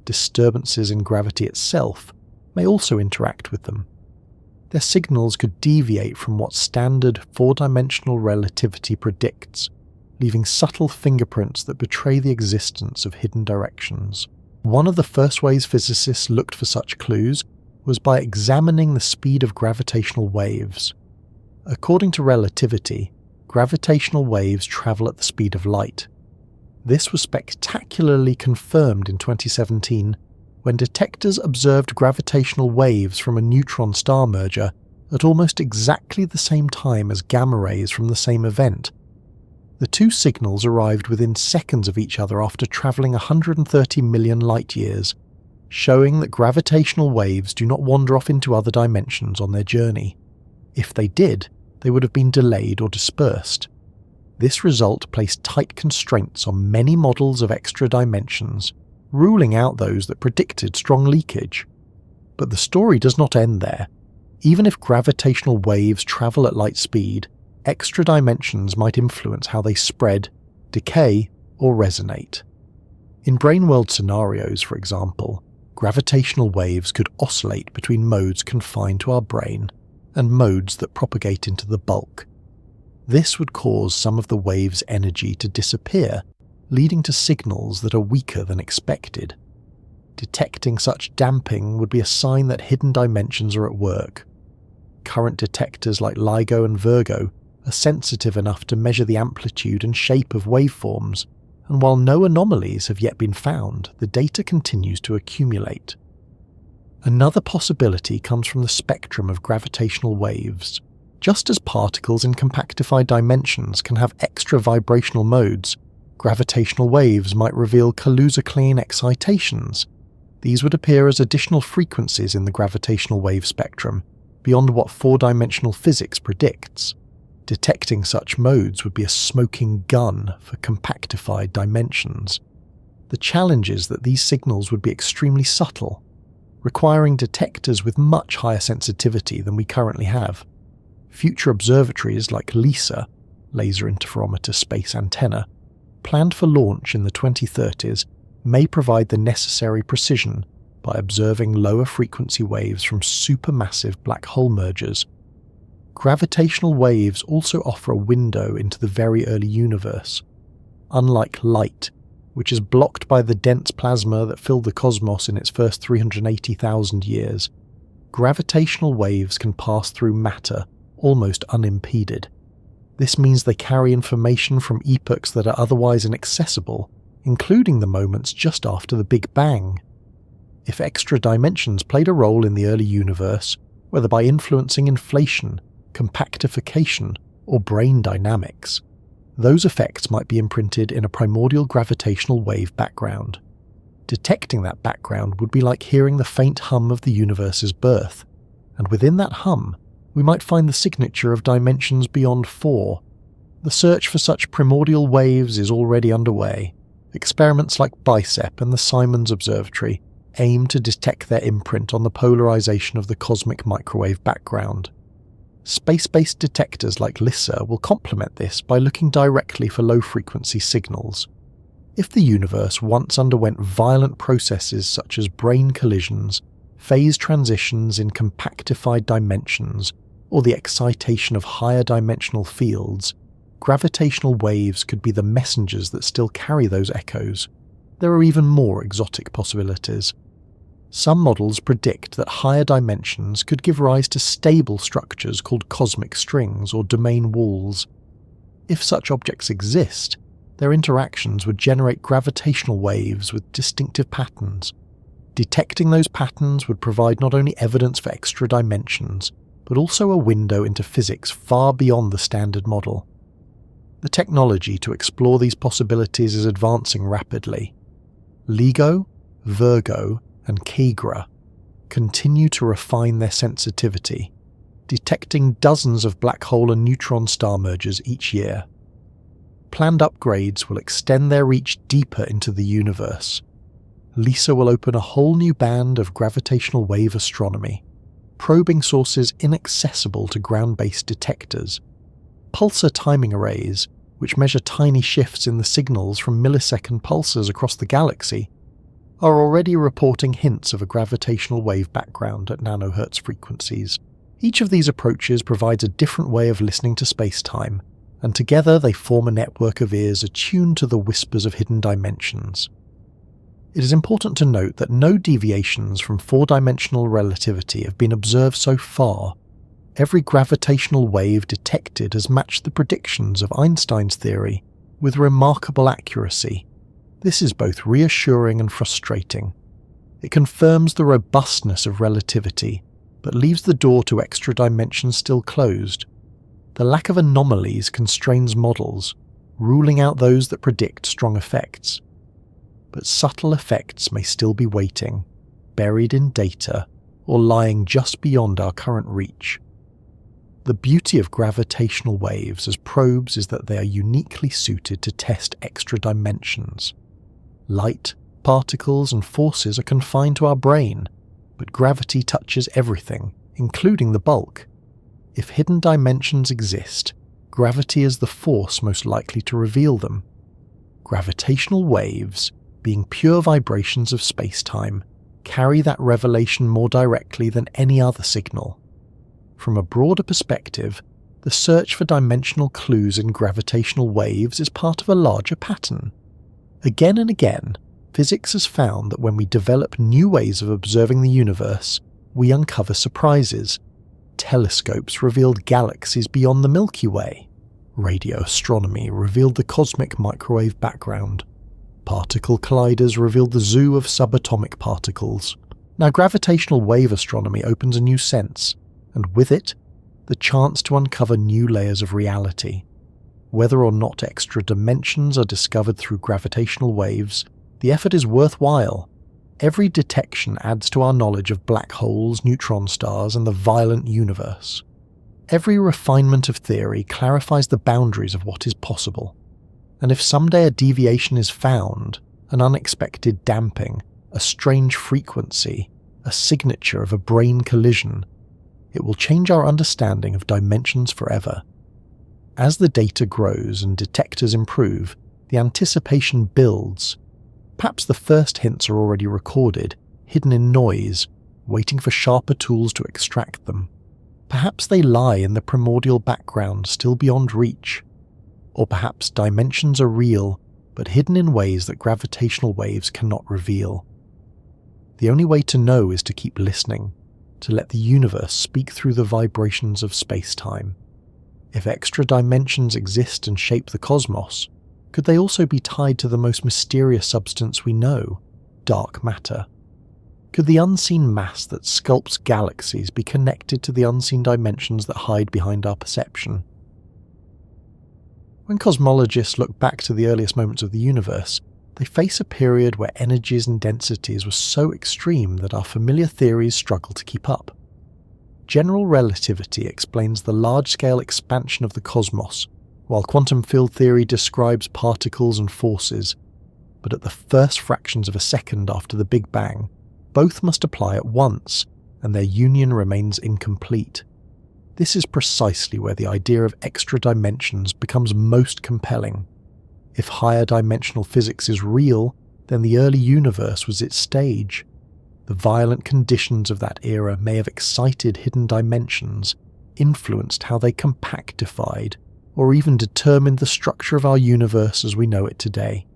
disturbances in gravity itself, may also interact with them. Their signals could deviate from what standard four-dimensional relativity predicts, leaving subtle fingerprints that betray the existence of hidden directions. One of the first ways physicists looked for such clues was by examining the speed of gravitational waves. According to relativity, gravitational waves travel at the speed of light. This was spectacularly confirmed in 2017 when detectors observed gravitational waves from a neutron star merger at almost exactly the same time as gamma rays from the same event. The two signals arrived within seconds of each other after travelling 130 million light-years, showing that gravitational waves do not wander off into other dimensions on their journey. If they did, they would have been delayed or dispersed. This result placed tight constraints on many models of extra dimensions, ruling out those that predicted strong leakage. But the story does not end there. Even if gravitational waves travel at light speed, extra dimensions might influence how they spread, decay, or resonate. In brane-world scenarios, for example, gravitational waves could oscillate between modes confined to our brain and modes that propagate into the bulk. This would cause some of the wave's energy to disappear, leading to signals that are weaker than expected. Detecting such damping would be a sign that hidden dimensions are at work. Current detectors like LIGO and Virgo are sensitive enough to measure the amplitude and shape of waveforms, and while no anomalies have yet been found, the data continues to accumulate. Another possibility comes from the spectrum of gravitational waves. Just as particles in compactified dimensions can have extra vibrational modes, gravitational waves might reveal Kaluza-Klein excitations. These would appear as additional frequencies in the gravitational wave spectrum, beyond what four-dimensional physics predicts. Detecting such modes would be a smoking gun for compactified dimensions. The challenge is that these signals would be extremely subtle, requiring detectors with much higher sensitivity than we currently have. Future observatories like LISA, Laser Interferometer Space Antenna, planned for launch in the 2030s, may provide the necessary precision by observing lower frequency waves from supermassive black hole mergers. Gravitational waves also offer a window into the very early universe. Unlike light, which is blocked by the dense plasma that filled the cosmos in its first 380,000 years, gravitational waves can pass through matter almost unimpeded. This means they carry information from epochs that are otherwise inaccessible, including the moments just after the Big Bang. If extra dimensions played a role in the early universe, whether by influencing inflation, compactification, or brane dynamics, those effects might be imprinted in a primordial gravitational wave background. Detecting that background would be like hearing the faint hum of the universe's birth, and within that hum, we might find the signature of dimensions beyond 4. The search for such primordial waves is already underway. Experiments like BICEP and the Simons Observatory aim to detect their imprint on the polarization of the cosmic microwave background. Space-based detectors like LISA will complement this by looking directly for low-frequency signals. If the universe once underwent violent processes such as brane collisions, phase transitions in compactified dimensions, or the excitation of higher dimensional fields, gravitational waves could be the messengers that still carry those echoes. There are even more exotic possibilities. Some models predict that higher dimensions could give rise to stable structures called cosmic strings or domain walls. If such objects exist, their interactions would generate gravitational waves with distinctive patterns. Detecting those patterns would provide not only evidence for extra dimensions, but also a window into physics far beyond the standard model. The technology to explore these possibilities is advancing rapidly. LIGO, Virgo, and Kegra continue to refine their sensitivity, detecting dozens of black hole and neutron star mergers each year. Planned upgrades will extend their reach deeper into the universe. LISA will open a whole new band of gravitational wave astronomy, probing sources inaccessible to ground-based detectors. Pulsar timing arrays, which measure tiny shifts in the signals from millisecond pulsars across the galaxy, are already reporting hints of a gravitational wave background at nanohertz frequencies. Each of these approaches provides a different way of listening to space-time, and together they form a network of ears attuned to the whispers of hidden dimensions. It is important to note that no deviations from four-dimensional relativity have been observed so far. Every gravitational wave detected has matched the predictions of Einstein's theory with remarkable accuracy. This is both reassuring and frustrating. It confirms the robustness of relativity, but leaves the door to extra dimensions still closed. The lack of anomalies constrains models, ruling out those that predict strong effects. But subtle effects may still be waiting, buried in data, or lying just beyond our current reach. The beauty of gravitational waves as probes is that they are uniquely suited to test extra dimensions. Light, particles, and forces are confined to our brain, but gravity touches everything, including the bulk. If hidden dimensions exist, gravity is the force most likely to reveal them. Gravitational waves, being pure vibrations of spacetime, carry that revelation more directly than any other signal. From a broader perspective, the search for dimensional clues in gravitational waves is part of a larger pattern. Again and again, physics has found that when we develop new ways of observing the universe, we uncover surprises. Telescopes revealed galaxies beyond the Milky Way. Radio astronomy revealed the cosmic microwave background. Particle colliders revealed the zoo of subatomic particles. Now gravitational wave astronomy opens a new sense, and with it, the chance to uncover new layers of reality. Whether or not extra dimensions are discovered through gravitational waves, the effort is worthwhile. Every detection adds to our knowledge of black holes, neutron stars, and the violent universe. Every refinement of theory clarifies the boundaries of what is possible. And if someday a deviation is found, an unexpected damping, a strange frequency, a signature of a brain collision, it will change our understanding of dimensions forever. As the data grows and detectors improve, the anticipation builds. Perhaps the first hints are already recorded, hidden in noise, waiting for sharper tools to extract them. Perhaps they lie in the primordial background still beyond reach. Or perhaps dimensions are real, but hidden in ways that gravitational waves cannot reveal. The only way to know is to keep listening, to let the universe speak through the vibrations of space-time. If extra dimensions exist and shape the cosmos, could they also be tied to the most mysterious substance we know, dark matter? Could the unseen mass that sculpts galaxies be connected to the unseen dimensions that hide behind our perception? When cosmologists look back to the earliest moments of the universe, they face a period where energies and densities were so extreme that our familiar theories struggle to keep up. General relativity explains the large-scale expansion of the cosmos, while quantum field theory describes particles and forces. But at the first fractions of a second after the Big Bang, both must apply at once, and their union remains incomplete. This is precisely where the idea of extra dimensions becomes most compelling. If higher dimensional physics is real, then the early universe was its stage. The violent conditions of that era may have excited hidden dimensions, influenced how they compactified, or even determined the structure of our universe as we know it today.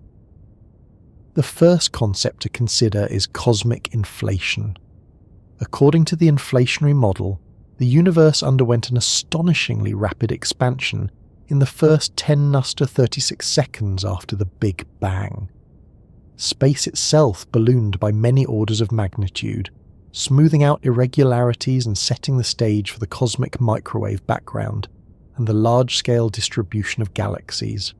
The first concept to consider is cosmic inflation. According to the inflationary model, the universe underwent an astonishingly rapid expansion in the first 10⁻36 seconds after the Big Bang. Space itself ballooned by many orders of magnitude, smoothing out irregularities and setting the stage for the cosmic microwave background and the large-scale distribution of galaxies.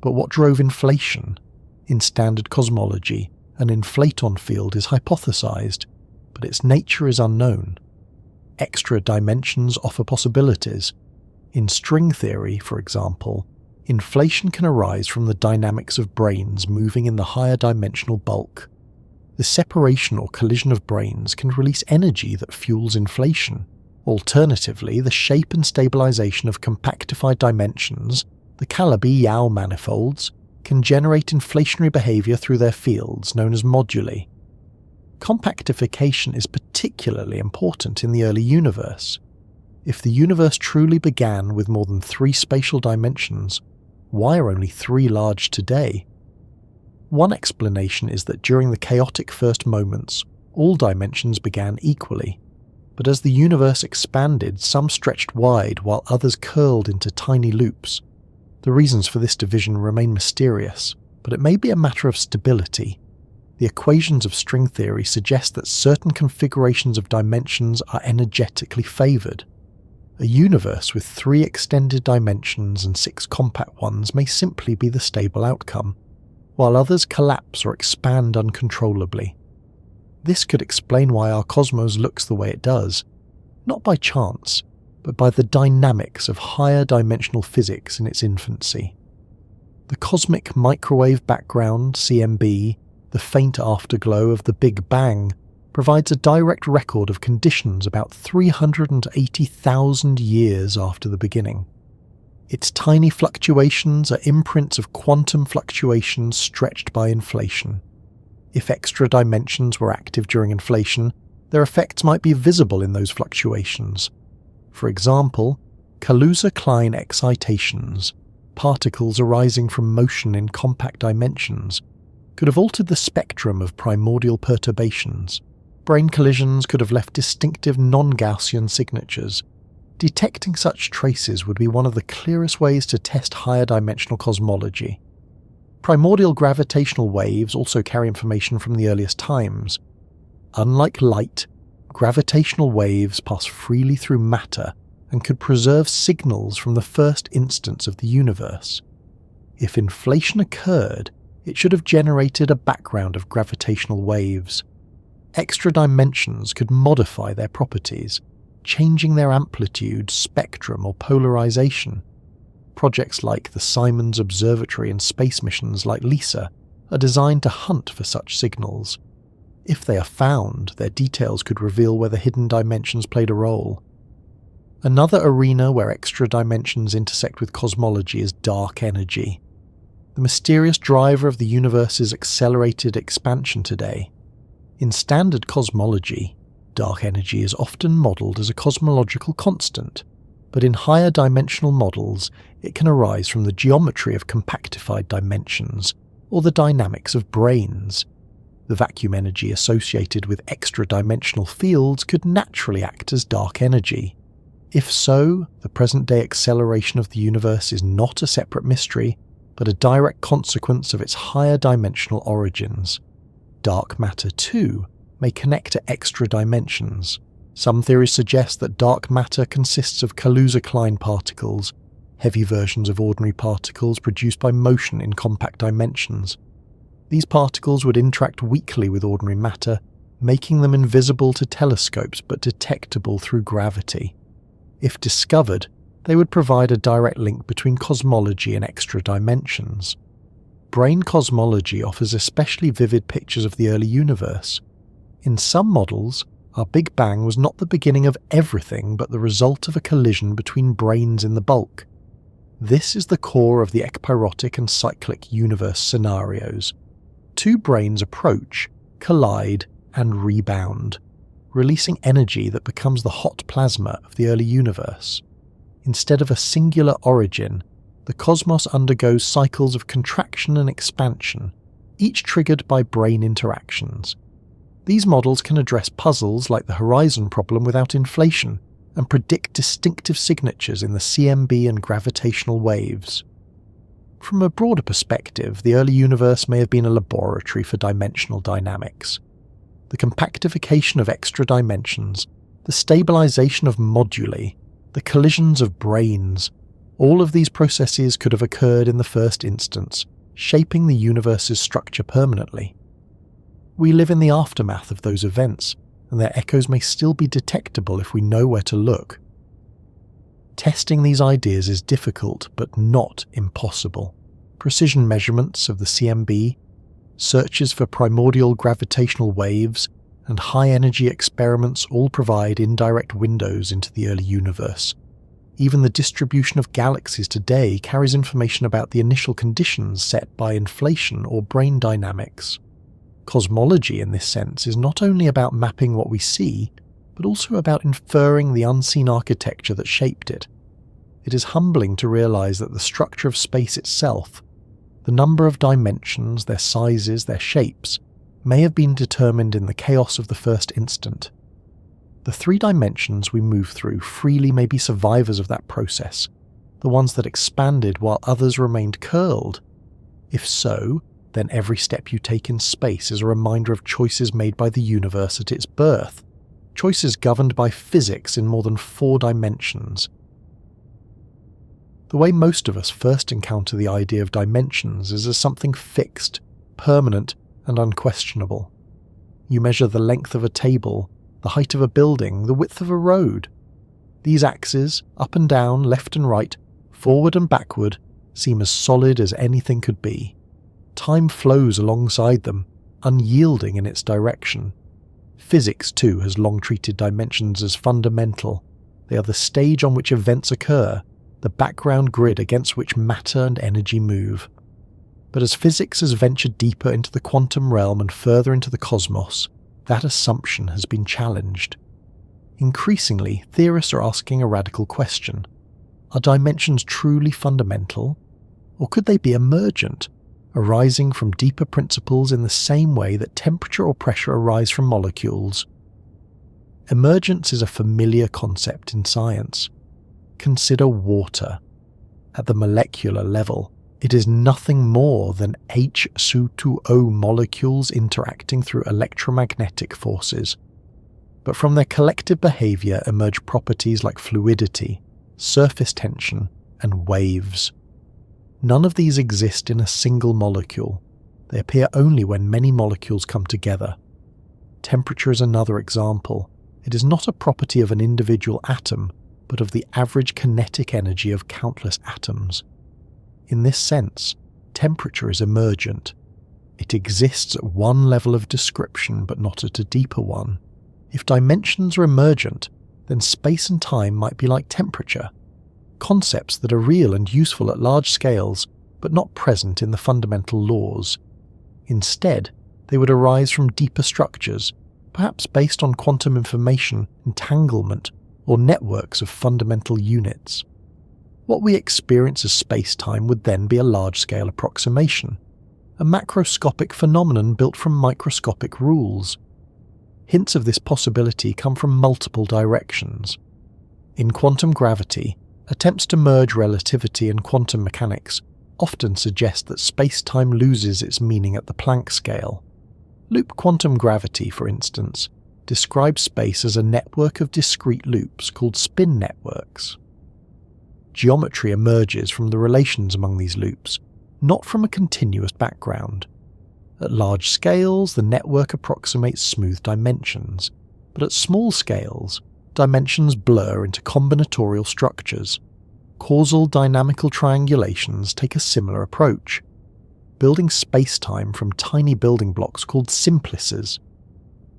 But what drove inflation? In standard cosmology, an inflaton field is hypothesized, but its nature is unknown. Extra dimensions offer possibilities. In string theory, for example, inflation can arise from the dynamics of brains moving in the higher dimensional bulk. The separation or collision of brains can release energy that fuels inflation. Alternatively, the shape and stabilization of compactified dimensions, the Calabi-Yau manifolds, can generate inflationary behavior through their fields known as moduli. Compactification is particularly important in the early universe. If the universe truly began with more than 3 spatial dimensions, why are only 3 large today? One explanation is that during the chaotic first moments, all dimensions began equally, but as the universe expanded, some stretched wide while others curled into tiny loops. The reasons for this division remain mysterious, but it may be a matter of stability. The equations of string theory suggest that certain configurations of dimensions are energetically favoured. A universe with 3 extended dimensions and 6 compact ones may simply be the stable outcome, while others collapse or expand uncontrollably. This could explain why our cosmos looks the way it does, not by chance, but by the dynamics of higher dimensional physics in its infancy. The cosmic microwave background, CMB, the faint afterglow of the Big Bang, provides a direct record of conditions about 380,000 years after the beginning. Its tiny fluctuations are imprints of quantum fluctuations stretched by inflation. If extra dimensions were active during inflation, their effects might be visible in those fluctuations. For example, Kaluza-Klein excitations, particles arising from motion in compact dimensions, could have altered the spectrum of primordial perturbations. Brain collisions could have left distinctive non-Gaussian signatures. Detecting such traces would be one of the clearest ways to test higher dimensional cosmology. Primordial gravitational waves also carry information from the earliest times. Unlike light, gravitational waves pass freely through matter and could preserve signals from the first instance of the universe. If inflation occurred, it should have generated a background of gravitational waves. Extra dimensions could modify their properties, changing their amplitude, spectrum, or polarization. Projects like the Simons Observatory and space missions like LISA are designed to hunt for such signals. If they are found, their details could reveal whether hidden dimensions played a role. Another arena where extra dimensions intersect with cosmology is dark energy, the mysterious driver of the universe's accelerated expansion today. In standard cosmology, dark energy is often modelled as a cosmological constant, but in higher dimensional models, it can arise from the geometry of compactified dimensions or the dynamics of branes. The vacuum energy associated with extra-dimensional fields could naturally act as dark energy. If so, the present-day acceleration of the universe is not a separate mystery, but a direct consequence of its higher dimensional origins. Dark matter, too, may connect to extra dimensions. Some theories suggest that dark matter consists of Kaluza-Klein particles, heavy versions of ordinary particles produced by motion in compact dimensions. These particles would interact weakly with ordinary matter, making them invisible to telescopes but detectable through gravity. If discovered, they would provide a direct link between cosmology and extra dimensions. Brain cosmology offers especially vivid pictures of the early universe. In some models, our Big Bang was not the beginning of everything but the result of a collision between branes in the bulk. This is the core of the ekpyrotic and cyclic universe scenarios. Two branes approach, collide, and rebound, releasing energy that becomes the hot plasma of the early universe. Instead of a singular origin, the cosmos undergoes cycles of contraction and expansion, each triggered by brane interactions. These models can address puzzles like the horizon problem without inflation and predict distinctive signatures in the CMB and gravitational waves. From a broader perspective, the early universe may have been a laboratory for dimensional dynamics. The compactification of extra dimensions, the stabilization of moduli, the collisions of branes, all of these processes could have occurred in the first instance, shaping the universe's structure permanently. We live in the aftermath of those events, and their echoes may still be detectable if we know where to look. Testing these ideas is difficult but not impossible. Precision measurements of the CMB, searches for primordial gravitational waves, and high-energy experiments all provide indirect windows into the early universe. Even the distribution of galaxies today carries information about the initial conditions set by inflation or brane dynamics. Cosmology, in this sense, is not only about mapping what we see, but also about inferring the unseen architecture that shaped it. It is humbling to realize that the structure of space itself, the number of dimensions, their sizes, their shapes, may have been determined in the chaos of the first instant. The 3 dimensions we move through freely may be survivors of that process, the ones that expanded while others remained curled. If so, then every step you take in space is a reminder of choices made by the universe at its birth, choices governed by physics in more than 4 dimensions. The way most of us first encounter the idea of dimensions is as something fixed, permanent, and unquestionable. You measure the length of a table, the height of a building, the width of a road. These axes, up and down, left and right, forward and backward, seem as solid as anything could be. Time flows alongside them, unyielding in its direction. Physics, too, has long treated dimensions as fundamental. They are the stage on which events occur, the background grid against which matter and energy move. But as physics has ventured deeper into the quantum realm and further into the cosmos, that assumption has been challenged. Increasingly, theorists are asking a radical question. Are dimensions truly fundamental? Or could they be emergent, arising from deeper principles in the same way that temperature or pressure arise from molecules? Emergence is a familiar concept in science. Consider water. At the molecular level, it is nothing more than H2O molecules interacting through electromagnetic forces. But from their collective behaviour emerge properties like fluidity, surface tension, and waves. None of these exist in a single molecule. They appear only when many molecules come together. Temperature is another example. It is not a property of an individual atom, but of the average kinetic energy of countless atoms. In this sense, temperature is emergent. It exists at one level of description, but not at a deeper one. If dimensions are emergent, then space and time might be like temperature, concepts that are real and useful at large scales, but not present in the fundamental laws. Instead, they would arise from deeper structures, perhaps based on quantum information, entanglement, or networks of fundamental units. What we experience as space-time would then be a large-scale approximation, a macroscopic phenomenon built from microscopic rules. Hints of this possibility come from multiple directions. In quantum gravity, attempts to merge relativity and quantum mechanics often suggest that space-time loses its meaning at the Planck scale. Loop quantum gravity, for instance, describes space as a network of discrete loops called spin networks. Geometry emerges from the relations among these loops, not from a continuous background. At large scales, the network approximates smooth dimensions, but at small scales, dimensions blur into combinatorial structures. Causal dynamical triangulations take a similar approach, building space-time from tiny building blocks called simplices.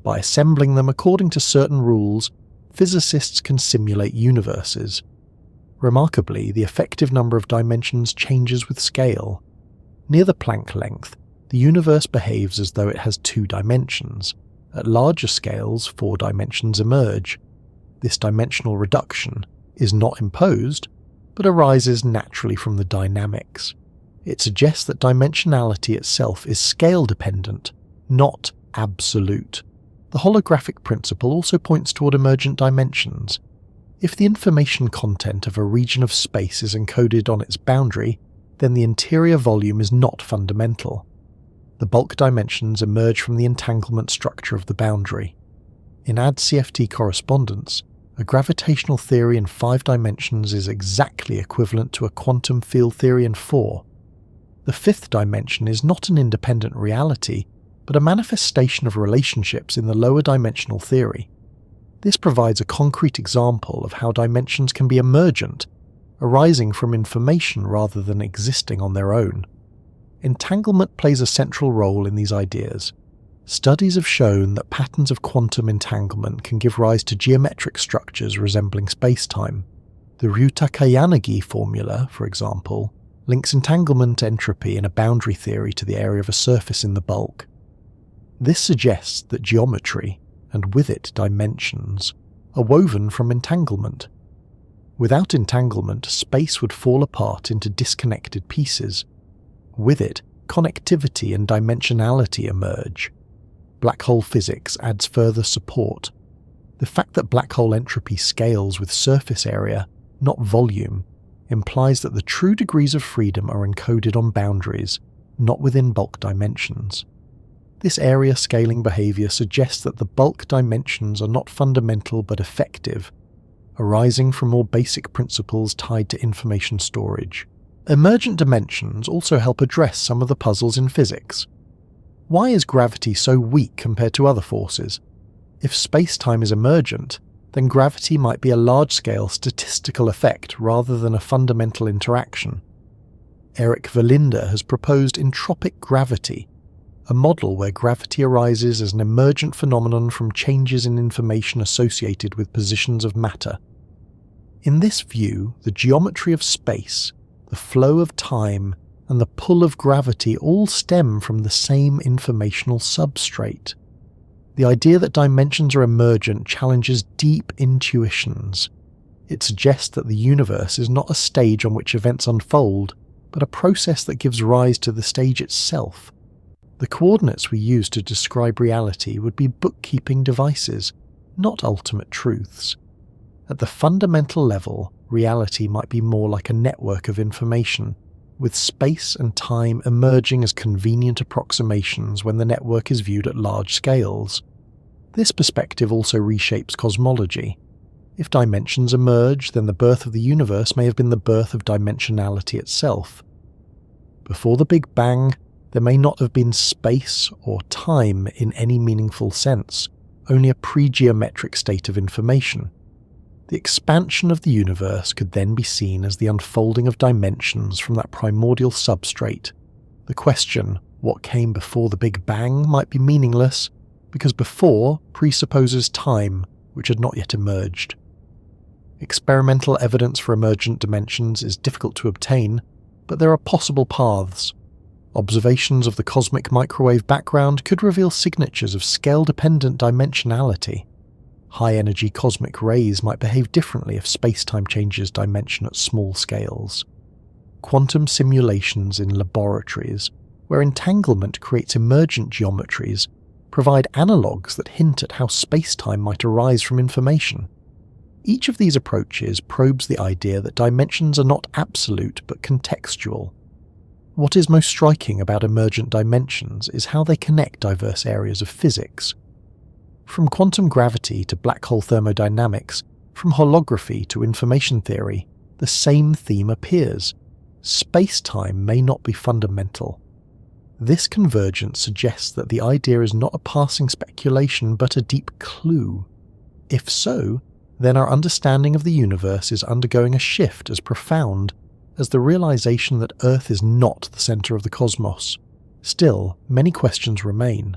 By assembling them according to certain rules, physicists can simulate universes. Remarkably, the effective number of dimensions changes with scale. Near the Planck length, the universe behaves as though it has 2 dimensions. At larger scales, 4 dimensions emerge. This dimensional reduction is not imposed, but arises naturally from the dynamics. It suggests that dimensionality itself is scale-dependent, not absolute. The holographic principle also points toward emergent dimensions. If the information content of a region of space is encoded on its boundary, then the interior volume is not fundamental. The bulk dimensions emerge from the entanglement structure of the boundary. In AD-CFT correspondence, a gravitational theory in 5 dimensions is exactly equivalent to a quantum field theory in 4. The 5th dimension is not an independent reality, but a manifestation of relationships in the lower dimensional theory. This provides a concrete example of how dimensions can be emergent, arising from information rather than existing on their own. Entanglement plays a central role in these ideas. Studies have shown that patterns of quantum entanglement can give rise to geometric structures resembling spacetime. The Ryuta-Kayanagi formula, for example, links entanglement entropy in a boundary theory to the area of a surface in the bulk. This suggests that geometry, and with it dimensions, are woven from entanglement. Without entanglement, space would fall apart into disconnected pieces. With it, connectivity and dimensionality emerge. Black hole physics adds further support. The fact that black hole entropy scales with surface area, not volume, implies that the true degrees of freedom are encoded on boundaries, not within bulk dimensions. This area scaling behavior suggests that the bulk dimensions are not fundamental but effective, arising from more basic principles tied to information storage. Emergent dimensions also help address some of the puzzles in physics. Why is gravity so weak compared to other forces? If space-time is emergent, then gravity might be a large-scale statistical effect rather than a fundamental interaction. Eric Verlinde has proposed entropic gravity, a model where gravity arises as an emergent phenomenon from changes in information associated with positions of matter. In this view, the geometry of space, the flow of time, and the pull of gravity all stem from the same informational substrate. The idea that dimensions are emergent challenges deep intuitions. It suggests that the universe is not a stage on which events unfold, but a process that gives rise to the stage itself. The coordinates we use to describe reality would be bookkeeping devices, not ultimate truths. At the fundamental level, reality might be more like a network of information, with space and time emerging as convenient approximations when the network is viewed at large scales. This perspective also reshapes cosmology. If dimensions emerge, then the birth of the universe may have been the birth of dimensionality itself. Before the Big Bang, there may not have been space or time in any meaningful sense, only a pre-geometric state of information. The expansion of the universe could then be seen as the unfolding of dimensions from that primordial substrate. The question, what came before the Big Bang, might be meaningless, because before presupposes time, which had not yet emerged. Experimental evidence for emergent dimensions is difficult to obtain, but there are possible paths. Observations of the cosmic microwave background could reveal signatures of scale-dependent dimensionality. High-energy cosmic rays might behave differently if space-time changes dimension at small scales. Quantum simulations in laboratories, where entanglement creates emergent geometries, provide analogues that hint at how space-time might arise from information. Each of these approaches probes the idea that dimensions are not absolute but contextual. What is most striking about emergent dimensions is how they connect diverse areas of physics. From quantum gravity to black hole thermodynamics, from holography to information theory, the same theme appears. Space-time may not be fundamental. This convergence suggests that the idea is not a passing speculation but a deep clue. If so, then our understanding of the universe is undergoing a shift as profound as the realization that Earth is not the center of the cosmos. Still, many questions remain.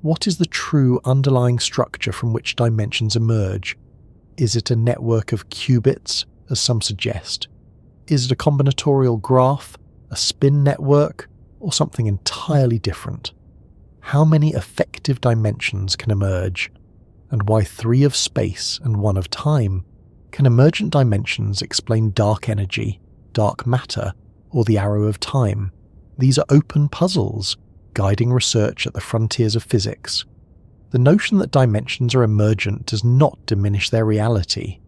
What is the true underlying structure from which dimensions emerge? Is it a network of qubits, as some suggest? Is it a combinatorial graph, a spin network, or something entirely different? How many effective dimensions can emerge? And why 3 of space and 1 of time? Can emergent dimensions explain dark energy, dark matter, or the arrow of time? These are open puzzles, guiding research at the frontiers of physics. The notion that dimensions are emergent does not diminish their reality.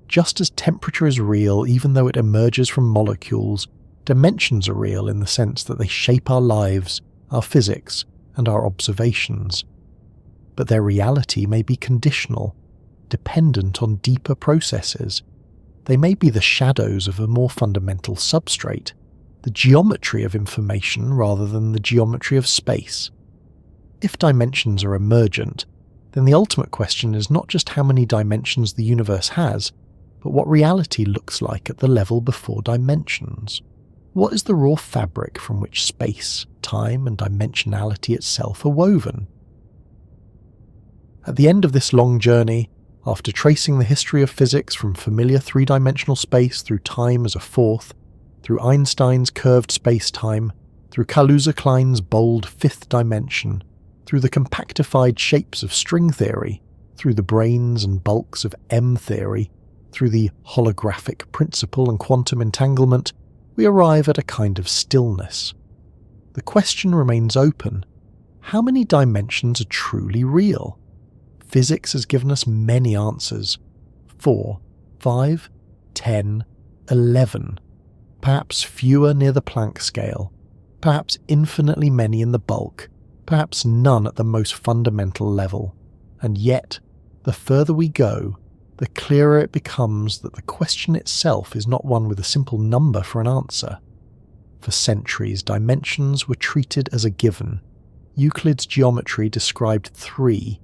Just as temperature is real even though it emerges from molecules, dimensions are real in the sense that they shape our lives, our physics, and our observations. But their reality may be conditional, dependent on deeper processes. They may be the shadows of a more fundamental substrate, the geometry of information rather than the geometry of space. If dimensions are emergent, then the ultimate question is not just how many dimensions the universe has, but what reality looks like at the level before dimensions. What is the raw fabric from which space, time, and dimensionality itself are woven? At the end of this long journey, after tracing the history of physics from familiar three-dimensional space through time as a fourth, through Einstein's curved space-time, through Kaluza-Klein's bold fifth dimension, through the compactified shapes of string theory, through the brains and bulks of M theory, through the holographic principle and quantum entanglement, we arrive at a kind of stillness. The question remains open. How many dimensions are truly real? Physics has given us many answers. 4, 5, 10, 11. Perhaps fewer near the Planck scale, perhaps infinitely many in the bulk, perhaps none at the most fundamental level. And yet, the further we go, the clearer it becomes that the question itself is not one with a simple number for an answer. For centuries, dimensions were treated as a given. Euclid's geometry described 3.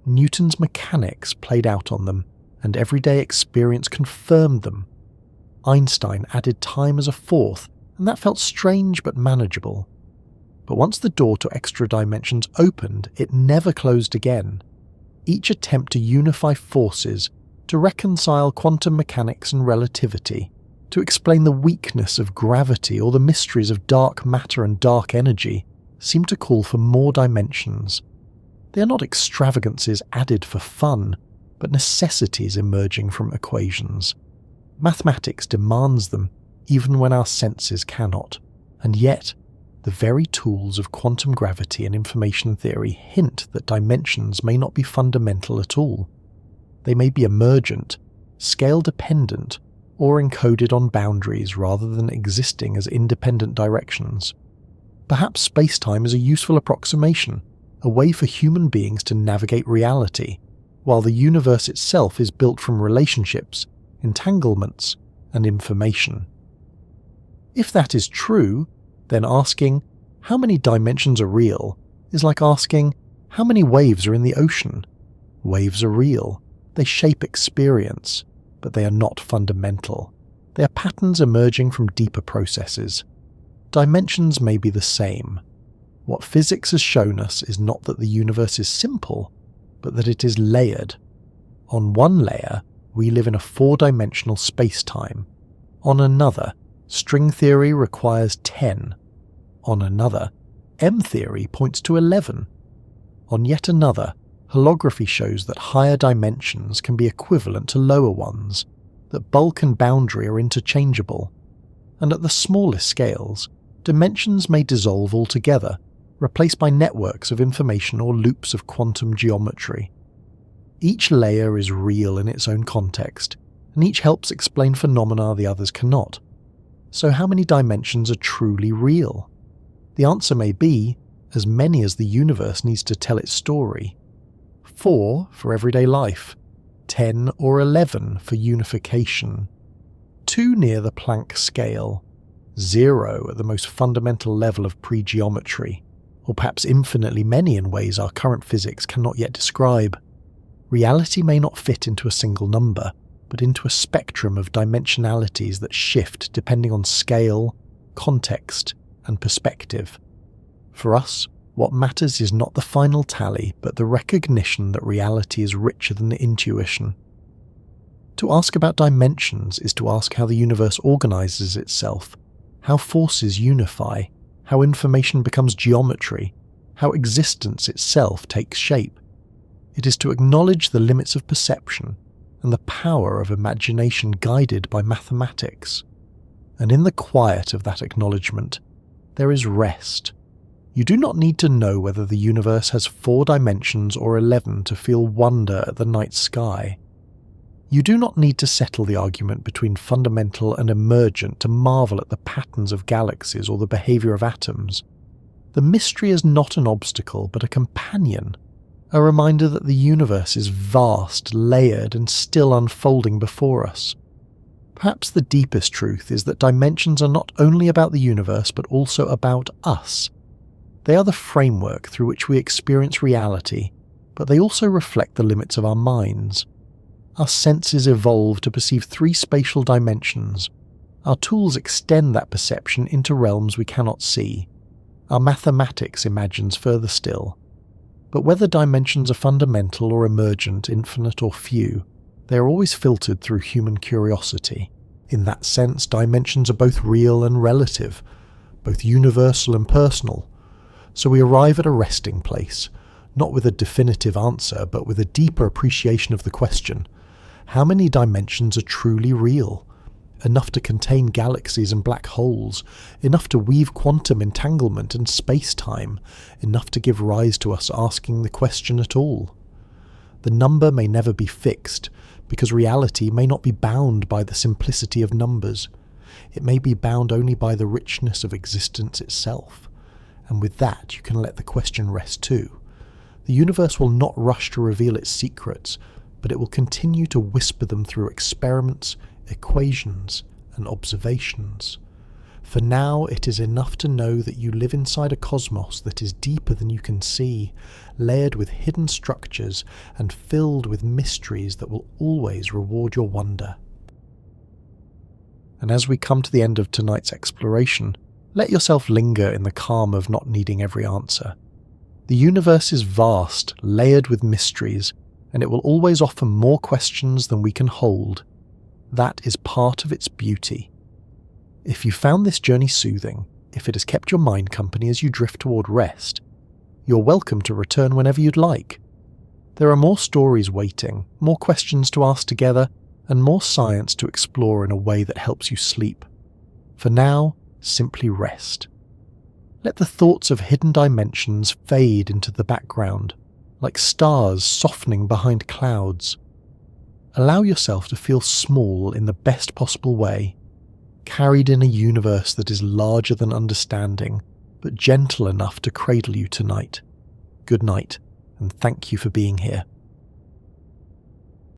Newton's mechanics played out on them, and everyday experience confirmed them. Einstein added time as a fourth, and that felt strange but manageable. But once the door to extra dimensions opened, it never closed again. Each attempt to unify forces, to reconcile quantum mechanics and relativity, to explain the weakness of gravity or the mysteries of dark matter and dark energy, seemed to call for more dimensions. They are not extravagances added for fun, but necessities emerging from equations. Mathematics demands them, even when our senses cannot. And yet, the very tools of quantum gravity and information theory hint that dimensions may not be fundamental at all. They may be emergent, scale-dependent, or encoded on boundaries rather than existing as independent directions. Perhaps spacetime is a useful approximation, a way for human beings to navigate reality, while the universe itself is built from relationships, entanglements, and information. If that is true, then asking, how many dimensions are real, is like asking, how many waves are in the ocean? Waves are real. They shape experience, but they are not fundamental. They are patterns emerging from deeper processes. Dimensions may be the same. What physics has shown us is not that the universe is simple, but that it is layered. On one layer, we live in a four-dimensional space-time. On another, string theory requires 10. On another, M-theory points to 11. On yet another, holography shows that higher dimensions can be equivalent to lower ones, that bulk and boundary are interchangeable, and at the smallest scales, dimensions may dissolve altogether, replaced by networks of information or loops of quantum geometry. Each layer is real in its own context, and each helps explain phenomena the others cannot. So how many dimensions are truly real? The answer may be, as many as the universe needs to tell its story. 4 for everyday life, 10 or 11 for unification. 2 near the Planck scale, 0 at the most fundamental level of pre-geometry, or perhaps infinitely many in ways our current physics cannot yet describe. Reality may not fit into a single number, but into a spectrum of dimensionalities that shift depending on scale, context, and perspective. For us, what matters is not the final tally, but the recognition that reality is richer than intuition. To ask about dimensions is to ask how the universe organizes itself, how forces unify, how information becomes geometry, how existence itself takes shape. It is to acknowledge the limits of perception and the power of imagination guided by mathematics. And in the quiet of that acknowledgement, there is rest. You do not need to know whether the universe has 4 dimensions or 11 to feel wonder at the night sky. You do not need to settle the argument between fundamental and emergent to marvel at the patterns of galaxies or the behavior of atoms. The mystery is not an obstacle but a companion, a reminder that the universe is vast, layered, and still unfolding before us. Perhaps the deepest truth is that dimensions are not only about the universe but also about us. They are the framework through which we experience reality, but they also reflect the limits of our minds. Our senses evolve to perceive 3 spatial dimensions. Our tools extend that perception into realms we cannot see. Our mathematics imagines further still. But whether dimensions are fundamental or emergent, infinite or few, they are always filtered through human curiosity. In that sense, dimensions are both real and relative, both universal and personal. So we arrive at a resting place, not with a definitive answer, but with a deeper appreciation of the question: how many dimensions are truly real? Enough to contain galaxies and black holes, enough to weave quantum entanglement and space-time, enough to give rise to us asking the question at all. The number may never be fixed, because reality may not be bound by the simplicity of numbers. It may be bound only by the richness of existence itself. And with that, you can let the question rest too. The universe will not rush to reveal its secrets, but it will continue to whisper them through experiments, equations, and observations. For now, it is enough to know that you live inside a cosmos that is deeper than you can see, layered with hidden structures and filled with mysteries that will always reward your wonder. And as we come to the end of tonight's exploration, let yourself linger in the calm of not needing every answer. The universe is vast, layered with mysteries, and it will always offer more questions than we can hold. That is part of its beauty. If you found this journey soothing, if it has kept your mind company as you drift toward rest, you're welcome to return whenever you'd like. There are more stories waiting, more questions to ask together, and more science to explore in a way that helps you sleep. For now, simply rest. Let the thoughts of hidden dimensions fade into the background, like stars softening behind clouds. Allow yourself to feel small in the best possible way, carried in a universe that is larger than understanding, but gentle enough to cradle you tonight. Good night, and thank you for being here.